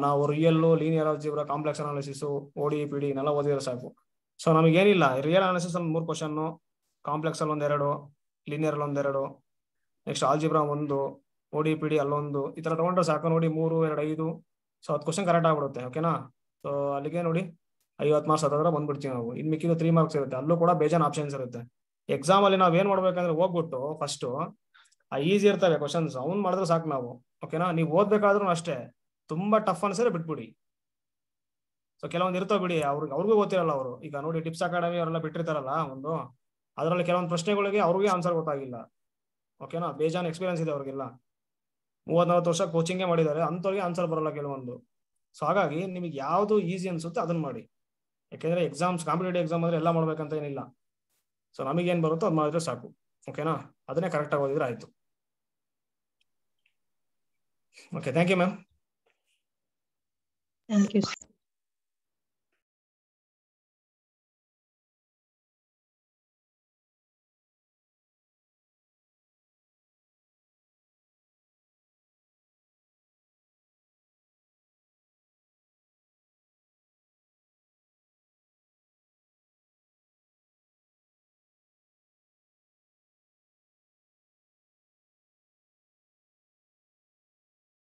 Speaker 1: ನಾವು real, linear algebra, complex analysis, OD PD ನೆಲ್ಲ ಓದಿದ್ರೆ ಸಾಕು. ಸೊ ನಮಗೇನಿಲ್ಲ, ರಿಯಲ್ ಅನಾಲಿಸಿಸ್ ಅಲ್ಲಿ 3 ಕ್ವಶನ್, ಕಾಂಪ್ಲೆಕ್ಸ್ ಅಲ್ಲಿ 1-2, ಲೀನಿಯರ್ ಅಲ್ಲಿ 1-2, ನೆಕ್ಸ್ಟ್ ಆಲ್ಜಿಬ್ರಾ 1, OD PD ಅಲ್ಲೊಂದು, ಈ ತರ ತಗೊಂಡ್ರೆ ಸಾಕು ನೋಡಿ. 3, 2, 5, ಸೊ 10 ಕ್ವಶನ್ ಕರೆಕ್ಟ್ ಆಗ್ಬಿಡುತ್ತೆ, ಓಕೆನಾ. ಸೊ ಅಲ್ಲಿಗೆ ನೋಡಿ 50 ಮಾರ್ಕ್ಸ್ ಹತ್ರ ಬಂದ್ಬಿಡ್ತೀವಿ ನಾವು. ಇನ್ ಮಿಕ್ಕಿದ 3 ಮಾರ್ಕ್ಸ್ ಇರುತ್ತೆ, ಅಲ್ಲೂ ಕೂಡ ಬೇಜಾನ್ ಆಪ್ಷನ್ಸ್ ಇರುತ್ತೆ. ಎಕ್ಸಾಮ್ ಅಲ್ಲಿ ನಾವ್ ಏನ್ ಮಾಡ್ಬೇಕಂದ್ರೆ ಹೋಗ್ಬಿಟ್ಟು ಫಸ್ಟ್ ಆ ಈಸಿ ಇರ್ತವೆ ಕ್ವಶನ್ಸ್ ಅವ್ನ್ ಮಾಡಿದ್ರೆ ಸಾಕು ನಾವು. ಓಕೆನಾ, ನೀವು ಓದ್ಬೇಕಾದ್ರೂ ಅಷ್ಟೇ, ತುಂಬಾ ಟಫ್ ಅನ್ಸಿದ್ರೆ ಬಿಟ್ಬಿಡಿ. ಸೊ ಕೆಲವೊಂದು ಇರ್ತಾವ ಬಿಡಿ, ಅವ್ರಿಗೂ ಗೊತ್ತಿರಲ್ಲ. ಅವರು ಈಗ ನೋಡಿ ಟಿಪ್ಸ್ ಅಕಾಡೆಮಿ ಅವರೆಲ್ಲ ಬಿಟ್ಟಿರ್ತಾರಲ್ಲ ಒಂದು, ಅದರಲ್ಲಿ ಕೆಲವೊಂದು ಪ್ರಶ್ನೆಗಳಿಗೆ ಅವ್ರಿಗೆ ಆನ್ಸರ್ ಗೊತ್ತಾಗಿಲ್ಲ. ಓಕೆನಾ, ಬೇಜಾನ್ ಎಕ್ಸ್ಪೀರಿಯನ್ಸ್ ಇದೆ ಅವ್ರಿಗೆಲ್ಲ, 30-40 ವರ್ಷ ಕೋಚಿಂಗೇ ಮಾಡಿದ್ದಾರೆ, ಅಂಥವ್ರಿಗೆ ಆನ್ಸರ್ ಬರಲ್ಲ ಕೆಲವೊಂದು. ಸೊ ಹಾಗಾಗಿ ನಿಮಗೆ ಯಾವ್ದು ಈಸಿ ಅನ್ಸುತ್ತೆ ಅದನ್ನ ಮಾಡಿ. ಯಾಕೆಂದ್ರೆ ಎಕ್ಸಾಮ್ಸ್, ಕಾಂಪಿಟೇಟಿವ್ ಎಕ್ಸಾಮ್ ಅಂದ್ರೆ ಎಲ್ಲ ಮಾಡ್ಬೇಕಂತ ಏನಿಲ್ಲ. ಸೊ ನಮಗೇನ್ ಬರುತ್ತೋ ಅದು ಮಾಡಿದ್ರೆ ಸಾಕು. ಓಕೆನಾ, ಅದನ್ನೇ ಕರೆಕ್ಟಾಗಿ ಓದಿದ್ರೆ ಆಯ್ತು. Okay, thank you ma'am.
Speaker 3: Thank you.